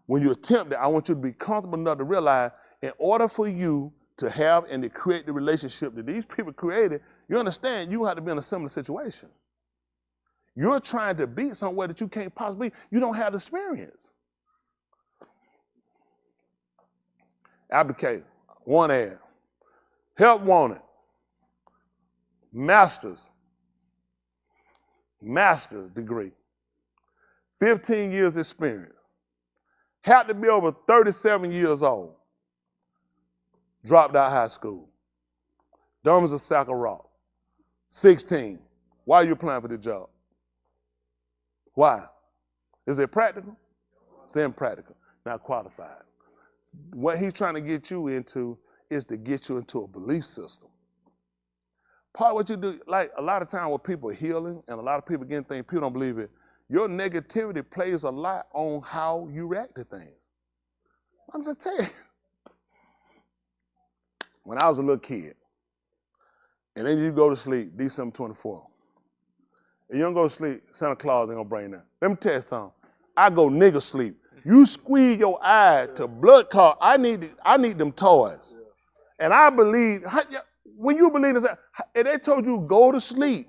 When you attempt it, I want you to be comfortable enough to realize in order for you to have and to create the relationship that these people created, you understand you have to be in a similar situation. You're trying to be somewhere that you can't possibly be. You don't have the experience. Application, one ad. Help wanted. Master's degree. 15 years experience. Had to be over 37 years old. Dropped out of high school. Dumb as a sack of rock. 16. Why are you applying for the job? Why? Is it practical? It's impractical. Not qualified. What he's trying to get you into is to get you into a belief system. Part of what you do, like a lot of time when people are healing and a lot of people getting things, people don't believe it. Your negativity plays a lot on how you react to things. I'm just telling you. when I was a little kid, and then you go to sleep December 24th, and you don't go to sleep, Santa Claus ain't gonna bring that. Let me tell you something. I go nigga sleep. You squeeze your eye to blood clot. I need them toys. And I believe, when you believe this, if they told you go to sleep,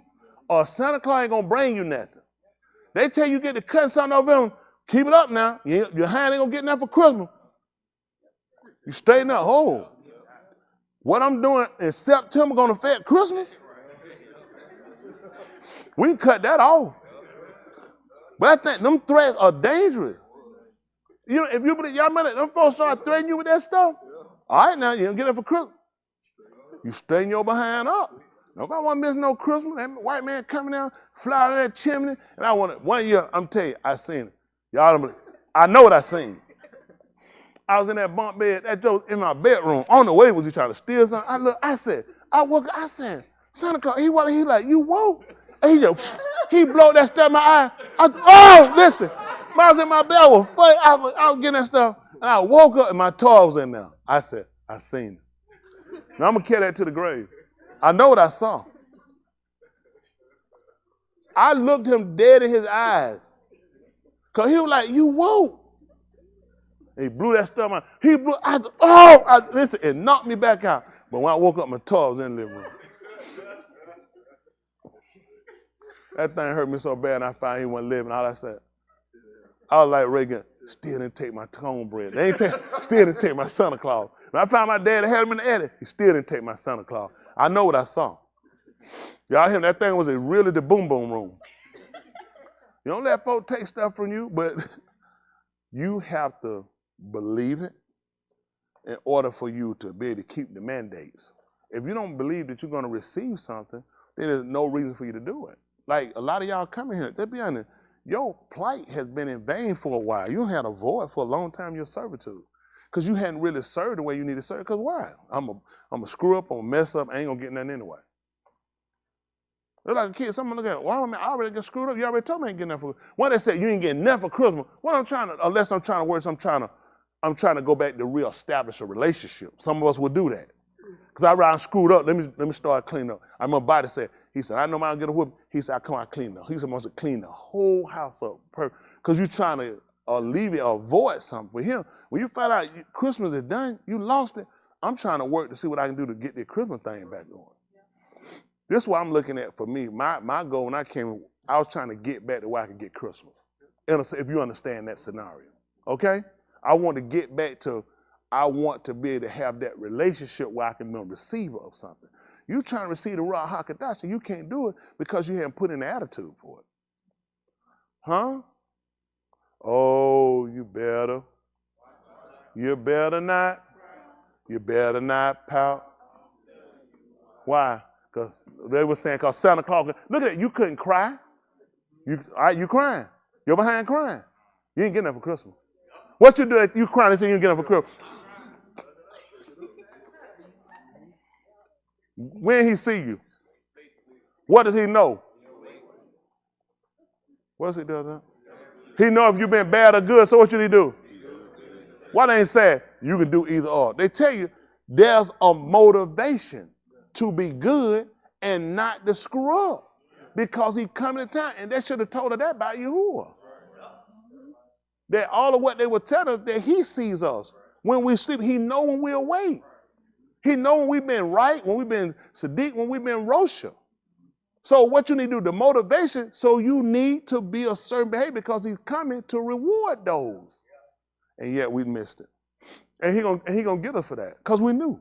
or Santa Claus ain't gonna bring you nothing. They tell you get to cut something off them, keep it up now. Your hand ain't gonna get nothing for Christmas. You straighten up. Oh, what I'm doing in September gonna affect Christmas? We can cut that off. But I think them threats are dangerous. You know, if you believe, y'all remember them folks start threatening you with that stuff? All right, now you don't get it for Christmas. You straighten your behind up. Nobody want to miss no Christmas. That white man coming down, fly out of that chimney. And I want it. One year, I'm telling you, I seen it. Y'all don't believe. I know what I seen. I was in that bunk bed, that joke in my bedroom. On the way, was he trying to steal something? I said, Santa Claus, he like, you woke? And he blowed that stuff in my eye. Listen. When I was in my bed, I was getting that stuff. And I woke up and my toy was in there. I said, I seen it. Now I'm going to carry that to the grave. I know what I saw. I looked him dead in his eyes. Because he was like, you woke. And he blew that stuff out. Listen, it knocked me back out. But when I woke up, my toy was in the living room. That thing hurt me so bad, I found he wasn't living. All I said, I was like Reagan, still didn't take my cornbread. Still didn't take my Santa Claus. When I found my dad had him in the attic, he still didn't take my Santa Claus. I know what I saw. Y'all hear that thing was really the boom boom room. You don't let folks take stuff from you, but you have to believe it in order for you to be able to keep the mandates. If you don't believe that you're going to receive something, then there's no reason for you to do it. Like a lot of y'all coming here, let's be honest, your plight has been in vain for a while. You had a void for a long time, your servitude. Because you hadn't really served the way you need to serve. Because why? I'm a screw up, I'm a mess up, I ain't going to get nothing anyway. They're like a kid, someone look at it, well, I already get screwed up. You already told me I ain't getting nothing for Christmas. One they said you ain't getting nothing for Christmas. Unless I'm trying to work, I'm trying to go back to reestablish a relationship. Some of us would do that. Because I rather screwed up, let me start cleaning up. I remember Body said, he said, I know I'll get a whoop. He said, I come out clean up. He's supposed to clean the whole house up. Because you're trying to alleviate or avoid something. For him, when you find out Christmas is done, you lost it. I'm trying to work to see what I can do to get the Christmas thing back going. This is what I'm looking at for me. My goal when I came, I was trying to get back to where I could get Christmas. If you understand that scenario. Okay? I want to get back to, I want to be able to have that relationship where I can be a receiver of something. You trying to receive the Ruach HaKodesh, and you can't do it because you haven't put in the attitude for it. Huh? Oh, you better. You better not. You better not pout. Why? Because they were saying, because Santa Claus, look at it, you couldn't cry. You crying. You're behind crying. You ain't getting that for Christmas. What you do, you crying and say you ain't getting that for Christmas. When he see you, what does he know? What does he do? He know if you've been bad or good, so what should he do? Why they ain't say you can do either or? They tell you there's a motivation to be good and not to screw up because he coming to town, and they should have told her that about Yahuwah. That all of what they would tell us, that he sees us. When we sleep, he know when we're awake. He know when we've been right, when we've been Sadiq, when we've been Rosha. So what you need to do, the motivation, so you need to be a certain behavior because he's coming to reward those. And yet we missed it. And he gonna get us for that because we knew.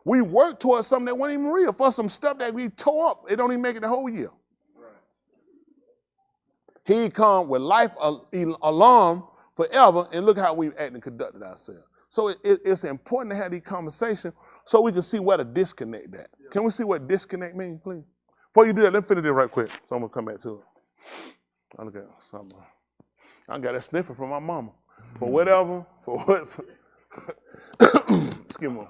We worked towards something that wasn't even real. For some stuff that we tore up, it don't even make it the whole year. He come with life alarm forever, and look how we act and conducted ourselves. So it's important to have these conversations so we can see where to disconnect that. Can we see what disconnect means, please? Before you do that, let's finish it right quick. So I'm going to come back to it. I look at something. I got that sniffer from my mama. For whatever, for what's, excuse me.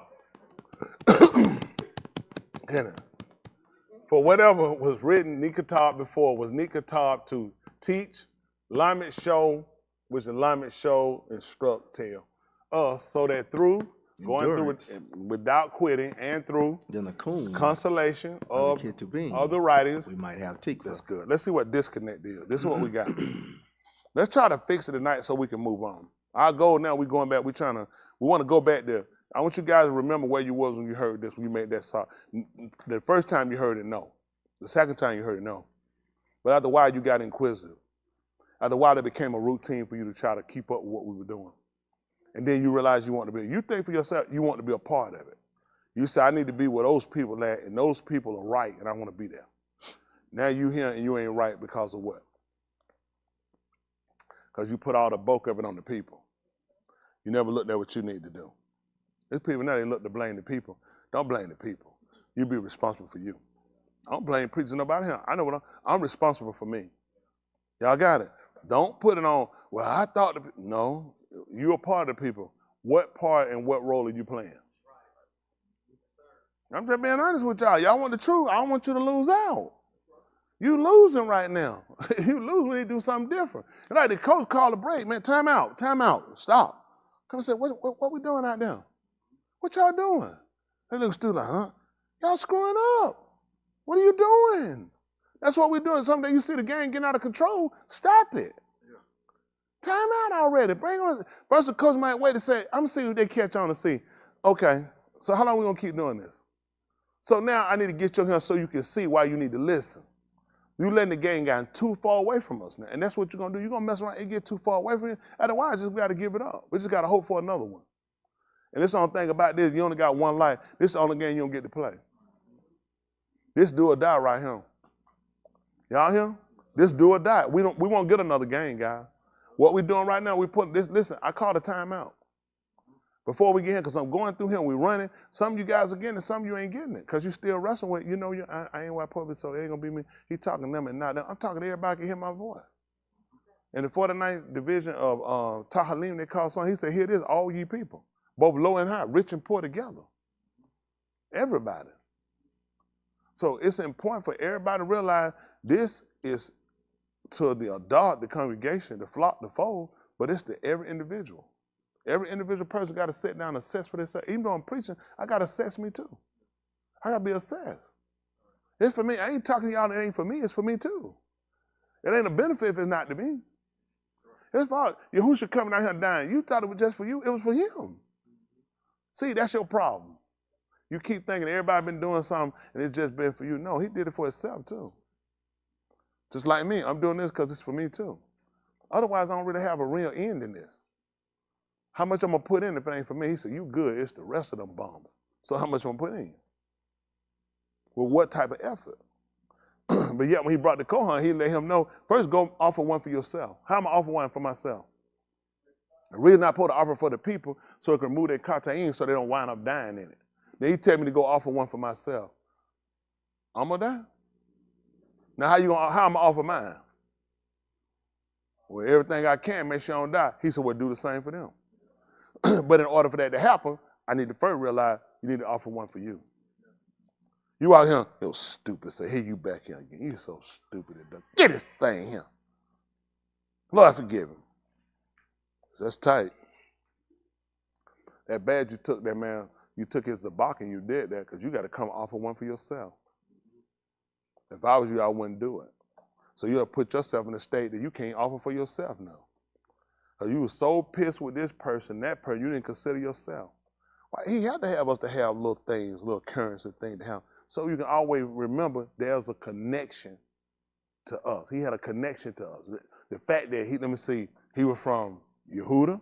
For whatever was written, Nikatab before, was Nikatab to teach, alignment show, which alignment show, instruct, tell us, so that through Going through it without quitting and through then the coon consolation of the writings. We might have tikva. That's good. Let's see what disconnect is. This is what we got. Let's try to fix it tonight so we can move on. Our goal now, we going back, we want to go back there. I want you guys to remember where you was when you heard this, when you made that song. The first time you heard it, no. The second time you heard it, no. But after a while, you got inquisitive. After a while, it became a routine for you to try to keep up with what we were doing. And then you realize you want to be, you think for yourself, you want to be a part of it. You say, I need to be where those people at, and those people are right, and I want to be there. Now you here and you ain't right because of what? Because you put all the bulk of it on the people. You never looked at what you need to do. There's people now, they look to blame the people. Don't blame the people. You be responsible for you. I don't blame preachers, nobody here. I know what I'm responsible for me. Y'all got it? Don't put it on, well, I thought, no, you're a part of the people. What part and what role are you playing? I'm just being honest with y'all. Y'all want the truth. I don't want you to lose out. You losing right now. You lose when you do something different. And like the coach called a break, man, time out, stop. Come and say, what we doing out there? What y'all doing? They look stupid like, huh? Y'all screwing up. What are you doing? That's what we're doing. Someday you see the game getting out of control, stop it. Time out already. Bring on. First, the coach might wait to say, I'm going to see who they catch on to see. Okay, so how long we going to keep doing this? So now I need to get you here so you can see why you need to listen. You letting the game get too far away from us now. And that's what you're going to do. You're going to mess around and get too far away from you. Otherwise, just got to give it up. We just got to hope for another one. And this the only thing about this, you only got one life. This is the only game you don't get to play. This do or die right here. Y'all hear? This do or die. We won't get another game, guys. What we're doing right now, we put this, listen, I called a timeout. Before we get here, because I'm going through here, we running. Some of you guys are getting it, some of you ain't getting it, because you still wrestling with, you know, I ain't white public, so it ain't going to be me. He talking to them and not them. I'm talking to everybody can hear my voice. In the 49th division of Tahalim, they call something, he said, hear this, all ye people, both low and high, rich and poor together. Everybody. So it's important for everybody to realize this is to the adult, the congregation, the flock, the fold, but it's to every individual. Every individual person got to sit down and assess for themselves. Even though I'm preaching, I got to assess me too. I got to be assessed. It's for me. I ain't talking to y'all, it ain't for me, it's for me too. It ain't a benefit if it's not to me. It's for Yahusha coming out here dying. You thought it was just for you, it was for him. See, that's your problem. You keep thinking everybody been doing something and it's just been for you. No, he did it for himself too. Just like me, I'm doing this because it's for me too. Otherwise, I don't really have a real end in this. How much I'm going to put in if it ain't for me? He said, you good, it's the rest of them bombs. So how much I'm going to put in? Well, what type of effort? But yet when he brought the Kohan, he let him know, first go offer one for yourself. How am I offer one for myself? The reason I put the offer for the people so it can remove their katayin so they don't wind up dying in it. Then he tell me to go offer one for myself. I'm going to die? Now how am I going to offer mine? Well, everything I can, make sure I don't die. He said, well, do the same for them. But in order for that to happen, I need to first realize you need to offer one for you. You out here, you're stupid. Say, here you back here again. You're so stupid. Get this thing here. Lord, forgive him. That's tight. That bad you took that, man. You took his zabak and you did that because you got to come offer one for yourself. If I was you, I wouldn't do it. So you have put yourself in a state that you can't offer for yourself now. Because you were so pissed with this person, that person, you didn't consider yourself. Why, he had to have us to have little things, little currency things to have. So you can always remember there's a connection to us. He had a connection to us. The fact that he was from Yehuda.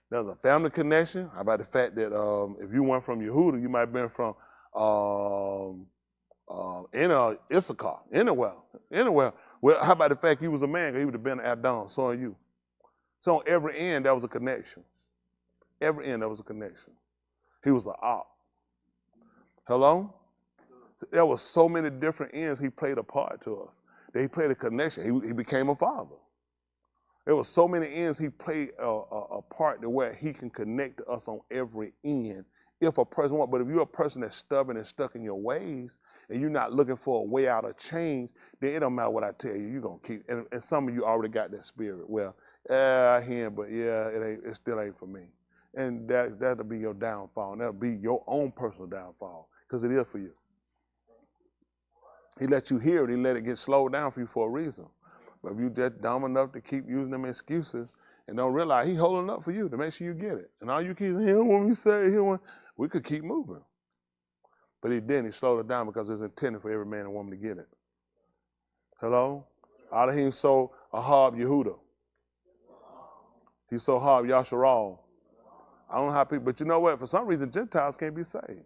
There's a family connection. How about the fact that if you weren't from Yehuda, you might have been from Issachar, anywhere. Well, how about the fact he was a man? He would have been Adam, so are you. So on every end, there was a connection. Every end, there was a connection. He was an op. Hello? There was so many different ends he played a part to us. That he played a connection. He became a father. There was so many ends he played a part to where he can connect to us on every end. If a person wants, but if you're a person that's stubborn and stuck in your ways, and you're not looking for a way out of change, then it don't matter what I tell you, you're going to keep, and some of you already got that spirit. Well, I hear, but yeah, it still ain't for me. And that'll be your downfall. And that'll be your own personal downfall, because it is for you. He let you hear it. He let it get slowed down for you for a reason. But if you just dumb enough to keep using them excuses and don't realize he's holding up for you to make sure you get it. And all you keep saying, he don't want me to say it, we could keep moving. But he didn't. He slowed it down because it's intended for every man and woman to get it. Hello? Elohim so Ahab Yehuda. He so Ahab Yasharal. I don't know how people, but you know what? For some reason, Gentiles can't be saved.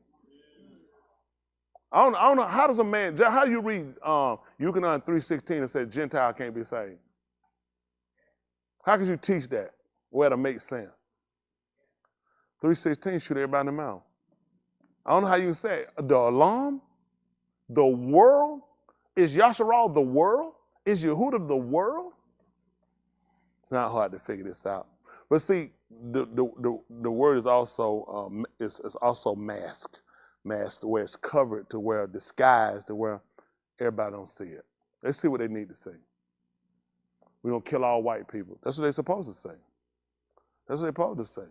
I don't know. How does a man, how do you read Yukonon 3:16 and say Gentile can't be saved? How could you teach that? Well, it'll make sense. 3:16 shoot everybody in the mouth. I don't know how you can say it. The alarm, the world, is Yasharal the world? Is Yehuda the world? It's not hard to figure this out. But see, the word is also masked where it's covered to where disguised to where everybody don't see it. They see what they need to see. We're gonna kill all white people. That's what they're supposed to say. That's what they're supposed to say.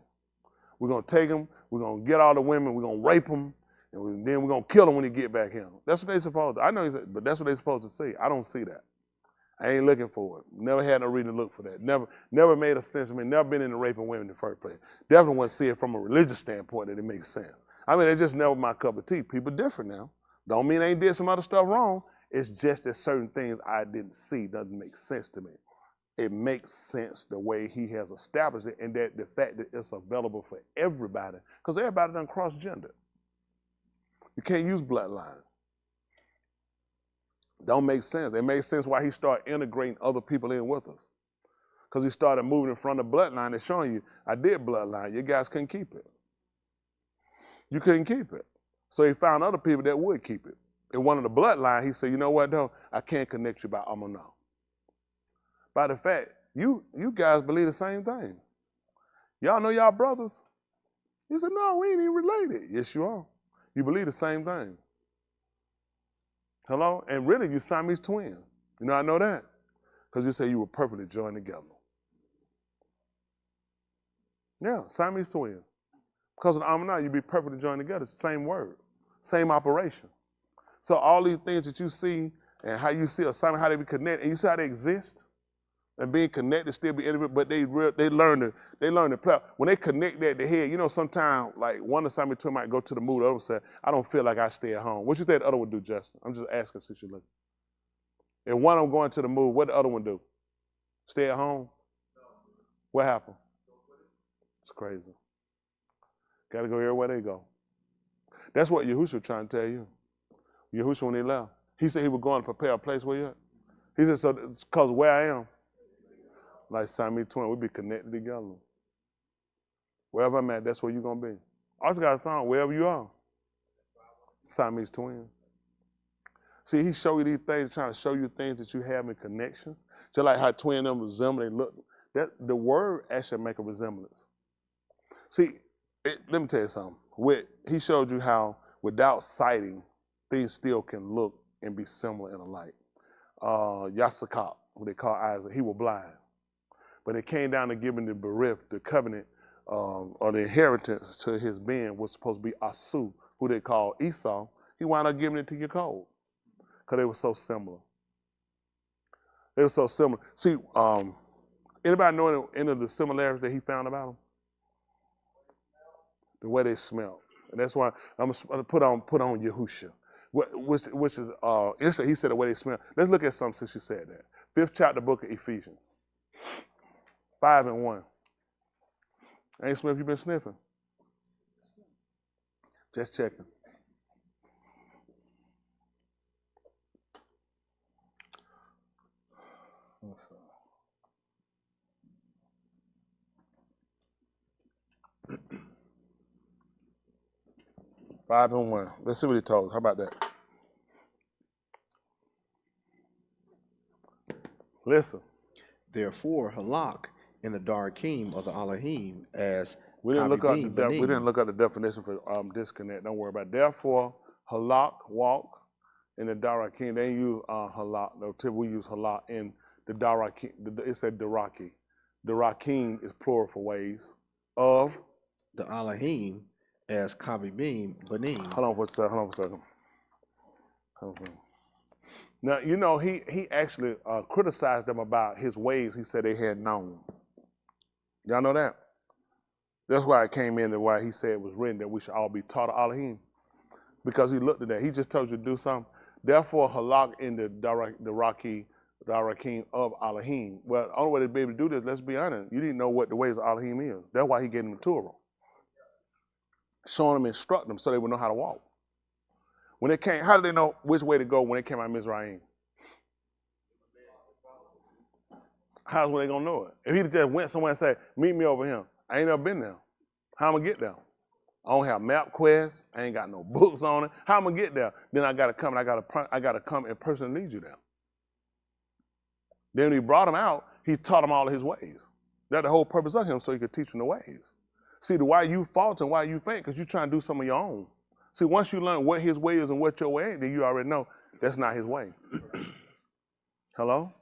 We're gonna take them. We're gonna get all the women. We're gonna rape them, and then we're gonna kill them when they get back in. That's what they're supposed to. I know, but that's what they're supposed to see. I don't see that. I ain't looking for it. Never had no reason to look for that. Never made a sense to me. Never been into raping women in the first place. Definitely wouldn't see it from a religious standpoint that it makes sense. I mean, it's just never my cup of tea. People different now. Don't mean they ain't did some other stuff wrong. It's just that certain things I didn't see doesn't make sense to me. It makes sense the way he has established it, and that the fact that it's available for everybody, because everybody done cross-gendered. You can't use bloodline. Don't make sense. It makes sense why he started integrating other people in with us. Because he started moving in front of bloodline and showing you, I did bloodline. You guys couldn't keep it. You couldn't keep it. So he found other people that would keep it. In one of the bloodline, he said, you know what, though? I can't connect you by Amunah. By the fact, you guys believe the same thing. Y'all know y'all brothers? He said, no, we ain't even related. Yes, you are. You believe the same thing. Hello? And really, you Siamese twins. You know I know that? Because you say you were perfectly joined together. Yeah, Siamese twins. Because of the Amunah, you'd be perfectly joined together. It's the same word, same operation. So all these things that you see and how you see assignment, how they be connected, and you see how they exist, and being connected, still be individual, but they learn to play. When they connect that to head, you know, sometimes like one assignment twin might go to the mood, the other one say, I don't feel like I stay at home. What you think the other one do, Justin? I'm just asking since you're looking. If one of them going to the mood, what the other one do? Stay at home? What happened? It's crazy. Got to go everywhere they go. That's what Yahusha trying to tell you. Yahusha, when he left, he said he was going to prepare a place where you're at. He said, so it's because where I am, like Siamese twin, we be connected together. Wherever I'm at, that's where you're going to be. I also got a song, wherever you are, Siamese twin. See, he show you these things, trying to show you things that you have in connections. Just like how twin them resemble, they look. The word actually make a resemblance. See, let me tell you something. He showed you how without sighting, things still can look and be similar and alike. Yasakop, what they call Isaac, he was blind. But it came down to giving the berith, the covenant, or the inheritance to his being was supposed to be Asu, who they call Esau. He wound up giving it to Yaakov because they were so similar. They were so similar. See, anybody know any of the similarities that he found about them? The way they smell. And that's why I'm going to put on Yahusha, which is interesting. He said the way they smell. Let's look at something since you said that. 5th chapter, book of Ephesians. 5:1. Ain't Smith, you been sniffing? Just checking. Five and 1. Let's see what he told us. How about that? Listen. Therefore, halak in the Darakim of the Elohim as we didn't look up the definition for disconnect. Don't worry about it. Therefore, halak, walk, in the Darakim. They use halak. No, we use halak in the Darakim. It said Daraki. Darakim is plural for ways of the Elohim as Kabibim Banim. Hold on for a second. Now, you know, he actually criticized them about his ways he said they had known. Y'all know that? That's why it came in and why he said it was written that we should all be taught Elohim. Because he looked at that. He just told you to do something. Therefore, halak in the Darakim of Elohim. Well, the only way to be able to do this, let's be honest, you didn't know what the ways of Elohim is. That's why he gave them the Torah. Showing them, instruct them so they would know how to walk. When it came, how did they know which way to go when it came out of Mizraim? How's they gonna know it? If he just went somewhere and said, meet me over here, I ain't never been there. How am I gonna get there? I don't have MapQuest. I ain't got no books on it. How am I gonna get there? Then I gotta come and I gotta come and personally lead you there. Then when he brought him out, he taught him all of his ways. That's the whole purpose of him, so he could teach them the ways. See, why you fault and why you faint, because you're trying to do some of your own. See, once you learn what his way is and what your way ain't, then you already know that's not his way. Hello?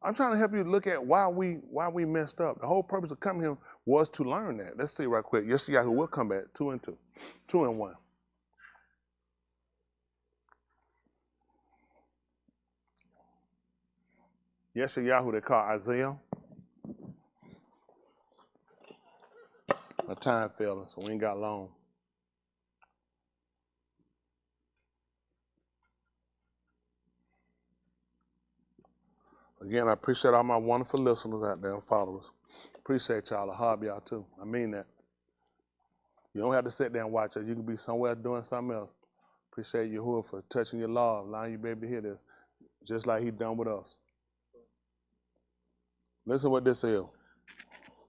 I'm trying to help you look at why we messed up. The whole purpose of coming here was to learn that. Let's see right quick. Yeshayahu will come back 2 and 2. 2 and 1. Yeshayahu they call Isaiah. My time failing, so we ain't got long. Again, I appreciate all my wonderful listeners out there and followers. Appreciate y'all. I hug y'all too. I mean that. You don't have to sit there and watch it. You can be somewhere doing something else. Appreciate Yahuwah for touching your love, allowing you to be able to hear this, just like he done with us. Listen what this is.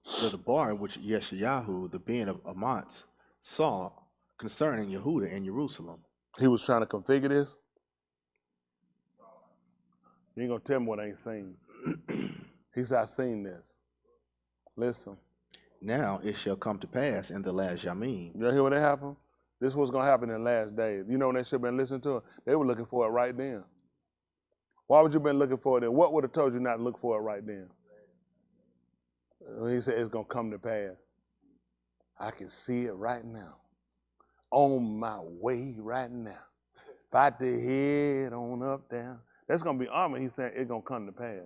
So the bar which Yeshayahu, the being of Amatz, saw concerning Yehuda and Jerusalem. He was trying to configure this. You ain't gonna tell me what I ain't seen. He said, I seen this. Listen. Now it shall come to pass in the last Yamim. You hear what happened? This was gonna happen in the last days. You know when they should have been listening to it? They were looking for it right then. Why would you have been looking for it then? What would have told you not to look for it right then? He said it's gonna come to pass. I can see it right now. On my way right now. About to head on up down. That's going to be armor. He's saying it's going to come to pass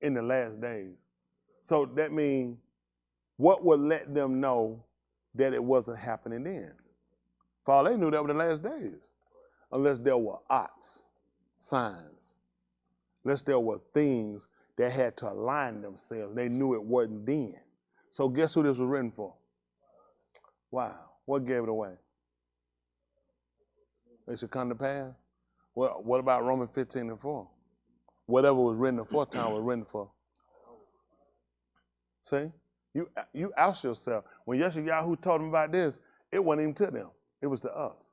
in the last days. So that means what would let them know that it wasn't happening then? For all they knew, that were the last days. Unless there were odds, signs. Unless there were things that had to align themselves. They knew it wasn't then. So guess who this was written for? Wow. What gave it away? It should come to pass? Well, what about Romans 15 and 4? Whatever was written aforetime was written for. See? You oust yourself. When Yeshayahu told them about this, it wasn't even to them. It was to us.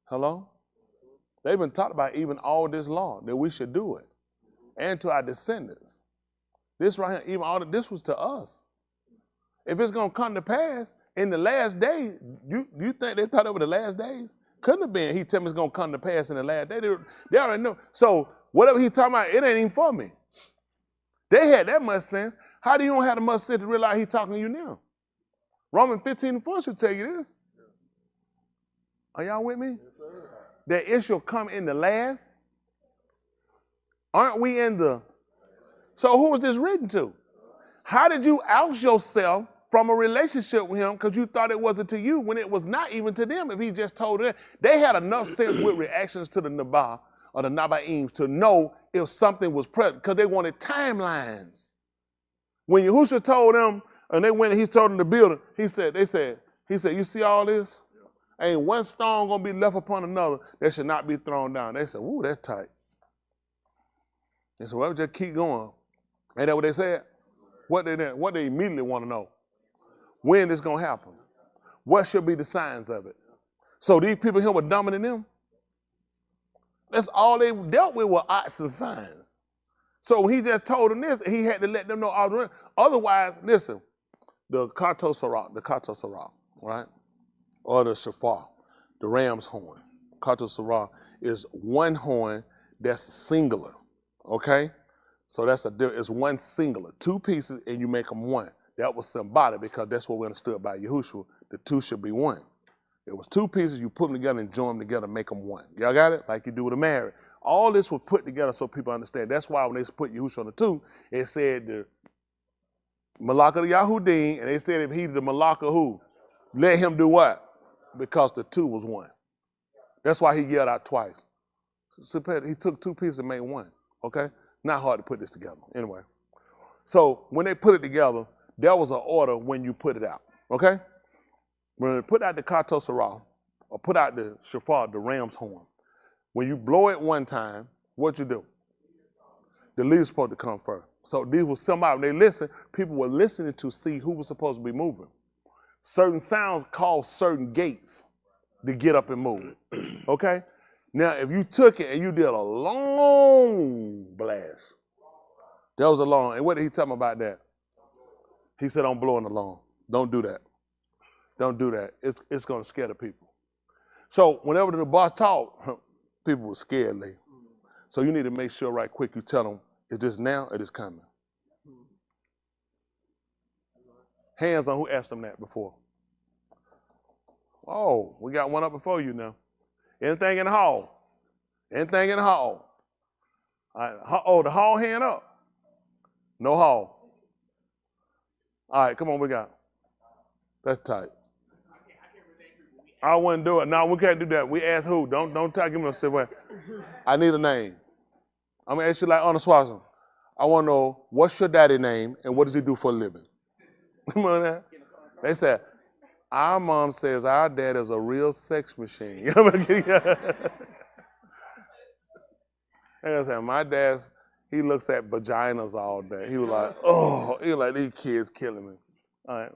Hello? They've been taught about even all this law, that we should do it. And to our descendants. This right here, even all of this was to us. If it's going to come to pass in the last days, you think they thought it was the last days? Couldn't have been. He tell me it's going to come to pass in the last day. They already know. So whatever he talking about, it ain't even for me. They had that much sense. How do you don't have that much sense to realize he's talking to you now? Romans 15 and 4 should tell you this. Are y'all with me? Yes, sir. That it shall come in the last. Aren't we in the... So who was this written to? How did you oust yourself from a relationship with him because you thought it wasn't to you when it was not even to them if he just told them? They had enough sense with reactions to the Nabah or the Nabaim to know if something was present because they wanted timelines. When Yahusha told them, and they went and he told them to build it, he said, you see all this? Ain't one stone going to be left upon another that should not be thrown down. They said, ooh, that's tight. They said, well, just keep going. Ain't that what they said? What they immediately want to know. When is going to happen? What should be the signs of it? So these people here were dumber than them? That's all they dealt with were odds and signs. So when he just told them this, he had to let them know all the rest. Otherwise, listen, the Kato Sarah, right? Or the Shafar, the ram's horn. Kato Sarah is one horn that's singular, okay? So it's one singular, two pieces, and you make them one. That was symbolic because that's what we understood by Yahusha. The two should be one. It was two pieces, you put them together and join them together, make them one. Y'all got it? Like you do with a marriage. All this was put together so people understand. That's why when they put Yahusha on the two, it said the Malak of the Yahudim, and they said if he the Malak of who? Let him do what? Because the two was one. That's why he yelled out twice. So he took two pieces and made one, okay? Not hard to put this together, anyway. So when they put it together, there was an order when you put it out, okay? When they put out the Kato Sarah, or put out the shofar, the ram's horn, when you blow it one time, what you do? The leader's supposed to come first. So these were somebody, when they listen, people were listening to see who was supposed to be moving. Certain sounds cause certain gates to get up and move, okay? Now, if you took it and you did a long blast, that was a long, and what did he tell me about that? He said, I'm blowing alarm. Don't do that. Don't do that. It's going to scare the people. So whenever the boss talked, people were scared. So you need to make sure right quick you tell them, is this now or is this coming? Hands on who asked them that before. Oh, we got one up before you now. Anything in the hall? Anything in the hall? All right. Oh, the hall hand up. No hall. All right, come on, we got. That's tight. I wouldn't do it. No, we can't do that. We ask who. Don't tell him to say what. I need a name. I'm gonna ask you like Arnold Schwarzenegger. I want to know what's your daddy name and what does he do for a living? Come on now. They said, our mom says our dad is a real sex machine. And I said, my dad's, he looks at vaginas all day. He was like, oh, he was like, these kids killing me. All right.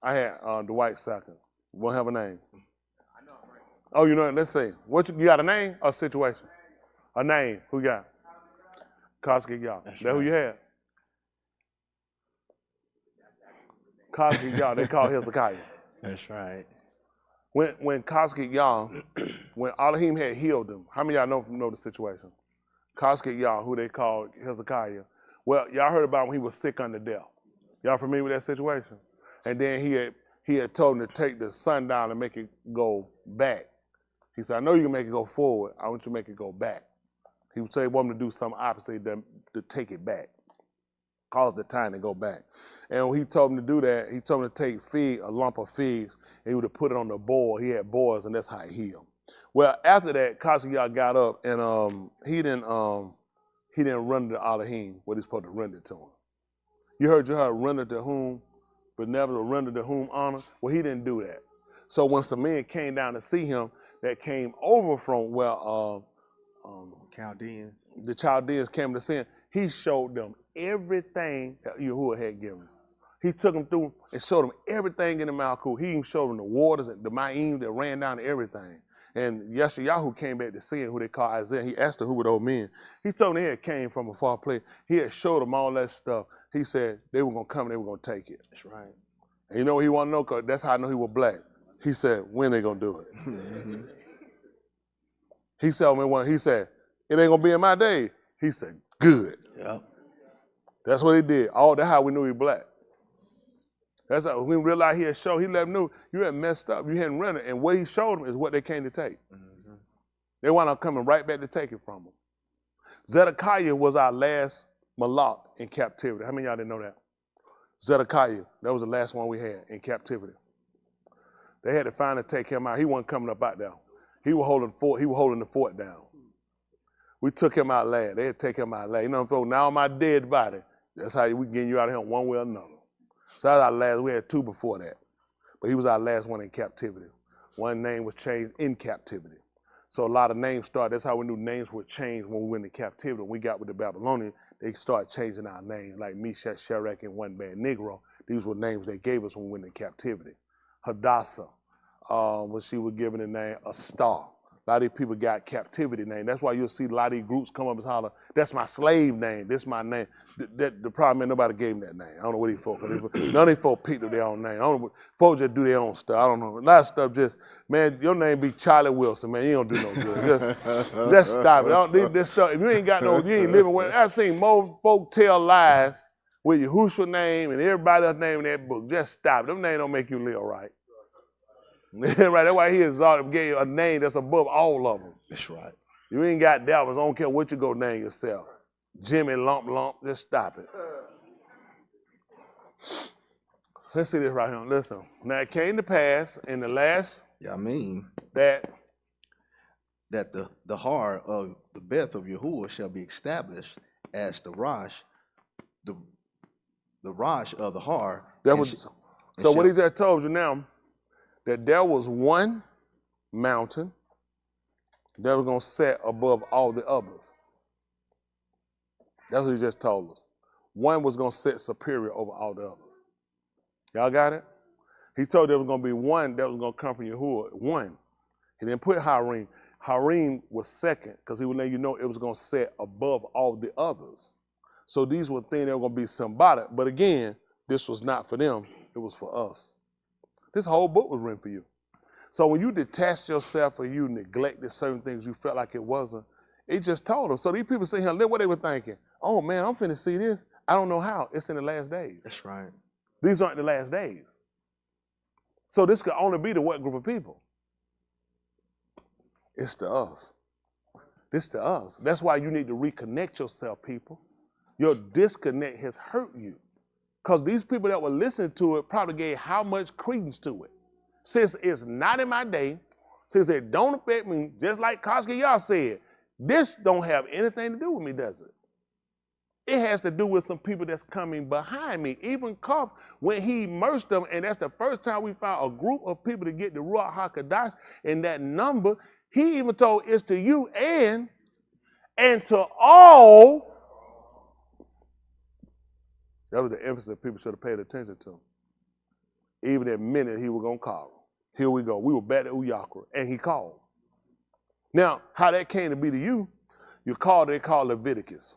I had Dwight second. Won't have a name. Oh, you know, let's see. What you got a name or a situation? A name. Who you got? Koski Yah. That's who you had? Koski Yah. They call Hezekiah. That's right. When Koski Yah, when Elohim had healed him, how many of y'all know the situation? Koski Yah, who they called Hezekiah. Well, y'all heard about when he was sick unto death. Y'all familiar with that situation? And then he had told him to take the sun down and make it go back. He said, I know you can make it go forward. I want you to make it go back. He would say he wanted to do something opposite than to take it back. Cause the time to go back. And when he told him to do that, he told him to take a lump of figs, and he would have put it on the boil. He had boils, and that's how he healed. Well, after that, Koski got up, and he didn't render to Elohim what he's supposed to render to him. You heard render to whom, but never render to whom honor. Well, he didn't do that. So once the men came down to see him, that came over from Chaldeans. The Chaldeans came to see him. He showed them everything that Yahuwah had given. He took them through and showed them everything in the Malkut. He even showed them the waters, the Ma'im that ran down to everything. And Yeshayahu came back to see him, who they call Isaiah. He asked her who were those men. He told them they had came from a far place. He had showed them all that stuff. He said they were going to come and they were going to take it. That's right. And you know what he wanted to know? Because that's how I know he was black. He said, when they going to do it? Mm-hmm. He said, it ain't going to be in my day. He said, good. Yep. That's what he did. That's how we knew he black. That's how we realized he had showed. He let them know you had messed up. You hadn't run it. And what he showed them is what they came to take. Mm-hmm. They wound up coming right back to take it from him. Zedekiah was our last Malak in captivity. How many of y'all didn't know that? Zedekiah, that was the last one we had in captivity. They had to finally take him out. He wasn't coming up out there. He was holding the fort down. We took him out last. They had to take him out last. You know what I'm saying? Now my dead body. That's how we getting you out of here one way or another. So that was our last. We had two before that. But he was our last one in captivity. One name was changed in captivity. So a lot of names started. That's how we knew names would change when we went into captivity. When we got with the Babylonians, they started changing our names, like Meshach, Shadrach, and one bad Negro. These were names they gave us when we went into captivity. Hadassah, when she was given the name a star. A lot of these people got captivity name. That's why you'll see a lot of these groups come up and holler, that's my slave name, this my name. The problem is nobody gave them that name. I don't know what these folks, none of these folks picked up their own name. I don't know, folks just do their own stuff. I don't know. A lot of stuff just, man, your name be Charlie Wilson, man, you don't do no good. Just stop it. This stuff, if you ain't got no, you ain't living with it. I've seen more folk tell lies with Yahusha name and everybody else's name in that book. Just stop. Them names don't make you live right. Right, that's why he exalted, gave you a name that's above all of them. That's right. You ain't got that one. I don't care what you go name yourself. Jimmy Lump, just stop it. Let's see this right here. Listen. Now it came to pass in the last. Yeah, I mean that the heart of the Beth of Yahuwah shall be established as the Rosh, the Rosh of the heart. So what he just told you now, that there was one mountain that was going to set above all the others. That's what he just told us. One was going to set superior over all the others. Y'all got it? He told there was going to be one that was going to come from Yahuwah. One. He didn't put Harim. Harim was second because he would let you know it was going to set above all the others. So these were things that were going to be symbolic. But again, this was not for them. It was for us. This whole book was written for you. So when you detached yourself or you neglected certain things you felt like it wasn't, it just told them. So these people sit here and live what they were thinking. Oh man, I'm finna see this. I don't know how. It's in the last days. That's right. These aren't the last days. So this could only be to what group of people? It's to us. This to us. That's why you need to reconnect yourself, people. Your disconnect has hurt you. Because these people that were listening to it probably gave how much credence to it. Since it's not in my day, since it don't affect me, just like Koski y'all said, this don't have anything to do with me, does it? It has to do with some people that's coming behind me. Even Kof, when he immersed them, and that's the first time we found a group of people to get the Ruach HaKodesh in that number, he even told it's to you and to all. That was the emphasis that people should have paid attention to. Even that minute he was going to call them. Here we go. We were back to Uyakra, and he called. Now, how that came to be to you, they call Leviticus.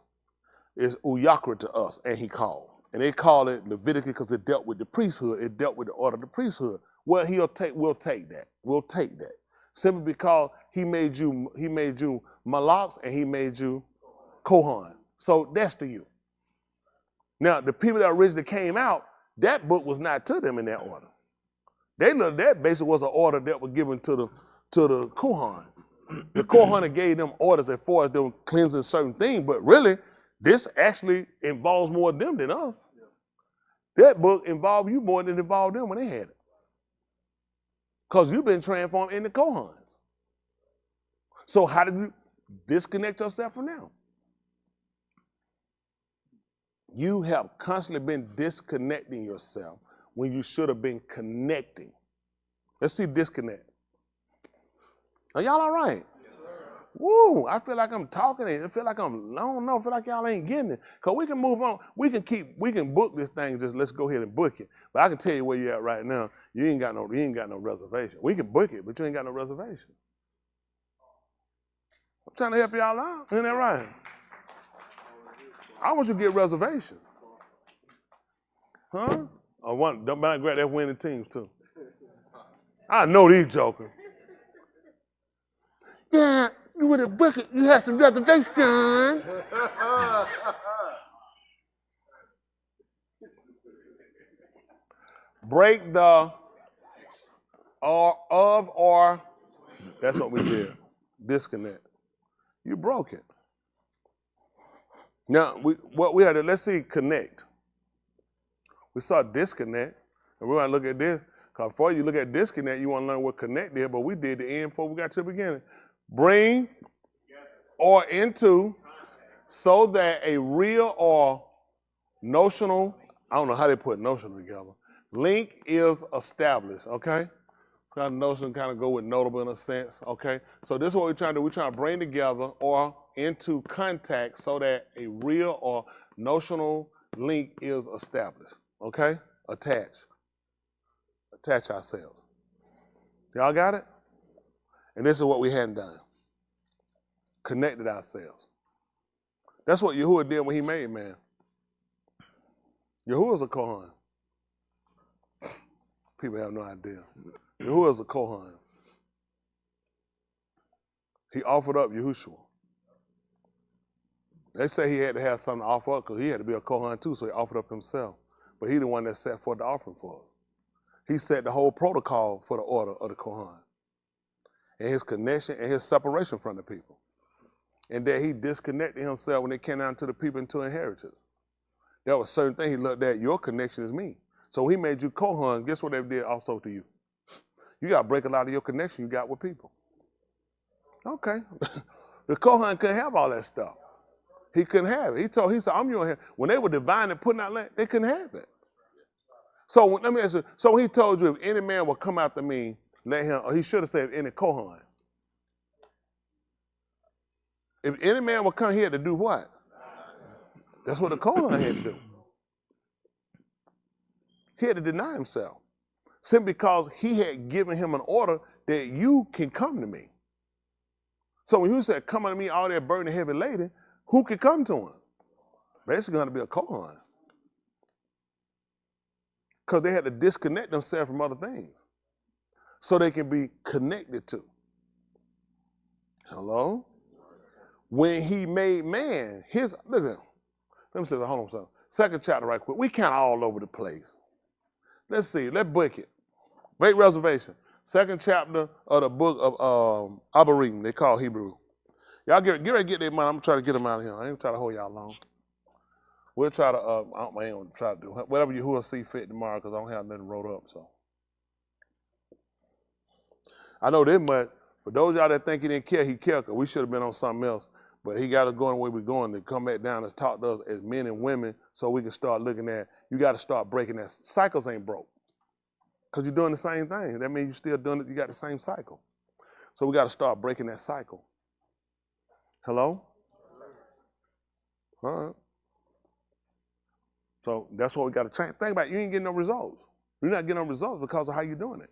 It's Uyakra to us, and he called. And they call it Leviticus because it dealt with the priesthood. It dealt with the order of the priesthood. Well, we'll take that. We'll take that. Simply because he made you Malaks and he made you Kohan. So that's to you. Now, the people that originally came out, that book was not to them in that order. That basically was an order that was given to the Kohan. The Kohan gave them orders as far as them cleansing certain things, but really, this actually involves more of them than us. That book involved you more than it involved them when they had it. Because you've been transformed into Kohans. So how did you disconnect yourself from them? You have constantly been disconnecting yourself when you should have been connecting. Let's see disconnect. Are y'all all right? Yes, sir. Woo, I feel like I'm talking and I feel like I don't know, I feel like y'all ain't getting it. Because we can move on. We can book this thing, just let's go ahead and book it. But I can tell you where you're at right now. You ain't got no reservation. We can book it, but you ain't got no reservation. I'm trying to help y'all out. Isn't that right? I want you to get reservation. Huh? Don't mind grab that winning teams too. I know these jokers. Yeah, you would have booked it. You have some reservation. Break the or. That's what we did. Disconnect. You broke it. Now, let's see connect. We saw disconnect, and we're going to look at this. Because before you look at disconnect, you want to learn what connect is, but we did the end before we got to the beginning. Bring or into so that a real or notional, I don't know how they put notional together, link is established, okay? Kind of notion kind of go with notable in a sense, okay? So this is what we're trying to do. We're trying to bring together or into contact so that a real or notional link is established, okay? Attach ourselves. Y'all got it? And this is what we hadn't done. Connected ourselves. That's what Yahuwah did when he made man. Yahuwah's a Kohan. People have no idea. Yahuwah's a Kohan. He offered up Yahushua. They say he had to have something to offer up because he had to be a Kohan too, so he offered up himself. But he the one that set forth the offering for us. He set the whole protocol for the order of the Kohan and his connection and his separation from the people. And that he disconnected himself when it came down to the people into inheritance. There was certain thing he looked at, your connection is me. So he made you Kohan, guess what they did also to you? You got to break a lot of your connection you got with people. Okay. The Kohan couldn't have all that stuff. He couldn't have it. He said, I'm your hand. When they were divining and putting out land, they couldn't have it. So let me ask you, so he told you if any man will come after me, let him, or he should have said any Kohan. If any man will come here to do what? That's what the Kohan had to do. He had to deny himself. Simply because he had given him an order that you can come to me. So when you said, come unto me, all that burden and heavy laden, who could come to him? Basically going to be a Kohan. Because they had to disconnect themselves from other things so they can be connected to. Hello? When he made man, look at him. Let me say, hold on a second. Second chapter right quick. We kind of all over the place. Let's see, let's book it. Make reservation. Second chapter of the book of Abarim, they call Hebrew. Y'all get ready to get their money. I'm going to try to get them out of here. I ain't trying to hold y'all long. We'll try to, I ain't going to try to do whatever you will see fit tomorrow because I don't have nothing wrote up, so. I know this much. For those of y'all that think he didn't care, he cared because we should have been on something else. But he got us going the way we're going to come back down and talk to us as men and women so we can start looking at, you got to start breaking that. Cycles ain't broke because you're doing the same thing. That means you're still doing it. You got the same cycle. So we got to start breaking that cycle. Hello? All right. So that's what we got to change. Think about it. You ain't getting no results. You're not getting no results because of how you're doing it.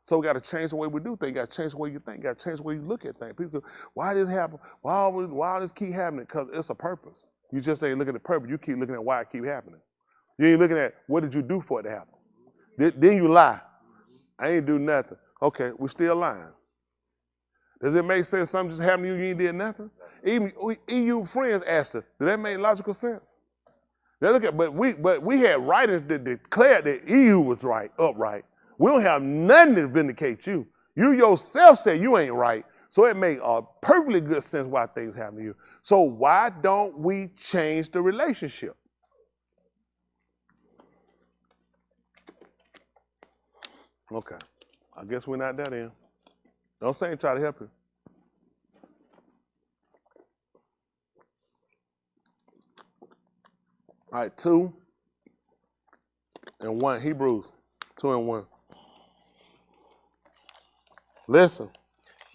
So we got to change the way we do things. You got to change the way you think. You got to change the way you look at things. People go, why did this happen? Why all this keep happening? Because it's a purpose. You just ain't looking at the purpose. You keep looking at why it keep happening. You ain't looking at what did you do for it to happen. Then you lie. I ain't do nothing. Okay, we're still lying. Does it make sense something just happened to you, you ain't did nothing? Even EU friends asked her, did that make logical sense? Now look at, but we had writers that declared that EU was right, upright. We don't have nothing to vindicate you. You yourself said you ain't right. So it made perfectly good sense why things happen to you. So why don't we change the relationship? Okay. I guess we're not that in. Don't say and try to help you. All right, 2 and 1. Hebrews 2 and 1. Listen.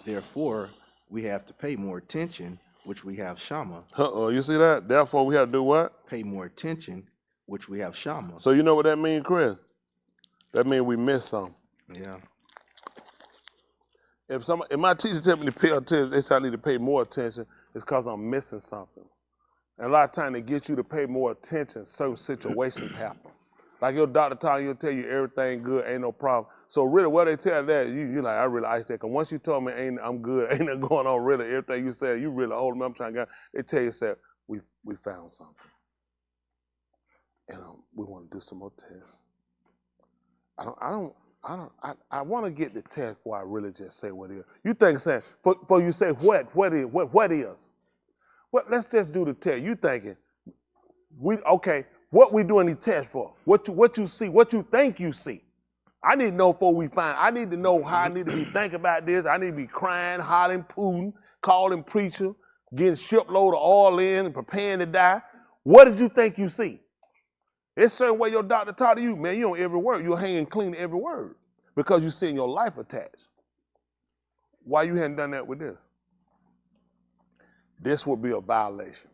Therefore, we have to pay more attention, which we have Shama. You see that? Therefore, we have to do what? Pay more attention, which we have Shama. So you know what that means, Chris? That means we missed something. Yeah. If my teacher tell me to pay attention, they say I need to pay more attention, it's because I'm missing something. And a lot of times they get you to pay more attention, certain situations happen. Like your doctor telling you, tell you everything good, ain't no problem. So really what they tell that, you like, I really iced that. Because once you told me I'm good, ain't nothing going on really, everything you said, you really hold me, I'm trying to get, they tell you, say, we found something. And we want to do some more tests. I want to get the test before I really just say what it is. You think saying, before you say what is? Well, let's just do the test. You thinking, what we doing these tests for? What you see, what you think you see. I need to know before we find, I need to know how I need to be thinking about this. I need to be crying, hollering, pooting, calling preacher, getting shipload of oil in and preparing to die. What did you think you see? It's a certain way your doctor taught to you, man, you on every word. You're hanging clean to every word because you're seeing your life attached. Why you hadn't done that with this? This would be a violation.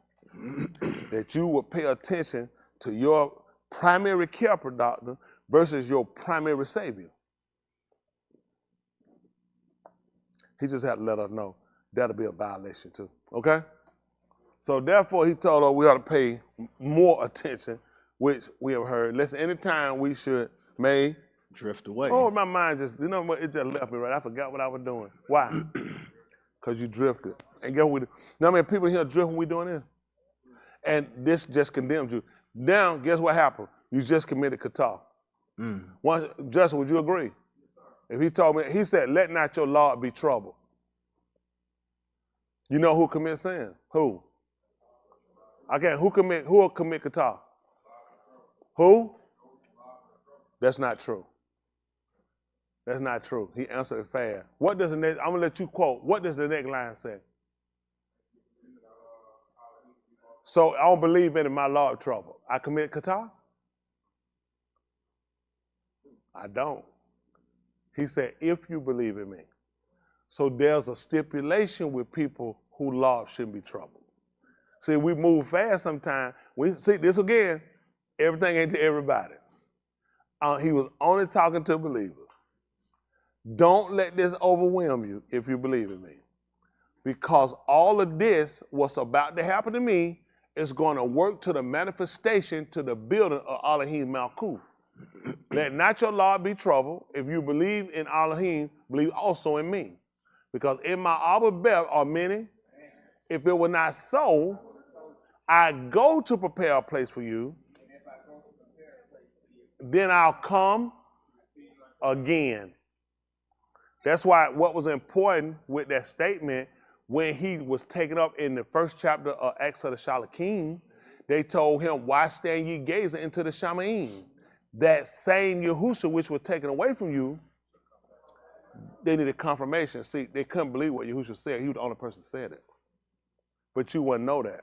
That you would pay attention to your primary care doctor versus your primary savior. He just had to let us know that'll be a violation too, okay? So therefore he told us we ought to pay more attention, which we have heard. Listen, anytime we may drift away. Oh, my mind just, you know what, it just left me right. I forgot what I was doing. Why? Because you drifted. And guess what we do? Now, I mean, people here drift when we doing this. And this just condemns you. Now, guess what happened? You just committed kata. Justin, would you agree? If he told me, he said, let not your Lord be troubled. You know who commits sin? Who? Again, who will commit kata? Who? That's not true. That's not true. He answered it fast. What does the next, I'm going to let you quote. What does the next line say? So I don't believe in my Lord trouble. I commit kata? I don't. He said, if you believe in me. So there's a stipulation with people who Lord shouldn't be troubled. See, we move fast sometimes. We see this again, everything ain't to everybody. He was only talking to believers. Don't let this overwhelm you if you believe in me. Because all of this, what's about to happen to me, is going to work to the manifestation, to the building of Elohim Malkuth. Let not your Lord be troubled. If you believe in Elohim, believe also in me. Because in my Abba Beth are many. If it were not so, I go to prepare a place for you. Then I'll come again. That's why what was important with that statement, when he was taken up in the first chapter of Acts of the Shalakim, they told him, why stand ye gazing into the Shamaim? That same Yahusha which was taken away from you, they needed confirmation. See, they couldn't believe what Yahusha said. He was the only person who said it. But you wouldn't know that.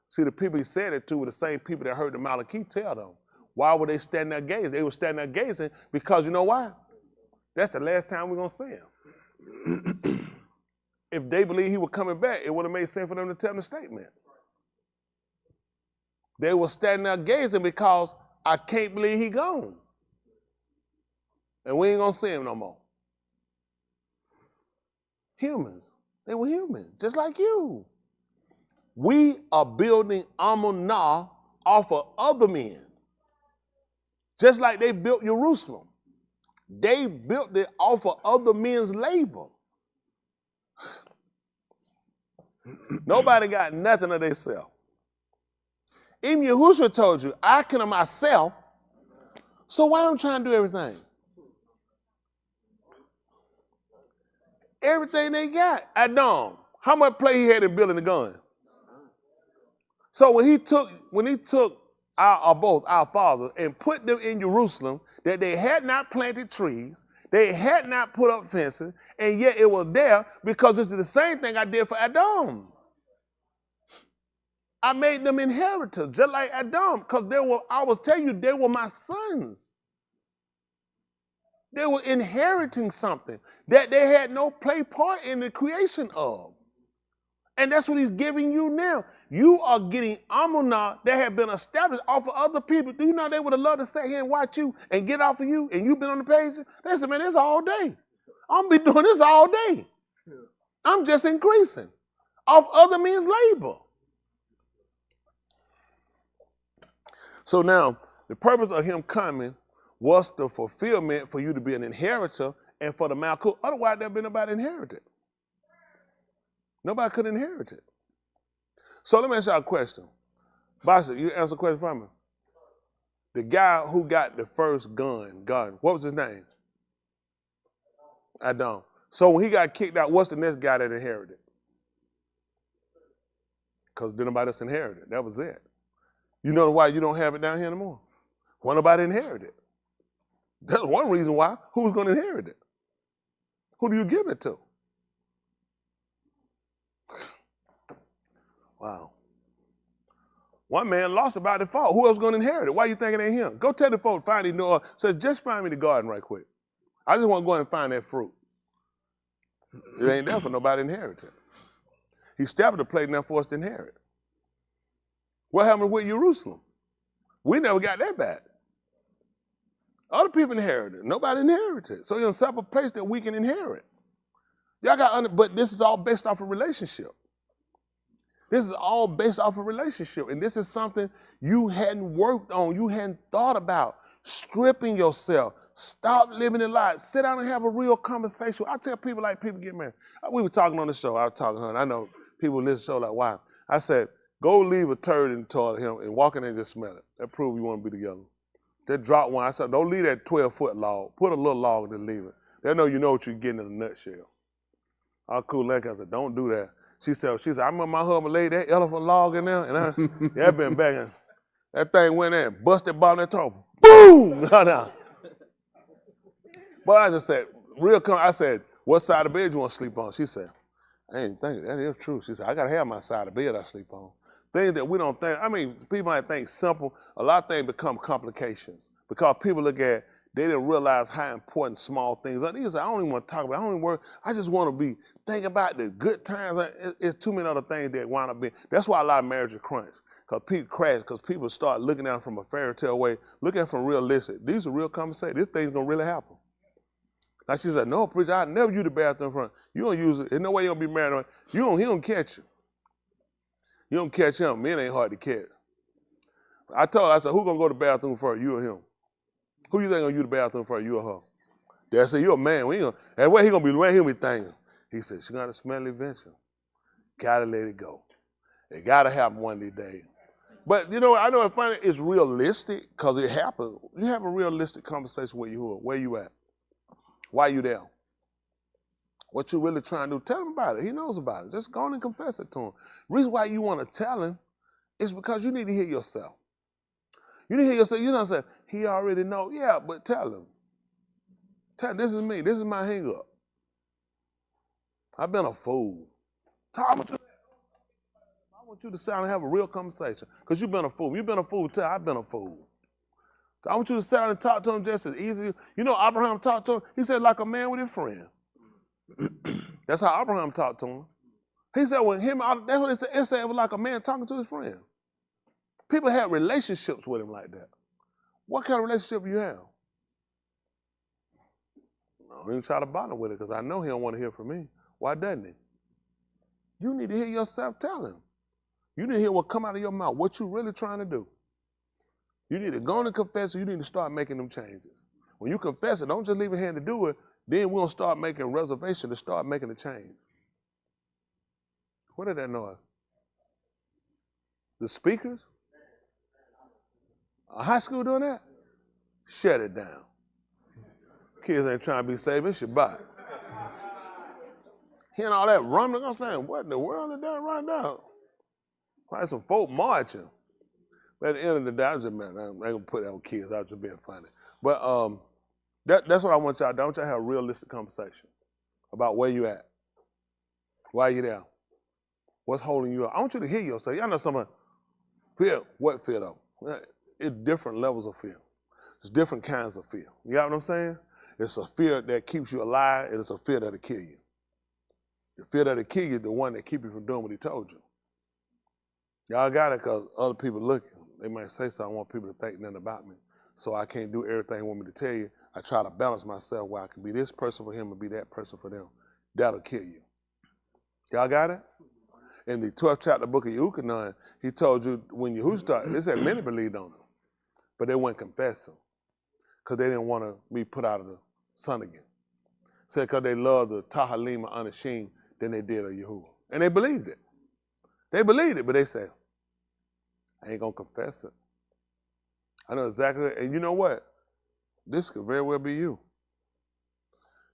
See, the people he said it to were the same people that heard the Malachi tell them. Why were they standing there gazing? They were standing there gazing because you know why? That's the last time we're going to see him. If they believed he was coming back, it would have made sense for them to tell them the statement. They were standing there gazing because I can't believe he gone. And we ain't going to see him no more. Humans. They were humans, just like you. We are building Amunah off of other men. Just like they built Jerusalem. They built it off of other men's labor. Nobody got nothing of themselves. Even Yahusha told you, I can of myself, so why I'm trying to do everything? Everything they got. Adam, how much play he had in building the gun? So when he took both our fathers and put them in Jerusalem, that they had not planted trees, they had not put up fences, and yet it was there because this is the same thing I did for Adam. I made them inheritors, just like Adam, because I was telling you, they were my sons. They were inheriting something that they had no play part in the creation of. And that's what he's giving you now. You are getting Amunah that have been established off of other people. Do you know they would have loved to sit here and watch you and get off of you and you've been on the page? They said, man, this all day. I'm be doing this all day. I'm just increasing off other men's labor. So now, the purpose of him coming was the fulfillment for you to be an inheritor and for the Malkuth. Otherwise, there'd be nobody inherited. Nobody could inherit it. So let me ask you a question. Basha, you answer a question for me. The guy who got the first gun, what was his name? Adam. So when he got kicked out, what's the next guy that inherited? Because then nobody else inherited. That was it. You know why you don't have it down here anymore? Why nobody inherited it? That's one reason why. Who's going to inherit it? Who do you give it to? Wow. One man lost by default. Who else going to inherit it? Why you think it ain't him? Go tell the folks, find him. Says, just find me the garden right quick. I just want to go and find that fruit. It ain't there for nobody to inherit it. He established a place now for us to inherit. What happened with Jerusalem? We never got that back. Other people inherited it. Nobody inherited it. So you're in a separate place that we can inherit. Y'all got, but this is all based off a relationship. This is all based off a relationship. And this is something you hadn't worked on, you hadn't thought about. Stripping yourself. Stop living a lie. Sit down and have a real conversation. I tell people like people get married. We were talking on the show. I was talking to her. And I know people listen to the show like, wow. I said, Go leave a turd in the toilet him and walk in there and just smell it. That proves you want to be together. Just drop one. I said, don't leave that 12-foot log. Put a little log and leave it. They know you know what you're getting in a nutshell. I cool like I said, don't do that. She said, I remember my husband laid that elephant log in there, and that been back in. That thing went in and busted bottom of that top. Boom! No. But I just said, I said, what side of the bed you want to sleep on? She said, I ain't thinking, that is true. She said, I got to have my side of the bed I sleep on. Things that we don't think, I mean, people might think simple. A lot of things become complications because people look at, they didn't realize how important small things are. These I don't even want to talk about. I don't even worry. I just want to be thinking about the good times. It's too many other things that wind up being. That's why a lot of marriages crunch. Because people crash. Because people start looking at them from a fairy tale way, looking at it from realistic. These are real conversations. This thing's gonna really happen. Like she said, no, preacher, I never use the bathroom in front. You don't use it. There's no way you'll be married. He don't catch you. You don't catch him. Men ain't hard to catch. I told her, I said, who gonna go to the bathroom first, you or him? Who you think gonna use the bathroom first, you or her? Dad said, you're a man. And where he gonna be thinking? He said, she gotta smell it eventually. Gotta let it go. It gotta happen one of these days. But you know, I know it's funny, it's realistic because it happens. You have a realistic conversation with you. Where you at? Why you there? What you really trying to do? Tell him about it. He knows about it. Just go on and confess it to him. The reason why you want to tell him is because you need to hear yourself. You need to hear yourself. You know what I'm saying? He already know. Yeah, but tell him. Tell him, this is me. This is my hang up. I've been a fool. I want you to sit down and have a real conversation because you've been a fool. You've been a fool. Tell I've been a fool. I want you to sit down and talk to him just as easy. You know, Abraham talked to him. He said, like a man with his friend. That's how Abraham talked to him. He said, well, that's what it said. It said it was like a man talking to his friend. People had relationships with him like that. What kind of relationship do you have? I don't even try to bother with it because I know he don't want to hear from me. Why doesn't he? You need to hear yourself tell him. You need to hear what come out of your mouth, what you really trying to do. You need to go on and confess it. You need to start making them changes. When you confess it, don't just leave it here to do it. Then we'll start making reservations to start making the change. What did that noise? The speakers? A high school doing that? Shut it down. Kids ain't trying to be saved. It's Shabbat. Hearing all that rumbling, I'm saying, what in the world is that right now? Like some folk marching. But at the end of the day, I ain't gonna put that on kids. I was just being funny. But that's what I want y'all to do. I want y'all to have a realistic conversation about where you at. Why are you there? What's holding you up? I want you to hear yourself. Y'all know somebody, fear, what fear though? It's different levels of fear. It's different kinds of fear. You got what I'm saying? It's a fear that keeps you alive, and it's a fear that'll kill you. The fear that'll kill you is the one that keeps you from doing what he told you. Y'all got it because other people looking. They might say something. I want people to think nothing about me. So I can't do everything they want me to tell you. I try to balance myself where I can be this person for him and be that person for them. That'll kill you. Y'all got it? In the 12th chapter book of Yahusha, he told you when Yahusha started, they said many believed on him, but they wouldn't confess him because they didn't want to be put out of the sun again. Said because they loved the Tahalima Anashim than they did of Yahuwah. And they believed it. They believed it, but they said, I ain't going to confess it. I know exactly, and you know what? This could very well be you.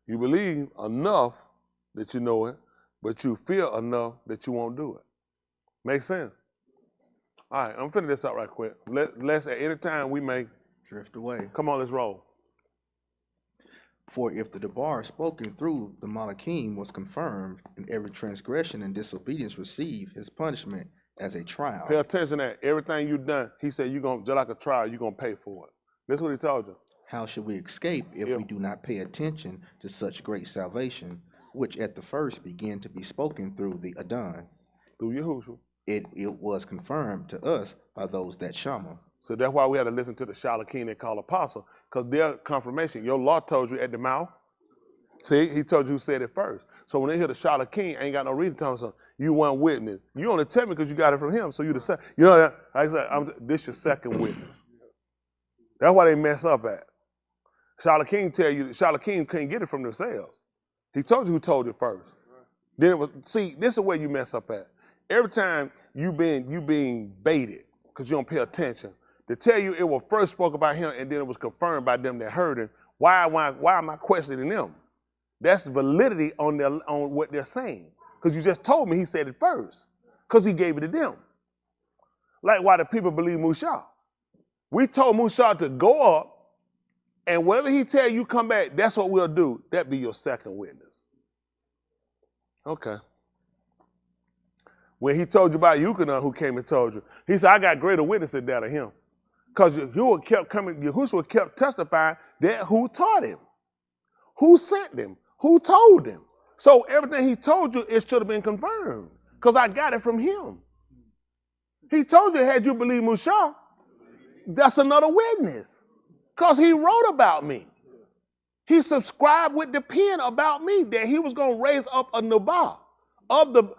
You believe enough that you know it, but you feel enough that you won't do it. Make sense? All right, I'm finna this up right quick. Let's at any time we may drift away. Come on, let's roll. For if the debar spoken through the Malachim was confirmed, and every transgression and disobedience received his punishment as a trial. Pay attention to that. Everything you've done, he said you're going to, just like a trial, you're going to pay for it. This is what he told you. How should we escape if we do not pay attention to such great salvation, which at the first began to be spoken through the Adon? Through Yahusha. It was confirmed to us by those that Shama. So that's why we had to listen to the Shalakim they call apostle, because their confirmation, your law told you at the mouth. See, he told you who said it first. So when they hear the Shalakim, ain't got no reason to tell them something. You one witness. You only tell me because you got it from him, so you the second. You know that? Like I said, this your second witness. That's why they mess up at. Shalakim tell you, Shalakim couldn't get it from themselves. He told you who told it first. Then it was, see, this is where you mess up at. every time you being baited because you don't pay attention. To tell you it was first spoke about him and then it was confirmed by them that heard him. Why am I questioning them? That's validity on what they're saying. Because you just told me he said it first. Because he gave it to them. Like why the people believe Musha. We told Musha to go up, and whatever he tell you come back, that's what we'll do. That be your second witness. Okay. When he told you about Yukonon, who came and told you, he said, I got greater witnesses than that of him. Because Yahusha kept testifying that who taught him, who sent him, who told him. So everything he told you, it should have been confirmed. Because I got it from him. He told you, had you believed Musha, that's another witness. Because he wrote about me. He subscribed with the pen about me that he was going to raise up a Nabah of the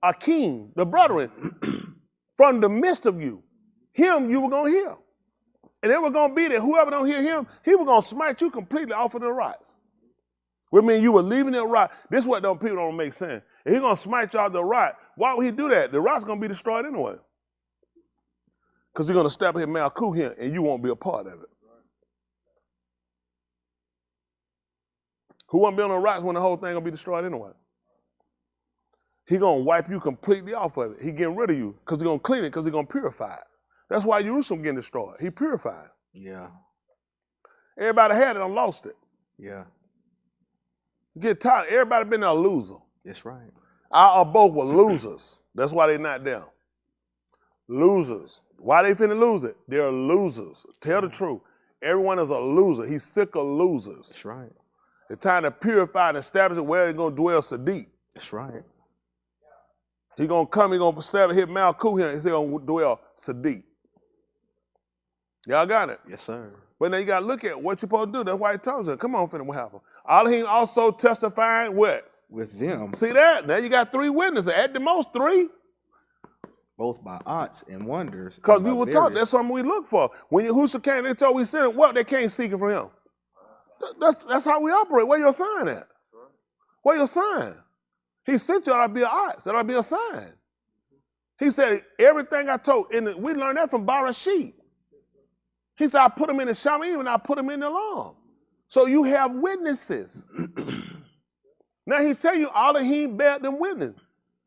Akim, the brethren, from the midst of you. Him you were going to hear. And it was going to be that whoever don't hear him, he was going to smite you completely off of the rocks. Which means you were leaving the rock. This is what people don't make sense. If he's going to smite you out the rock, why would he do that? The rock's going to be destroyed anyway. Because he's going to step his Malku here and you won't be a part of it. Who won't be on the rocks when the whole thing going to be destroyed anyway? He's going to wipe you completely off of it. He getting rid of you because he's going to clean it because he's going to purify it. That's why Jerusalem getting destroyed. He purified. Yeah. Everybody had it and lost it. Yeah. Get tired. Everybody been a loser. That's right. Our both were losers. That's why they not there. Losers. Why they finna lose it? They're losers. Tell the truth. Everyone is a loser. He's sick of losers. That's right. It's time to purify and establish where he's gonna dwell Sadiq. That's right. He's gonna come, he's gonna establish his Malku here, he's gonna dwell Sadiq. Y'all got it? Yes, sir. But now you gotta look at what you're supposed to do. That's why he tells you, come on, finna, what happened? Elohim also testifying what? With them. See that? Now you got 3 witnesses, at the most 3. Both by odds and wonders. Because we were taught, that's something we look for. When Yahusha came, they told we sent him, what? They can't seek it from him. That's how we operate. Where your sign at? Where your sign? He sent you, that'll be an odds, that'll be a sign. He said, everything I told, we learned that from Barashit. He said, I put them in the Shamim and I put them in the alarm. So you have witnesses. Now he tell you, all of him bear them witness.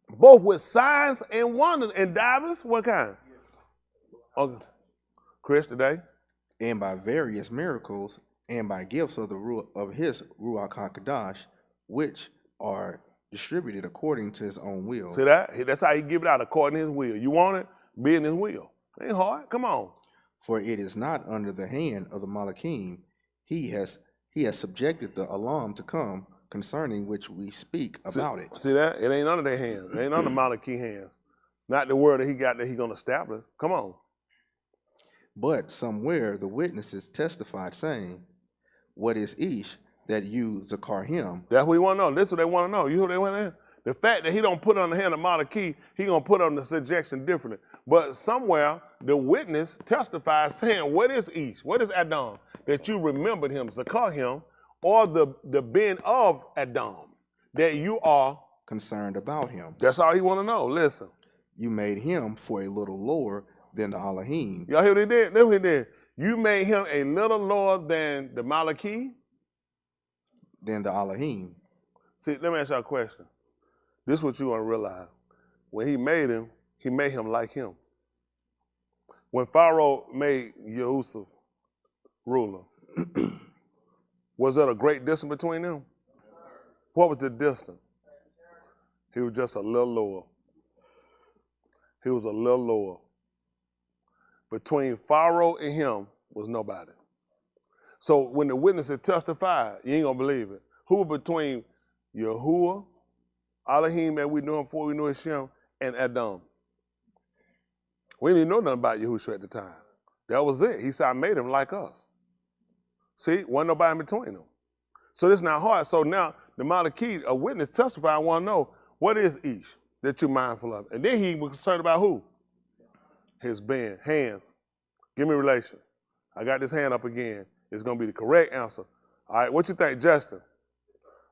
Both with signs and wonders and divers, what kind? Okay. Chris today? And by various miracles and by gifts of his Ruach HaKadosh, which are distributed according to his own will. See that? That's how he give it out, according to his will. You want it? Be in his will. Ain't hard. Come on. For it is not under the hand of the Malakim. He has subjected the alarm to come, concerning which we speak about it. See that? It ain't under their hands. It ain't under Malachi hands. Not the word that he got that he's going to establish. Come on. But somewhere the witnesses testified, saying, what is Ish that you zakar him? That's what we want to know. This is what they want to know. You know what they want to know? The fact that he don't put it on the hand of Malachi, he going to put it on the subjection differently. But somewhere the witness testifies saying, what is Ish? What is Adam? That you remembered him, zakar him, or the being of Adam, that you are concerned about him. That's all he want to know. Listen. You made him for a little lower than the Elohim. Y'all hear what he did? That's what he did. You made him a little lower than the Malachi? Than the Elohim. See, let me ask y'all a question. This is what you want to realize. When he made him like him. When Pharaoh made Yahusha ruler, was there a great distance between them? What was the distance? He was just a little lower. He was a little lower. Between Pharaoh and him was nobody. So when the witnesses testified, you ain't gonna believe it. Who was between Yahuwah, Elohim that we knew him before we knew Hashem, and Adam? We didn't know nothing about Yahusha at the time. That was it. He said, I made him like us. See, wasn't nobody in between them. So this is not hard. So now the Malachi, a witness testified, want to know, what is Ish that you're mindful of? And then he was concerned about who? His being, hands. Give me relation. I got this hand up again. It's going to be the correct answer. All right, what you think, Justin?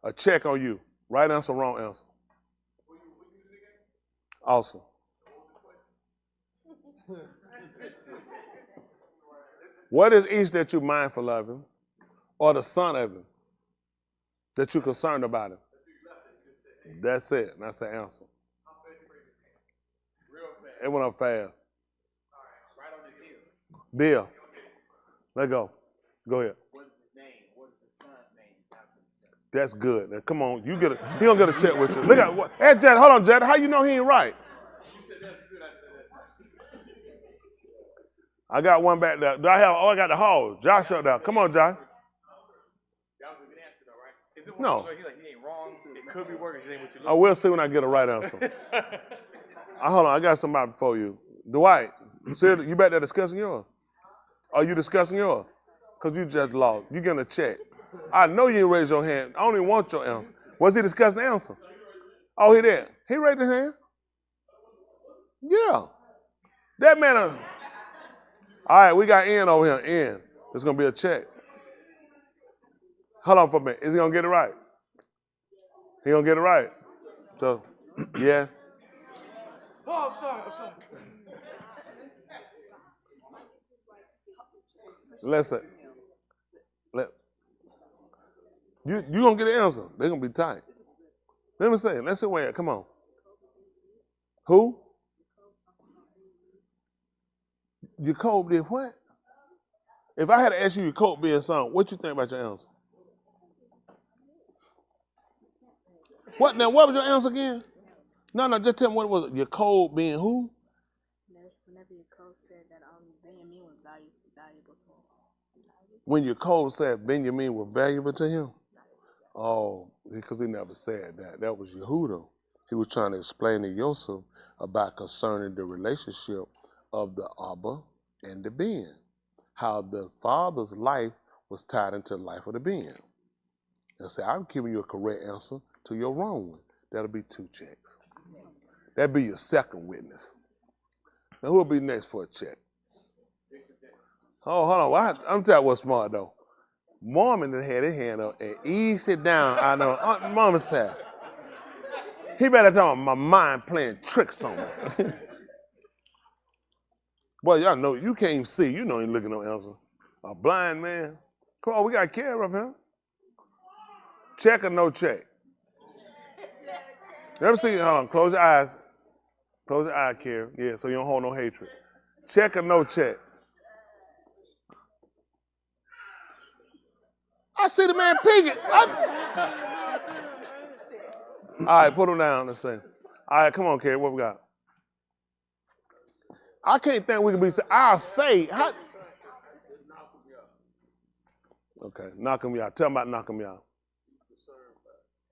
A check on you. Right answer, wrong answer. Awesome. What is each that you're mindful of him, or the son of him, that you're concerned about him? That's it. That's the answer. It went up fast. Deal. Let go. Go ahead. That's good. Now, come on, you get he don't get a check with you. Look at what. Hey, Jed, hold on, Jed. How you know he ain't right? I got one back there. Do I have? Oh, I got the hose. Josh up there. Come on, Josh. No. It could be working. I will see when I get a right answer. Hold on, I got somebody before you. Dwight, you back there discussing yours? Are you discussing yours? Because you just lost. You getting a check. I know you didn't raise your hand. I only want your answer. Was he discussing the answer? Oh, he did. He raised his hand? Yeah. That man. All right, we got N over here. N. It's going to be a check. Hold on for a minute. Is he going to get it right? He going to get it right? So, yeah. Oh, I'm sorry. Listen. You going to get the answer. They're going to be tight. Let me say it. Let's see where. Come on. Who? Jacob did what? If I had to ask you Jacob being son, what you think about your answer? What now? What was your answer again? No, just tell me what it was. Jacob being who? Whenever Jacob said that Benjamin was valuable to him. When Jacob said Benjamin was valuable to him? Oh, because he never said that. That was Yehuda. He was trying to explain to Joseph about concerning the relationship of the Abba and the Ben. How the father's life was tied into the life of the Ben. And say, I'm giving you a correct answer to your wrong one. That'll be 2 checks. That'll be your second witness. Now, who'll be next for a check? Oh, hold on. I'm telling you what's smart, though. Mormon that had his hand up and eased it down. I know. Mama said, he better tell my mind playing tricks on me. Boy, y'all know, you can't even see. You know you ain't looking no answer. A blind man. Come on, we got care of him. Check or no check? Let me see. Hold on. Close your eyes. Close your eye, Carrie. Yeah, so you don't hold no hatred. Check or no check? I see the man peeking. All right, put him down. Let's see. All right, come on, Carrie. What we got? I can't think we can be. I'll say. Okay, knock him out. Tell him about knock him out.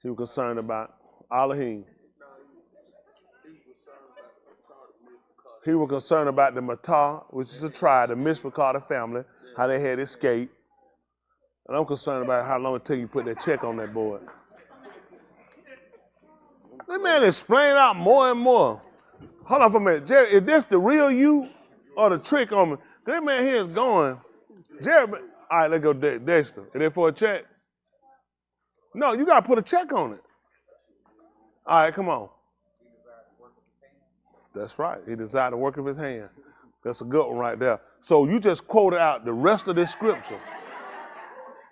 He was concerned about Elohim. He was concerned about the Matah, which is a tribe, the Mishpachah family, how they had escaped. And I'm concerned about how long it take you to put that check on that board. That man is playing out more and more. Hold on for a minute. Jerry, is this the real you or the trick on me? That man here is going. Jerry, all right, let's go Dexter. Is that for a check? No, you got to put a check on it. All right, come on. That's right. He desired the work of his hand. That's a good one right there. So you just quoted out the rest of this scripture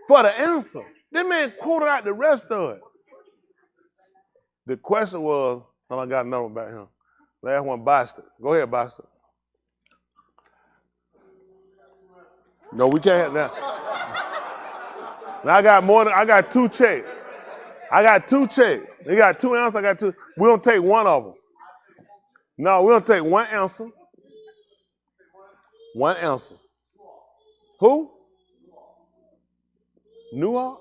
for the answer. That man quoted out the rest of it. The question was, I got another one about him. Last one, Boston. Go ahead, Boston. No, we can't have that. Now I got 2 checks. I got 2 checks. They got 2 answers, I got 2. We're going to take one of them. No, we're going to take one answer. One answer. Who? Nuah?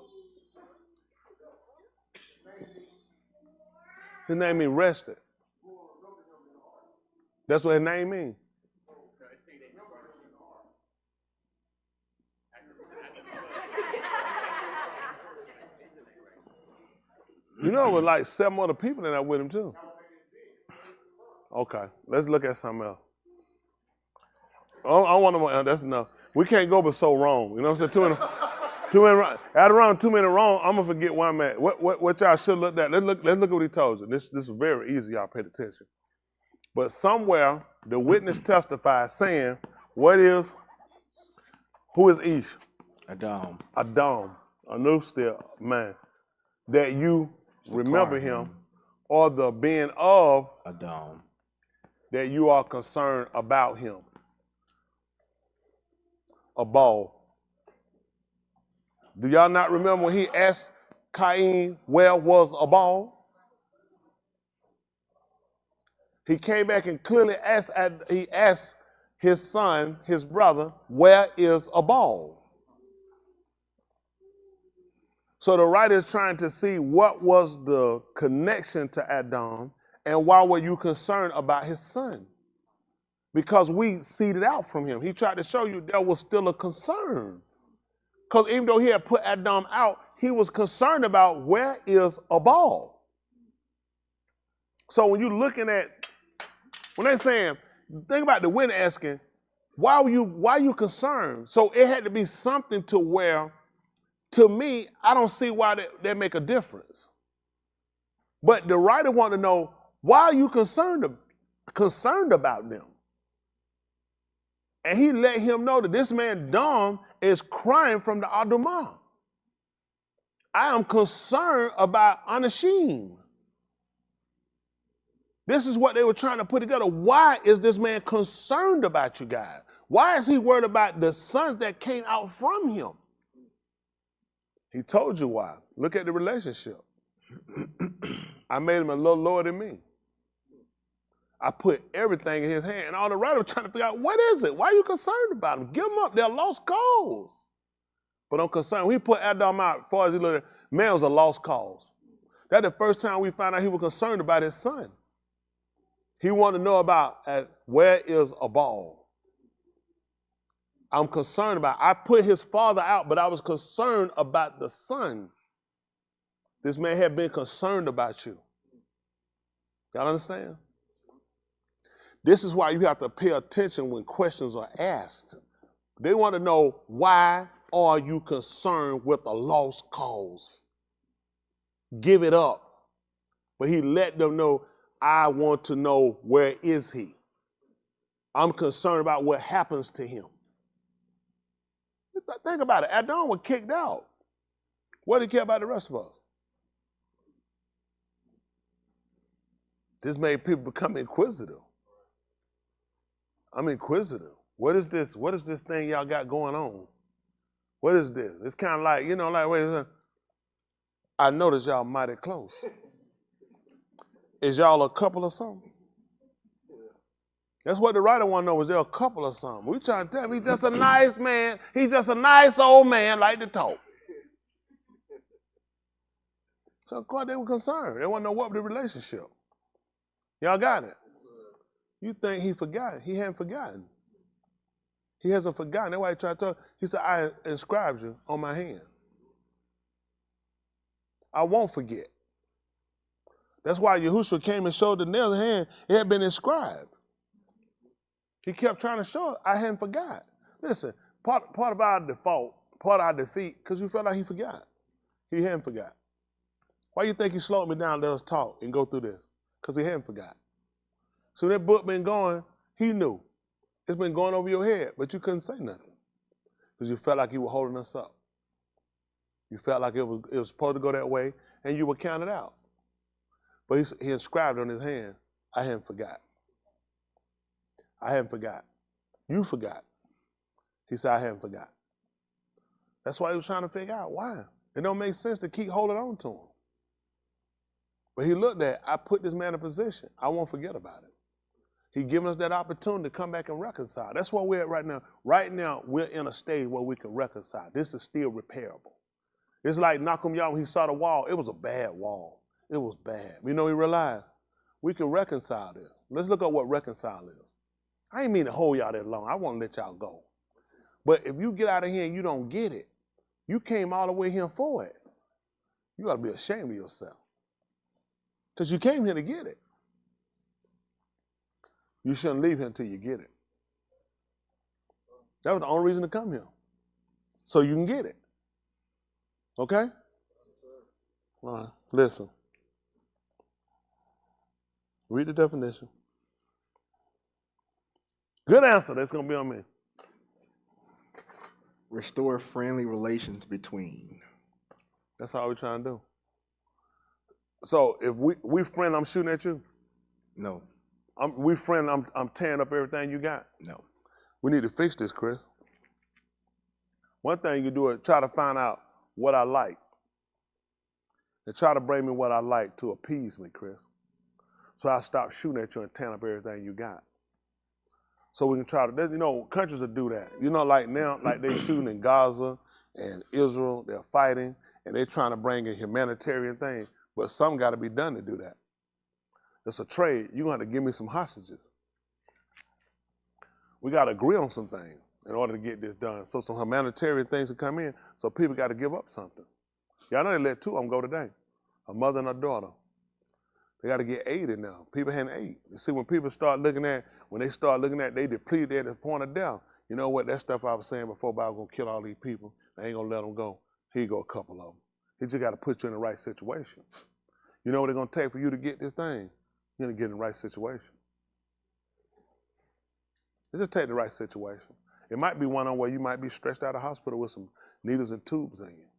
His name means rested. That's what his name means. You know, it was like 7 other people in there with him too. Okay, let's look at something else. I want to. That's enough. We can't go but so wrong. You know what I'm saying? Too many wrong. At around 2 minutes wrong, I'm gonna forget where I'm at. What y'all should look at? Let's look at what he told you. This is very easy. Y'all paid attention. But somewhere the witness testifies saying, who is Ish? Adam. Adam, Anustia, man, that you remember him, or the being of Adam, that you are concerned about him. A ball. Do y'all not remember when he asked Cain where was a ball? He came back and clearly asked his son, his brother, where is a ball? So the writer is trying to see what was the connection to Adam and why were you concerned about his son? Because we seeded out from him. He tried to show you there was still a concern. Because even though he had put Adam out, he was concerned about where is a ball. So when you're looking at, when they're saying, think about the witness asking, why are you concerned? So it had to be something to where, to me, I don't see why they make a difference. But the writer wanted to know, why are you concerned about them? And he let him know that this man, Dom, is crying from the Adumah. I am concerned about Anashim. This is what they were trying to put together. Why is this man concerned about you guys? Why is he worried about the sons that came out from him? He told you why. Look at the relationship. I made him a little lower than me. I put everything in his hand. And all the writer was trying to figure out, what is it? Why are you concerned about him? Give them up. They're lost cause. But I'm concerned. When he put Adam out, as far as he looked at, man was a lost cause. That's the first time we found out he was concerned about his son. He wanted to know about where is a ball. I'm concerned about, I put his father out, but I was concerned about the son. This man had been concerned about you. Y'all understand? This is why you have to pay attention when questions are asked. They want to know, why are you concerned with a lost cause? Give it up. But he let them know, I want to know, where is he? I'm concerned about what happens to him. Think about it. Adam was kicked out. What did he care about the rest of us? This made people become inquisitive. I'm inquisitive. What is this? What is this thing y'all got going on? What is this? It's kind of like, wait a minute. I noticed y'all mighty close. Is y'all a couple or something? That's what the writer want to know. Is there a couple or something? We trying to tell him he's just a nice man. He's just a nice old man, like to talk. So of course they were concerned. They want to know what was the relationship. Y'all got it? You think he forgot? He hadn't forgotten. He hasn't forgotten. That's why he tried to tell. He said, I inscribed you on my hand. I won't forget. That's why Yahusha came and showed the nail in the hand. It had been inscribed. He kept trying to show it. I hadn't forgot. Listen, part of our default, part of our defeat, because you felt like he forgot. He hadn't forgot. Why you think he slowed me down, let us talk and go through this? Because he hadn't forgot. So that book been going, he knew. It's been going over your head, but you couldn't say nothing. Because you felt like you were holding us up. You felt like it was supposed to go that way, and you were counted out. But he inscribed on his hand, I hadn't forgot. I hadn't forgot. You forgot. He said, I hadn't forgot. That's why he was trying to figure out why. It don't make sense to keep holding on to him. But he looked at, I put this man in a position. I won't forget about it. He given us that opportunity to come back and reconcile. That's where we're at right now. Right now, we're in a stage where we can reconcile. This is still repairable. It's like Nakum Yah, when he saw the wall, it was a bad wall. It was bad. You know, he realized we can reconcile this. Let's look at what reconcile is. I ain't mean to hold y'all that long. I want to let y'all go. But if you get out of here and you don't get it, you came all the way here for it. You got to be ashamed of yourself. Because you came here to get it. You shouldn't leave here until you get it. That was the only reason to come here. So you can get it. Okay? All right. Listen. Read the definition. Good answer. That's going to be on me. Restore friendly relations between. That's all we're trying to do. So if we friend, I'm shooting at you? No. We friend, I'm tearing up everything you got? No. We need to fix this, Chris. One thing you can do is try to find out what I like. And try to bring me what I like to appease me, Chris. So I stop shooting at you and tearing up everything you got. So we can try to, countries will do that. Like now, like they shooting in Gaza and Israel, they're fighting, and they're trying to bring a humanitarian thing. But something got to be done to do that. It's a trade. You're going to have to give me some hostages. We got to agree on some things in order to get this done. So some humanitarian things will come in, so people got to give up something. Y'all know they let two of them go today, a mother and a daughter. They got to get aid in now. People hadn't ate. You see, when they start looking at, they depleted at the point of death. You know what? That stuff I was saying before about going to kill all these people. I ain't going to let them go. Here you go, a couple of them. He just got to put you in the right situation. You know what it's going to take for you to get this thing? You're going to get in the right situation. It just take the right situation. It might be one on where you might be stretched out of hospital with some needles and tubes in you,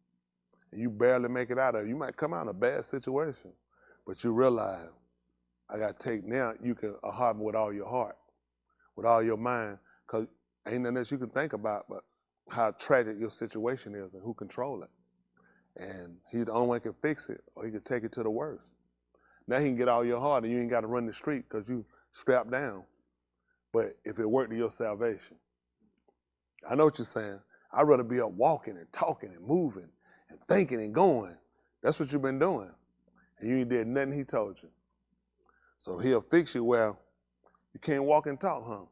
and you barely make it out of it. You might come out in a bad situation, but you realize, I got to take now, you can harm with all your heart, with all your mind, because ain't nothing else you can think about but how tragic your situation is and who control it. And he's the only one who can fix it, or he can take it to the worst. Now he can get all your heart and you ain't got to run the street because you strapped down. But if it worked to your salvation, I know what you're saying. I'd rather be up walking and talking and moving and thinking and going. That's what you've been doing. And you ain't did nothing he told you. So he'll fix you well. You can't walk and talk, huh?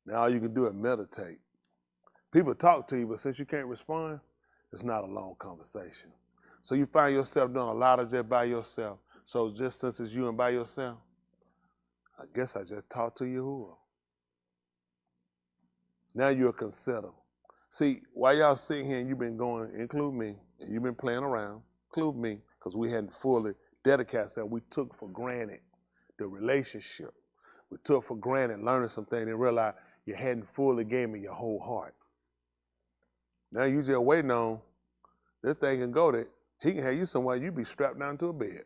Now all you can do is meditate. People talk to you, but since you can't respond, it's not a long conversation. So you find yourself doing a lot of just by yourself. So just since it's you and by yourself, I guess I just talk to Yahuwah. Now you'll consider. See, while y'all sitting here and you've been going, include me, and you've been playing around, include me, because we hadn't fully dedicated ourselves. We took for granted the relationship. We took for granted learning something and realized you hadn't fully gave me your whole heart. Now you just waiting on this thing can go there. He can have you somewhere you be strapped down to a bed.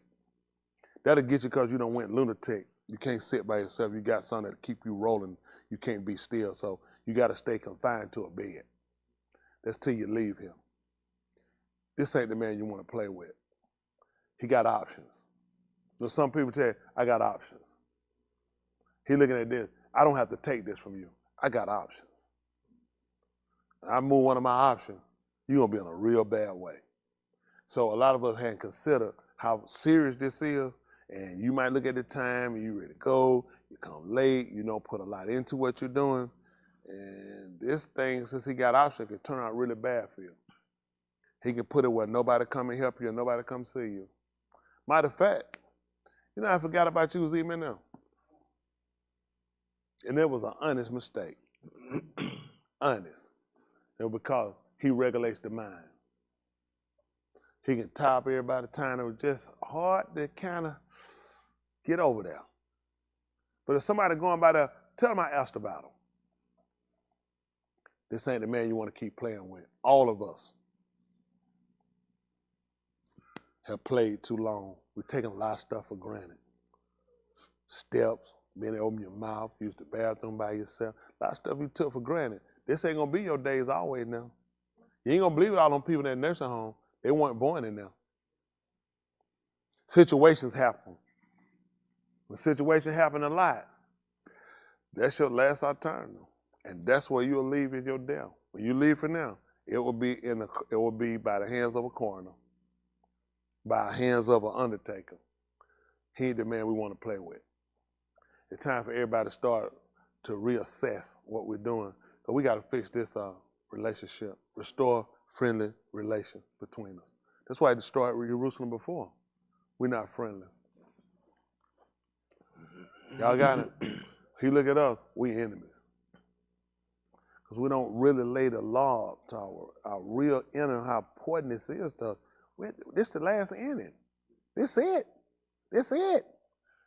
That'll get you because you done went lunatic. You can't sit by yourself. You got something to keep you rolling. You can't be still. So you got to stay confined to a bed. That's till you leave him. This ain't the man you want to play with. He got options. So some people tell you, I got options. He looking at this. I don't have to take this from you. I got options. I move one of my options, you're going to be in a real bad way. So a lot of us hadn't considered how serious this is, and you might look at the time and you ready to go, you come late, you don't put a lot into what you're doing, and this thing, since he got options, can turn out really bad for you. He can put it where nobody come and help you and nobody come see you. Matter of fact, I forgot about you was even there. And it was an honest mistake. Honest. It was because he regulates the mind. He can top everybody time. It was just hard to kind of get over there. But if somebody going by there, tell them I asked about him. This ain't the man you want to keep playing with. All of us have played too long. We've taken a lot of stuff for granted. Steps, being able to open your mouth, use the bathroom by yourself. A lot of stuff you took for granted. This ain't going to be your days always now. You ain't going to believe it, all them people in that nursing home, they weren't born in there. Situations happen. When situations happen a lot, that's your last alternative. And that's where you'll leave in your death. When you leave for now, it will be by the hands of a coroner, by the hands of an undertaker. He ain't the man we want to play with. It's time for everybody to start to reassess what we're doing. Because we got to fix this relationship, restore friendly relations between us. That's why I destroyed Jerusalem before. We're not friendly. Y'all got it? He look at us, we enemies. Because we don't really lay the law to our real inner, how important this is to us. This the last inning. This it. This it.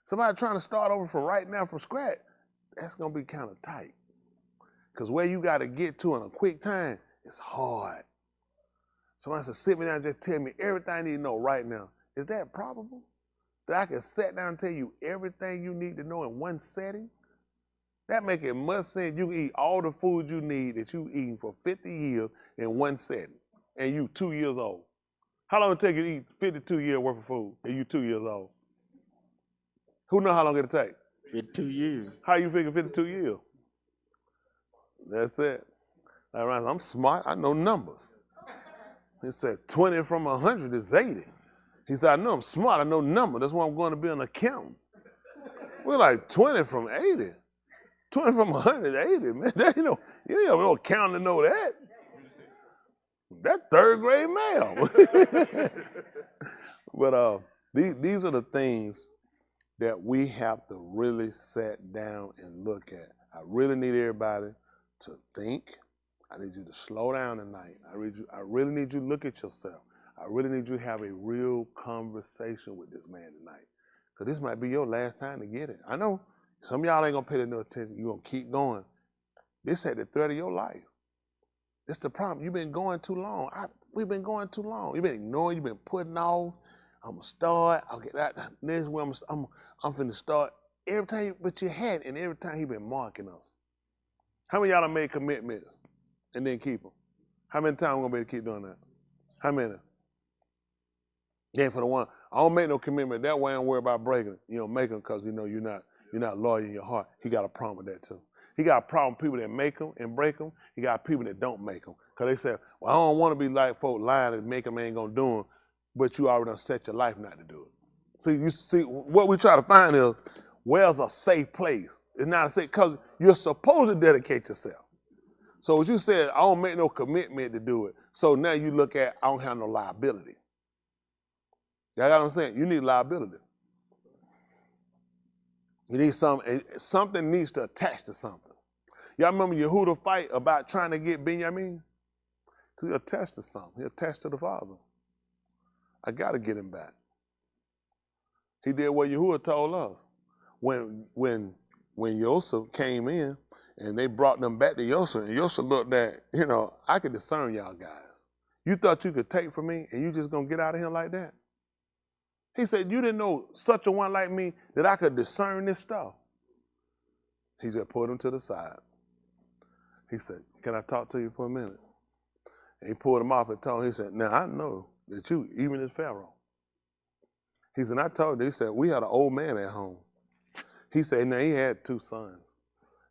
Somebody trying to start over from right now from scratch. that's gonna be kind of tight. Because where you gotta get to in a quick time, it's hard. Somebody said, sit me down and just tell me everything I need to know right now. Is that probable? That I can sit down and tell you everything you need to know in one setting? That make it much sense. You can eat all the food you need that you eating for 50 years in one setting, and you 2 years old. How long it take you to eat 52 years worth of food and you 2 years old? Who know how long it'll take? 52 years. How you figure 52 years? That's it. All right, I'm smart. I know numbers. He said 20 from 100 is 80. He said, I know I'm smart. I know numbers. That's why I'm going to be an accountant. We're like 20 from 80. 20 from 100 is 80, man. That, you ain't no accountant to know that. That's third grade math. But these are the things that we have to really sit down and look at. I really need everybody to think. I need you to slow down tonight. I really need you to look at yourself. I really need you to have a real conversation with this man tonight. Because this might be your last time to get it. I know some of y'all ain't going to pay no attention. You're going to keep going. This at the threat of your life. This the problem. You've been going too long. We've been going too long. You've been ignoring. You've been putting off. I'm going to start. Okay, next week I'm finna start. Every time, but you hadn't, and every time he been marking us. How many of y'all done made commitments and then keep them? How many times we going to be able to keep doing that? How many? Yeah, for the one, I don't make no commitment. That way I don't worry about breaking it. You don't make them because you know you're not loyal in your heart. He got a problem with that too. He got a problem with people that make them and break them. He got people that don't make them. Because they say, well, I don't want to be like folk lying and make them ain't going to do them, but you already done set your life not to do it. You see, what we try to find is, where's a safe place? It's not a safe, because you're supposed to dedicate yourself. So as you said, I don't make no commitment to do it. So now you look at, I don't have no liability. Y'all got what I'm saying? You need liability. You need something needs to attach to something. Y'all remember Yehuda fight about trying to get Benjamin? Because he attached to something. He attached to the father. I got to get him back. He did what Yehuda told us. When Yosef came in and they brought them back to Yosef, and Yosef looked at, I could discern y'all guys. You thought you could take from me and you just going to get out of here like that? He said, you didn't know such a one like me that I could discern this stuff. He just pulled him to the side. He said, can I talk to you for a minute? And he pulled him off and told him, he said, now I know that you, even as Pharaoh. He said, I told you, he said, we had an old man at home. He said, now he had 2 sons.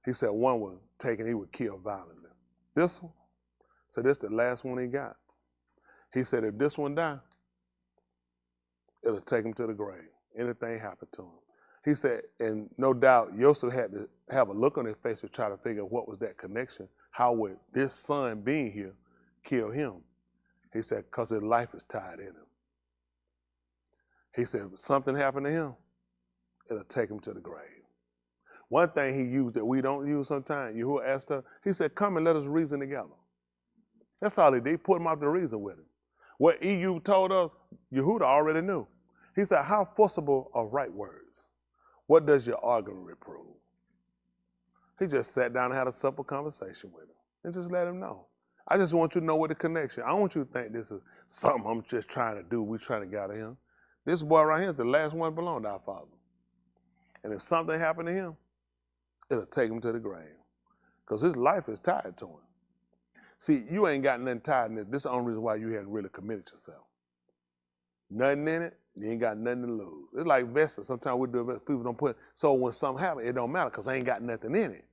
He said, one was taken, he would kill violently. This one, so this the last one he got. He said, if this one die, it'll take him to the grave. Anything happened to him. He said, and no doubt, Yosef had to have a look on his face to try to figure out what was that connection. How would this son being here kill him? He said, because his life is tied in him. He said, if something happened to him, it'll take him to the grave. One thing he used that we don't use sometimes, Yahuwah asked her, he said, come and let us reason together. That's all he did. He put him out to reason with him. What EU told us, Yehuda already knew. He said, how forcible are right words? What does your argument reprove? He just sat down and had a simple conversation with him and just let him know. I just want you to know what the connection. I don't want you to think this is something I'm just trying to do. We're trying to get out of him. This boy right here is the last one belonged to our father. And if something happened to him, it'll take him to the grave because his life is tied to him. See, you ain't got nothing tied in it. This is the only reason why you hadn't really committed yourself. Nothing in it, you ain't got nothing to lose. It's like vesting. Sometimes we do it, people don't put it. So when something happens, it don't matter because they ain't got nothing in it.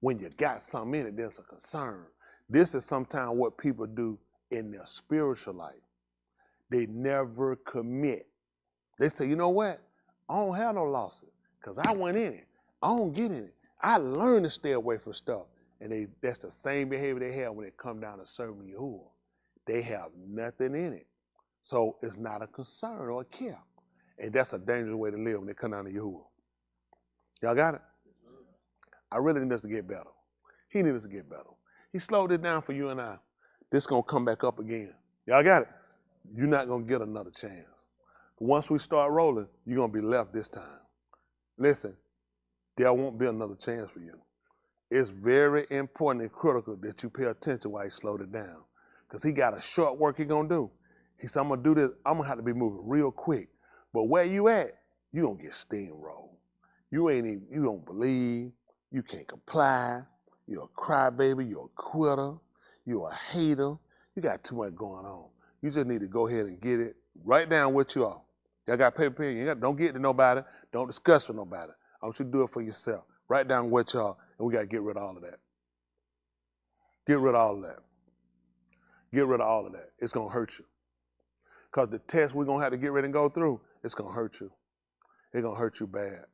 When you got something in it, there's a concern. This is sometimes what people do in their spiritual life. They never commit. They say, you know what? I don't have no losses because I went in it. I don't get in it. I learned to stay away from stuff. And that's the same behavior they have when it come down to serving Yahuwah. They have nothing in it. So it's not a concern or a care. And that's a dangerous way to live when they come down to Yahuwah. Y'all got it? I really need us to get better. He needs us to get better. He slowed it down for you and I. This is going to come back up again. Y'all got it? You're not going to get another chance. Once we start rolling, you're going to be left this time. Listen, there won't be another chance for you. It's very important and critical that you pay attention while he slowed it down. Because he got a short work he gonna do. He said, I'm gonna do this, I'm gonna have to be moving real quick. But where you at, you gonna get steamrolled. You don't believe, you can't comply, you're a crybaby, you're a quitter, you're a hater. You got too much going on. You just need to go ahead and get it. Write down what you are. Y'all got paper pen. Don't get it to nobody. Don't discuss with nobody. I want you to do it for yourself. Write down what you are, and we got to get rid of all of that. Get rid of all of that. Get rid of all of that. It's going to hurt you. Because the test we're going to have to get ready and go through, it's going to hurt you. It's going to hurt you bad.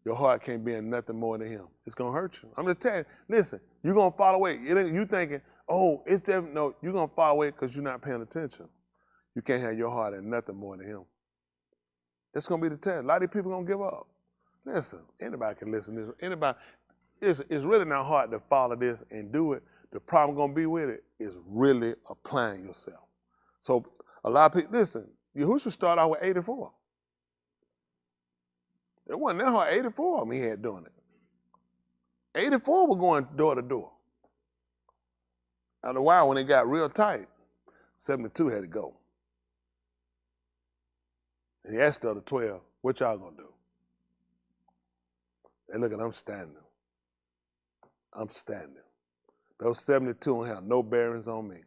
Your heart can't be in nothing more than him. It's going to hurt you. I'm just telling you, listen, you're going to fall away. You thinking, oh, it's different. No, you're going to fall away because you're not paying attention. You can't have your heart in nothing more than him. That's going to be the test. A lot of these people going to give up. Listen, anybody can listen to this. Anybody, it's really not hard to follow this and do it. The problem going to be with it is really applying yourself. So a lot of people, listen, Yahusha started out with 84. It wasn't that hard. 84 of them he had doing it. 84 were going door to door. After a while, when it got real tight, 72 had to go. And he asked the other 12, what y'all gonna do? They look at, I'm standing. I'm standing. Those 72 don't have no bearings on me.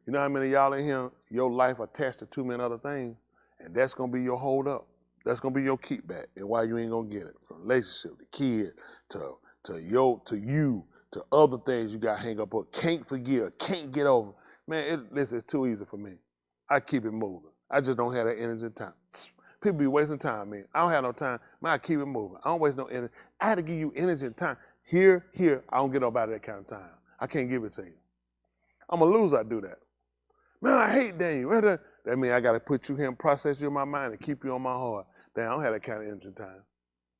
You know how many of y'all in here, your life attached to too many other things, and that's gonna be your hold up. That's gonna be your keep back, and why you ain't gonna get it. From relationship to kid, to you, to other things you got hang up on, can't forgive, can't get over. Man, listen, it's too easy for me. I keep it moving. I just don't have that energy and time. People be wasting time, man. I don't have no time. Man, I keep it moving. I don't waste no energy. I had to give you energy and time. Here, I don't get nobody that kind of time. I can't give it to you. I'm a loser, I do that. Man, I hate Daniel. That means I got to put you here and process you in my mind and keep you on my heart. Damn, I don't have that kind of energy and time.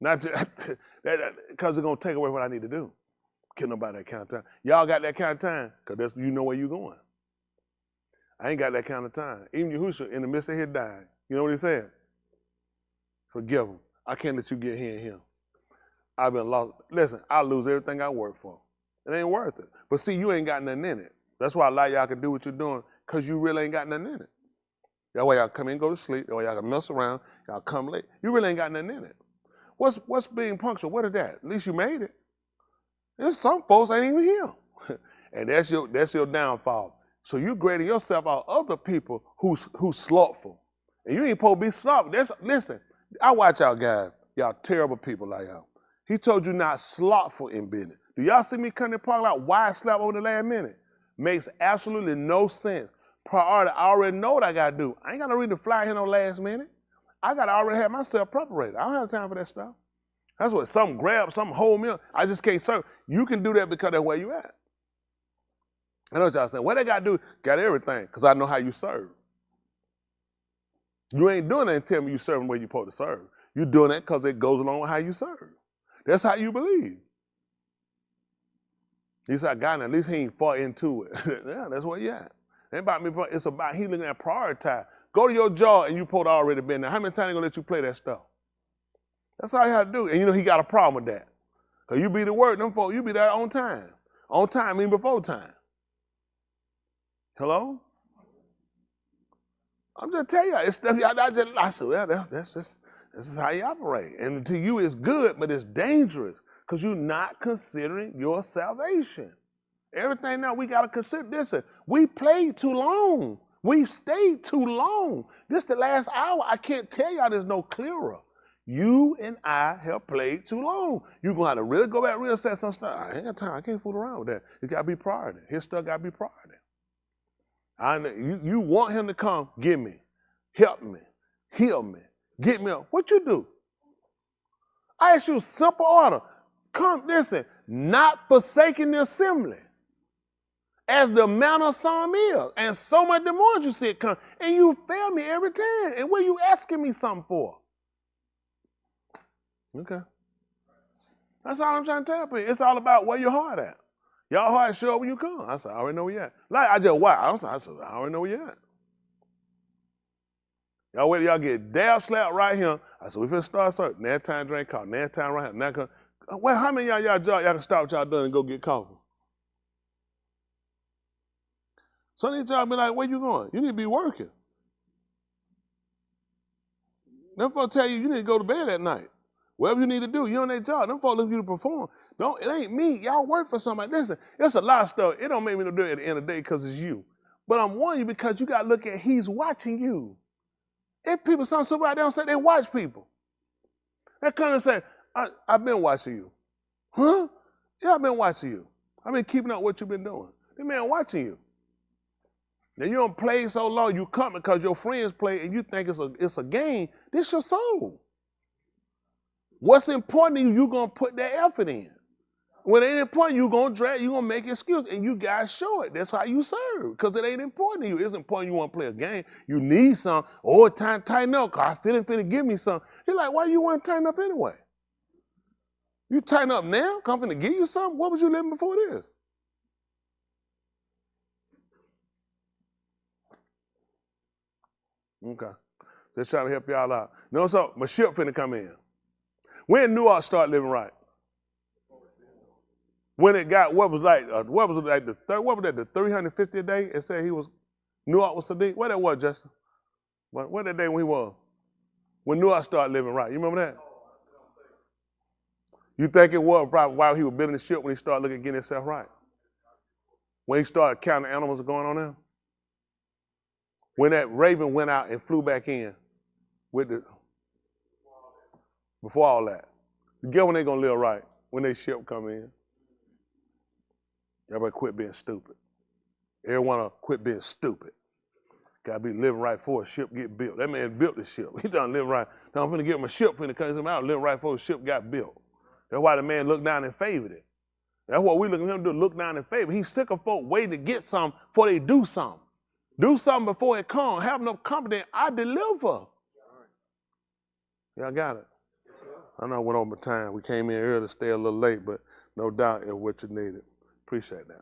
Not just, because it's going to take away what I need to do. Get nobody that kind of time. Y'all got that kind of time because you know where you're going. I ain't got that kind of time. Even Yahusha, in the midst of his dying, you know what he said? Forgive him. I can't let you get here and him. I've been lost. Listen, I'll lose everything I work for. It ain't worth it. But see, you ain't got nothing in it. That's why a lot of y'all can do what you're doing, because you really ain't got nothing in it. That way y'all come in and go to sleep. That way y'all can mess around. Y'all come late. You really ain't got nothing in it. What's being punctual? What is that? At least you made it. There's some folks ain't even here. And that's your downfall. So you grading yourself out other people who's slothful. And you ain't supposed to be slothful. Listen, I watch y'all guys. Y'all terrible people like y'all. He told you not slothful in business. Do y'all see me come to the parking lot? Why I slept over the last minute? Makes absolutely no sense. Priority, I already know what I got to do. I ain't got no reason to fly here no last minute. I got to already have myself preparated. I don't have time for that stuff. That's what some grab, some hold me up. I just can't serve. You can do that because that's where you at. I know what y'all saying. What they got to do? Got everything, because I know how you serve. You ain't doing that and tell me you serving where you're supposed to serve. You're doing that because it goes along with how you serve. That's how you believe. He said, God, at least he ain't fought into it. Yeah, that's where you at. Ain't about me, it's about he looking at prioritize. Go to your job and you supposed to already been there. How many times they gonna let you play that stuff? That's all you have to do. And you know he got a problem with that. Because you be the work, them folks, you be there on time. On time, even before time. Hello? I'm just telling you, it's stuff I said, well, this is how you operate. And to you it's good, but it's dangerous because you're not considering your salvation. Everything now we got to consider. Listen, we played too long. We stayed too long. This the last hour. I can't tell y'all there's no clearer. You and I have played too long. You're going to have to really go back and reassess some stuff. I ain't got time. I can't fool around with that. It's got to be priority. His stuff got to be priority. You want him to come, give me, help me, heal me, get me up. What you do? I ask you a simple order. Come, listen, not forsaking the assembly, as the manner of some is. And so much the more you see it come. And you fail me every time. And what are you asking me something for? Okay. That's all I'm trying to tell people. It's all about where your heart at. Y'all heart show up when you come. I said, I already know where you at. Like, I just, why? I said, I already know where you at. Y'all wait till y'all get dab slapped right here. I said, we finna start serving. Now time drink coffee. Now time right here. Now, well, how many y'all job y'all can stop what y'all doing and go get coffee? Some of these y'all be like, where you going? You need to be working. Them folks tell you you need to go to bed at night. Whatever you need to do, you on that job. Them folks look for you to perform. Don't, it ain't me. Y'all work for somebody. Listen, it's a lot of stuff. It don't make me no do it at the end of the day because it's you. But I'm warning you because you got to look at he's watching you. If people, some super out there don't say they watch people. They come and say, I've been watching you. Huh? Yeah, I've been watching you. I've been keeping up what you've been doing. That man watching you. Now you don't play so long, you come because your friends play and you think it's a game. This your soul. What's important to you, you're going to put that effort in. When it ain't important, you're going to drag, you're going to make excuses, and you guys show it. That's how you serve, because it ain't important to you. It's important you want to play a game. You need some. Oh, it's time to tighten up, because I feel it finna give me some. You're like, why you want to tighten up anyway? You tighten up now? Come finna give you something? What was you living before this? Okay. Just trying to help y'all out. You know what's up? My ship finna come in. When New York start living right? When it got, what was that, the 350 a day? It said he was, New York was Sadiq. What that was, Justin? What that day when he was? When New York started living right. You remember that? You think it was probably while he was building the ship when he started looking at getting himself right? When he started counting animals going on there? When that raven went out and flew back in with before all that. You get when they gonna live right? When they ship come in. Everybody quit being stupid. Everyone quit being stupid. Gotta be living right before a ship get built. That man built the ship. He trying to live right. Now I'm finna get him a ship finna come out, live right before the ship got built. That's why the man looked down and favored it. That's what we looking at him to do, look down and favor. He's sick of folk waiting to get something before they do something. Do something before it comes. Have no confidence. I deliver. Y'all got it? I know I went over time. We came in early to stay a little late, but no doubt it's what you needed. Appreciate that.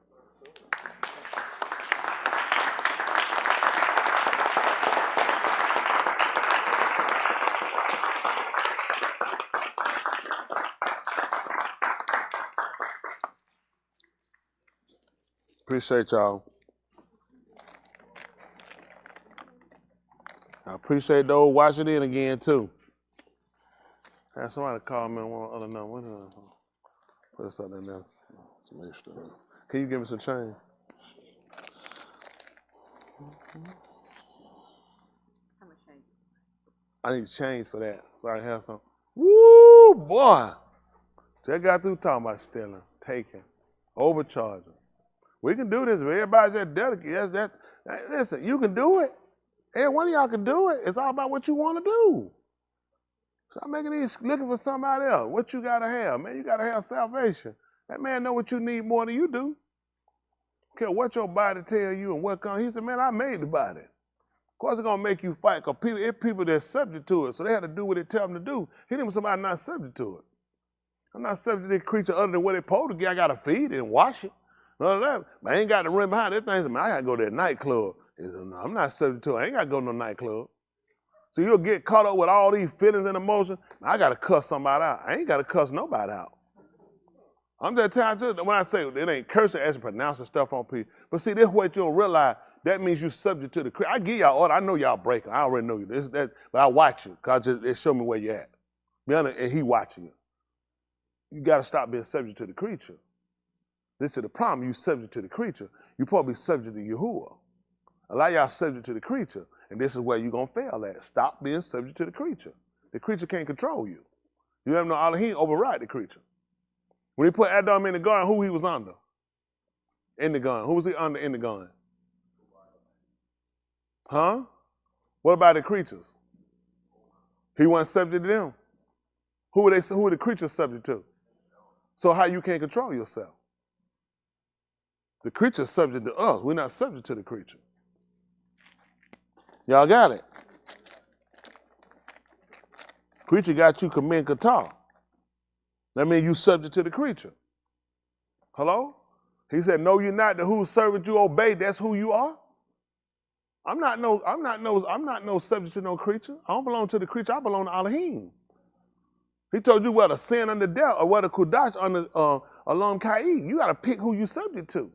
Appreciate y'all. I appreciate those watching in again too. I had somebody call me on one other number. Put something there. Some extra. Can you give me some change? I need change for that, so I can have some. Woo, boy! Just got through talking about stealing, taking, overcharging. We can do this. If everybody's just dedicated, listen, you can do it. Every one of y'all can do it. It's all about what you want to do. Stop making these looking for somebody else. What you gotta have, man? You gotta have salvation. That man know what you need more than you do. Care what your body tell you and what comes. He said, man, I made the body. Of course it's gonna make you fight, because it's people that's subject to it, so they have to do what they tell them to do. He didn't somebody not subject to it. I'm not subject to this creature other than what they supposed to get. I gotta feed it and wash it. None of that. But I ain't got to run behind that thing. Man, I gotta go to that nightclub. I'm not subject to it. I ain't gotta go to no nightclub. So you'll get caught up with all these feelings and emotions. I got to cuss somebody out. I ain't got to cuss nobody out. I'm just telling you, when I say it ain't cursing as pronouncing stuff on people. But see, this what you don't realize, that means you're subject to the creature. I give y'all order. I know y'all breaking. I already know you. But I watch you, because it show me where you're at. And he watching you. You got to stop being subject to the creature. This is the problem. You subject to the creature. You probably subject to Yahuwah. A lot of y'all subject to the creature. And this is where you're going to fail at. Stop being subject to the creature. The creature can't control you. You have no Elohim override the creature. When he put Adam in the garden, who he was under? In the garden. Who was he under in the garden? Huh? What about the creatures? He wasn't subject to them. Who are the creatures subject to? So how you can't control yourself? The creature's subject to us. We're not subject to the creature. Y'all got it? Creature got you committing qatar. That means you subject to the creature. Hello? He said, no, you're not. The whose servant you obey, that's who you are. I'm not no subject to no creature. I don't belong to the creature. I belong to Elohim. He told you whether sin under death or whether kudash under alam kai. You got to pick who you subject to.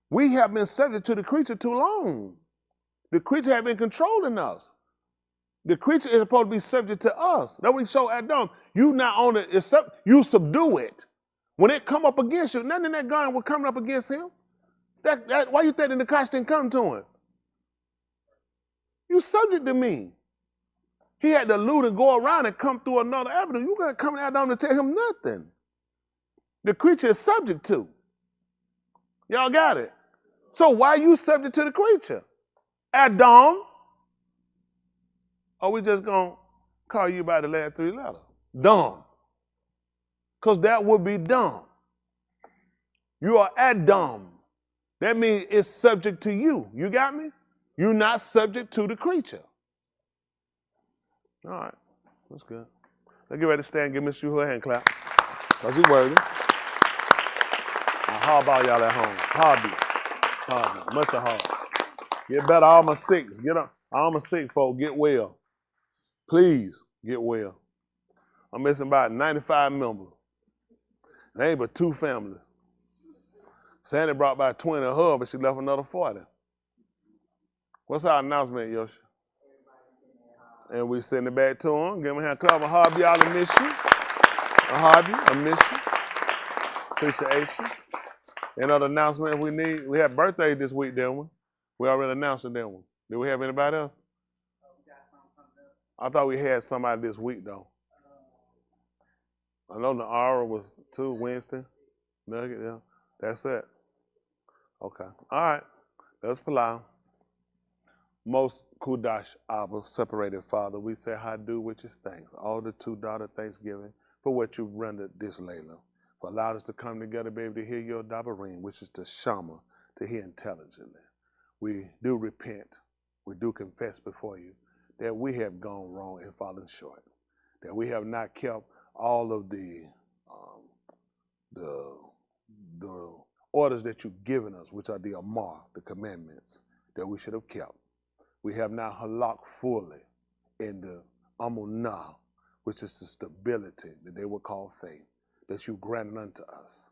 We have been subject to the creature too long. The creature have been controlling us. The creature is supposed to be subject to us. That's what he showed Adam. You not only you subdue it. When it come up against you, nothing in that gun was coming up against him. Why you think the Nakash didn't come to him? You subject to me. He had to loot and go around and come through another avenue. You got to come out down to tell him nothing. The creature is subject to. Y'all got it? So why you subject to the creature? Adam? Or we just going to call you by the last three letters? Dumb. Because that would be dumb. You are Adam. That means it's subject to you. You got me? You're not subject to the creature. All right. That's good. Let's get ready to stand. Give Miss Yahusha a hand clap. Because he's worthy. I hardball y'all at home. Hobby. Much of hard. Get better. All my sick. All my sick folk, get well. Please get well. I'm missing about 95 members. There ain't but 2 families. Sandy brought about 20 of her, but she left another 40. What's our announcement, Yosha? And we send it back to him. Give him a hand clap. Hobby, y'all, I miss you. Hobby, I miss you. Appreciation. Any other announcement we need? We had birthday this week, didn't we? We already announced it, didn't we? Did we have anybody else? I thought we had somebody this week, though. I know the Aura was 2 Wednesday. Nugget, yeah. That's it. Okay. All right. Let's plow. Most Kudash Abba, separated Father, we say, how do which is thanks. All the 2 daughter Thanksgiving for what you rendered this Layla. For allowed us to come together, be able to hear your Dabarim, which is the Shama, to hear intelligently. We do repent. We do confess before you that we have gone wrong and fallen short. That we have not kept all of the orders that you've given us, which are the Amar, the commandments, that we should have kept. We have not halak fully in the amunah, which is the stability that they would call faith, that you granted unto us.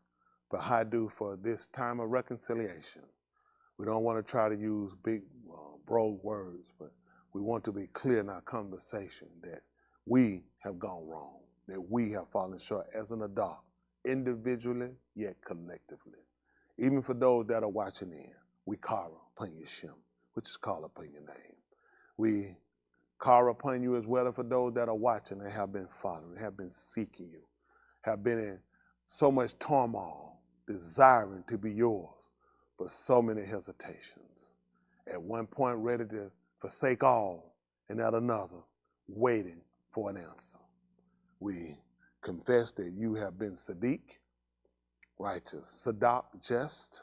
But I do for this time of reconciliation. We don't want to try to use big, broad words, but we want to be clear in our conversation that we have gone wrong, that we have fallen short as an adult, individually yet collectively. Even for those that are watching in, we kara upon your shem, which is called upon your name. We kara upon you as well, and for those that are watching and have been following, have been seeking you, have been in so much turmoil, desiring to be yours, but so many hesitations. At one point ready to forsake all, and at another waiting for an answer. We confess that you have been Sadiq, righteous, Sadak, just,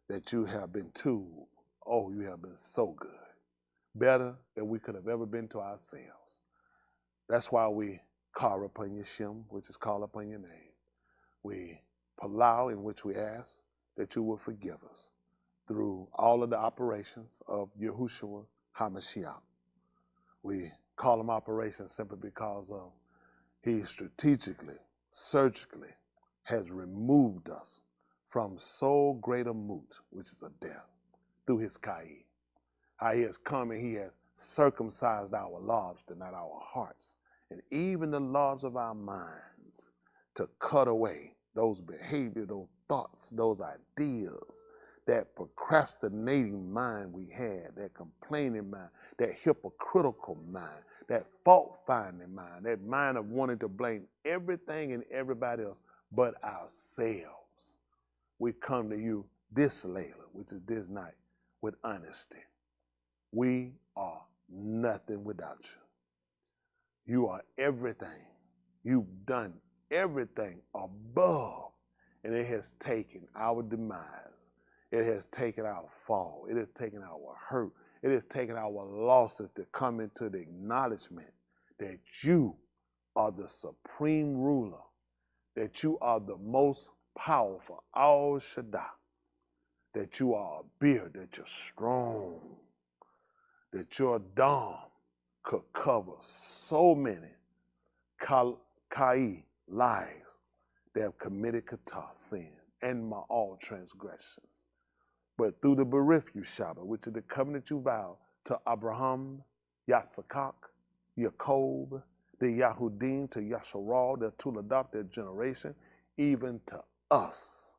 that you have been too, oh, you have been so good, better than we could have ever been to ourselves. That's why we call upon your Shem, which is called upon your name. We palau, in which we ask that you will forgive us through all of the operations of Yahusha HaMashiach. We call them operations simply because of he strategically, surgically has removed us from so great a moot, which is a death, through his Kai. How he has come and he has circumcised our lobes, not our hearts, and even the lobes of our minds, to cut away those behaviors, those thoughts, those ideas, that procrastinating mind we had, that complaining mind, that hypocritical mind, that fault-finding mind, that mind of wanting to blame everything and everybody else but ourselves. We come to you this Layla, which is this night, with honesty. We are nothing without you. You are everything. You've done everything above, and it has taken our demise. It has taken our fall. It has taken our hurt. It has taken our losses to come into the acknowledgement that you are the supreme ruler, that you are the most powerful, Al Shaddai, that you are a beard, that you're strong, that your dam could cover so many Kai lives that have committed kata, sin, and all transgressions. But through the Berith Yahusha, which is the covenant you vowed to Abraham, Yitzchak, Jacob, the Yahudim, to Yasharal, their Tuledah, their generation, even to us,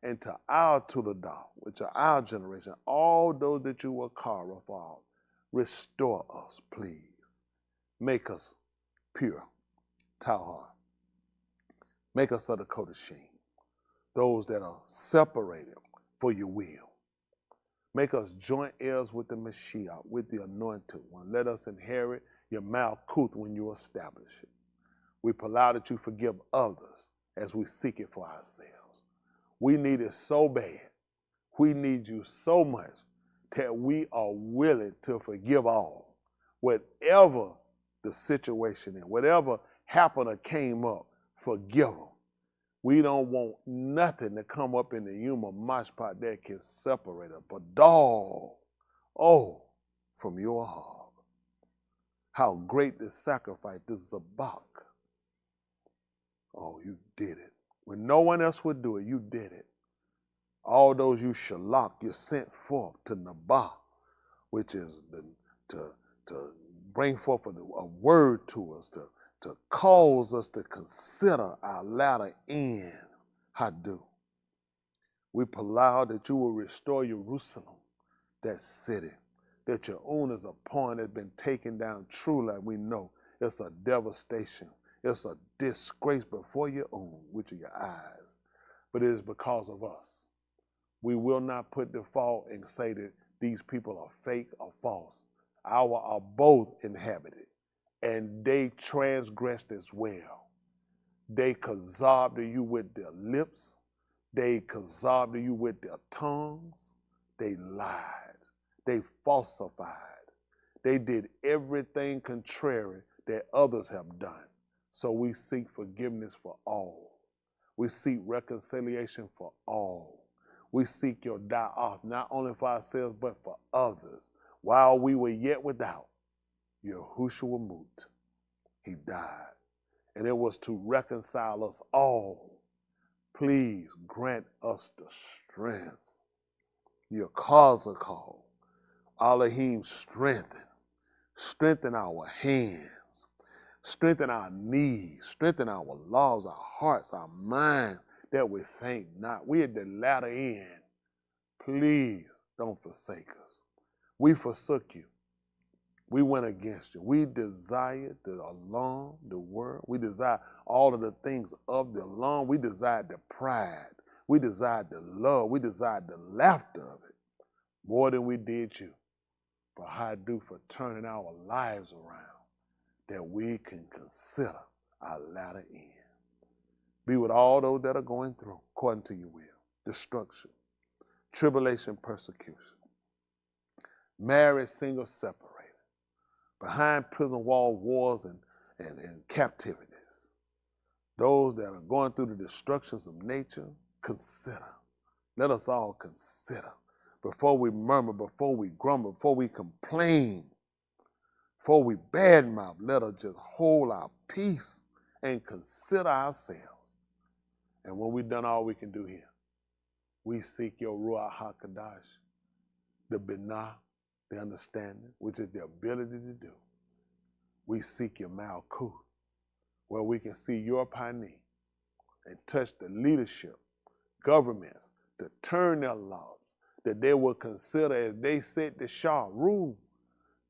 and to our Tuledah, which are our generation, all those that you will call, Rafal, restore us, please. Make us pure, Tahar. Make us of the Kodashim, those that are separated for your will. Make us joint heirs with the Mashiach, with the Anointed One. Let us inherit your Malkuth when you establish it. We allow that you forgive others as we seek it for ourselves. We need it so bad. We need you so much that we are willing to forgive all. Whatever the situation is, whatever happened or came up, forgive them. We don't want nothing to come up in the human mashpat that can separate us. But dog, from your heart, how great this sacrifice, this zabak. Oh, you did it. When no one else would do it, you did it. All those you shalak, you sent forth to Nabah, which is to bring forth a word to us, to cause us to consider our latter end. Hadu. We allow that you will restore Jerusalem, that city, that your owners upon has been taken down. Truly, we know it's a devastation. It's a disgrace before your own, which are your eyes. But it is because of us. We will not put the fault and say that these people are fake or false. Our are both inhabited, and they transgressed as well. They kazab to you with their lips. They kazab to you with their tongues. They lied. They falsified. They did everything contrary that others have done. So we seek forgiveness for all. We seek reconciliation for all. We seek your da'af, not only for ourselves, but for others. While we were yet without, Yahusha Mut, he died. And it was to reconcile us all. Please grant us the strength. Your cause a call. Elohim, strengthen our hands, strengthen our knees, strengthen our laws, our hearts, our minds, that we faint not. We at the latter end. Please don't forsake us. We forsook you. We went against you. We desired the alarm, the world. We desired all of the things of the alarm. We desired the pride. We desired the love. We desired the laughter of it more than we did you. But how do for turning our lives around that we can consider our latter end. Be with all those that are going through, according to your will, destruction, tribulation, persecution, married, single, separated, behind prison wall wars and captivities. Those that are going through the destructions of nature, consider. Let us all consider. Before we murmur, before we grumble, before we complain, before we badmouth, let us just hold our peace and consider ourselves. And when we've done all we can do here, we seek your Ruach HaKadosh, the Binah, the understanding, which is the ability to do. We seek your Malkuth, where we can see your Pani and touch the leadership, governments, to turn their laws, that they will consider, as they set the Shah rule,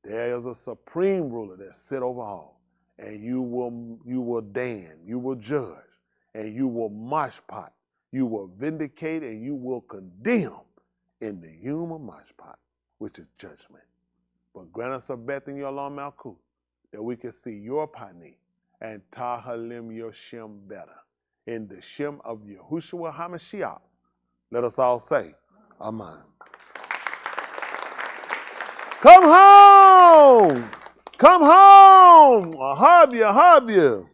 there is a supreme ruler that sit over all, and you will dan, you will judge, and you will mashpat, you will vindicate, and you will condemn in the human mashpat, which is judgment. But grant us a beth in your law, Malkuth, that we can see your Pani and Tahalim your Shem better. In the Shem of Yahushua HaMashiach, let us all say, Amen. Come home! Come home! I hub you.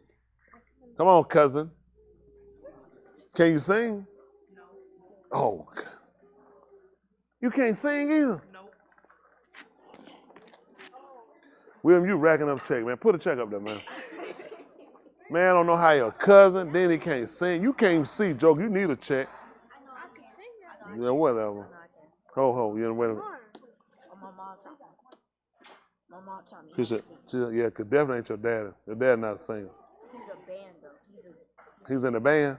Come on, cousin. Can you sing? No. Oh, you can't sing either? William, you racking up check, man. Put a check up there, man. Man, I don't know how your cousin, then he can't sing. You can't see, Joker. You need a check. Yeah, whatever. Ho, you know, wait a minute. My mom taught me. My mom taught me. She said, yeah, because definitely ain't your daddy. Your dad not a singer. He's a band, though. He's in the band?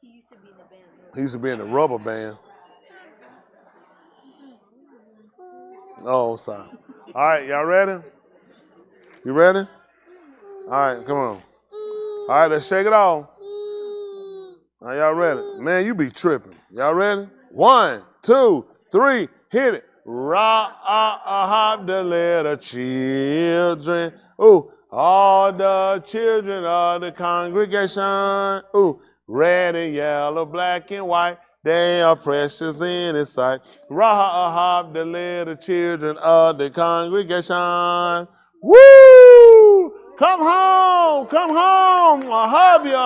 He used to be in the band. He used to be in the rubber band. Oh, sorry. All right, y'all ready? You ready? All right, come on. All right, let's shake it off. Are y'all ready? Man, you be tripping. Y'all ready? 1, 2, 3, hit it. Rock the little children. Ooh, all the children of the congregation. Ooh, red and yellow, black and white. They are precious in His sight. Rock the little children of the congregation. Woo! Come home, come home. I'll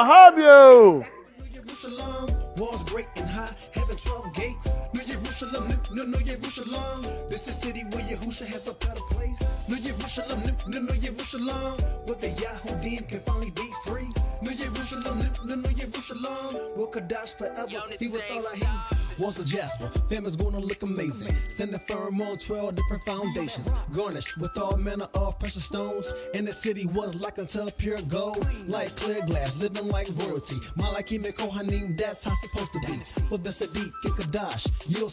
hug you. Jerusalem, walls great and high, heaven 12 gates. New Jerusalem, New Jerusalem. This is city where Yahusha has a better place. New Jerusalem, New Jerusalem, where the Yahudim can finally be free. New Jerusalem, New Jerusalem, where Kadash forever be with all I hate. Walls of jasper, family's gonna look amazing. Standing firm on 12 different foundations, garnished with all manner of precious stones. And the city was like unto pure gold, like clear glass, living like royalty. Malachi Kohanim, that's how it's supposed to be. For the Sadiq and Kadash, you'll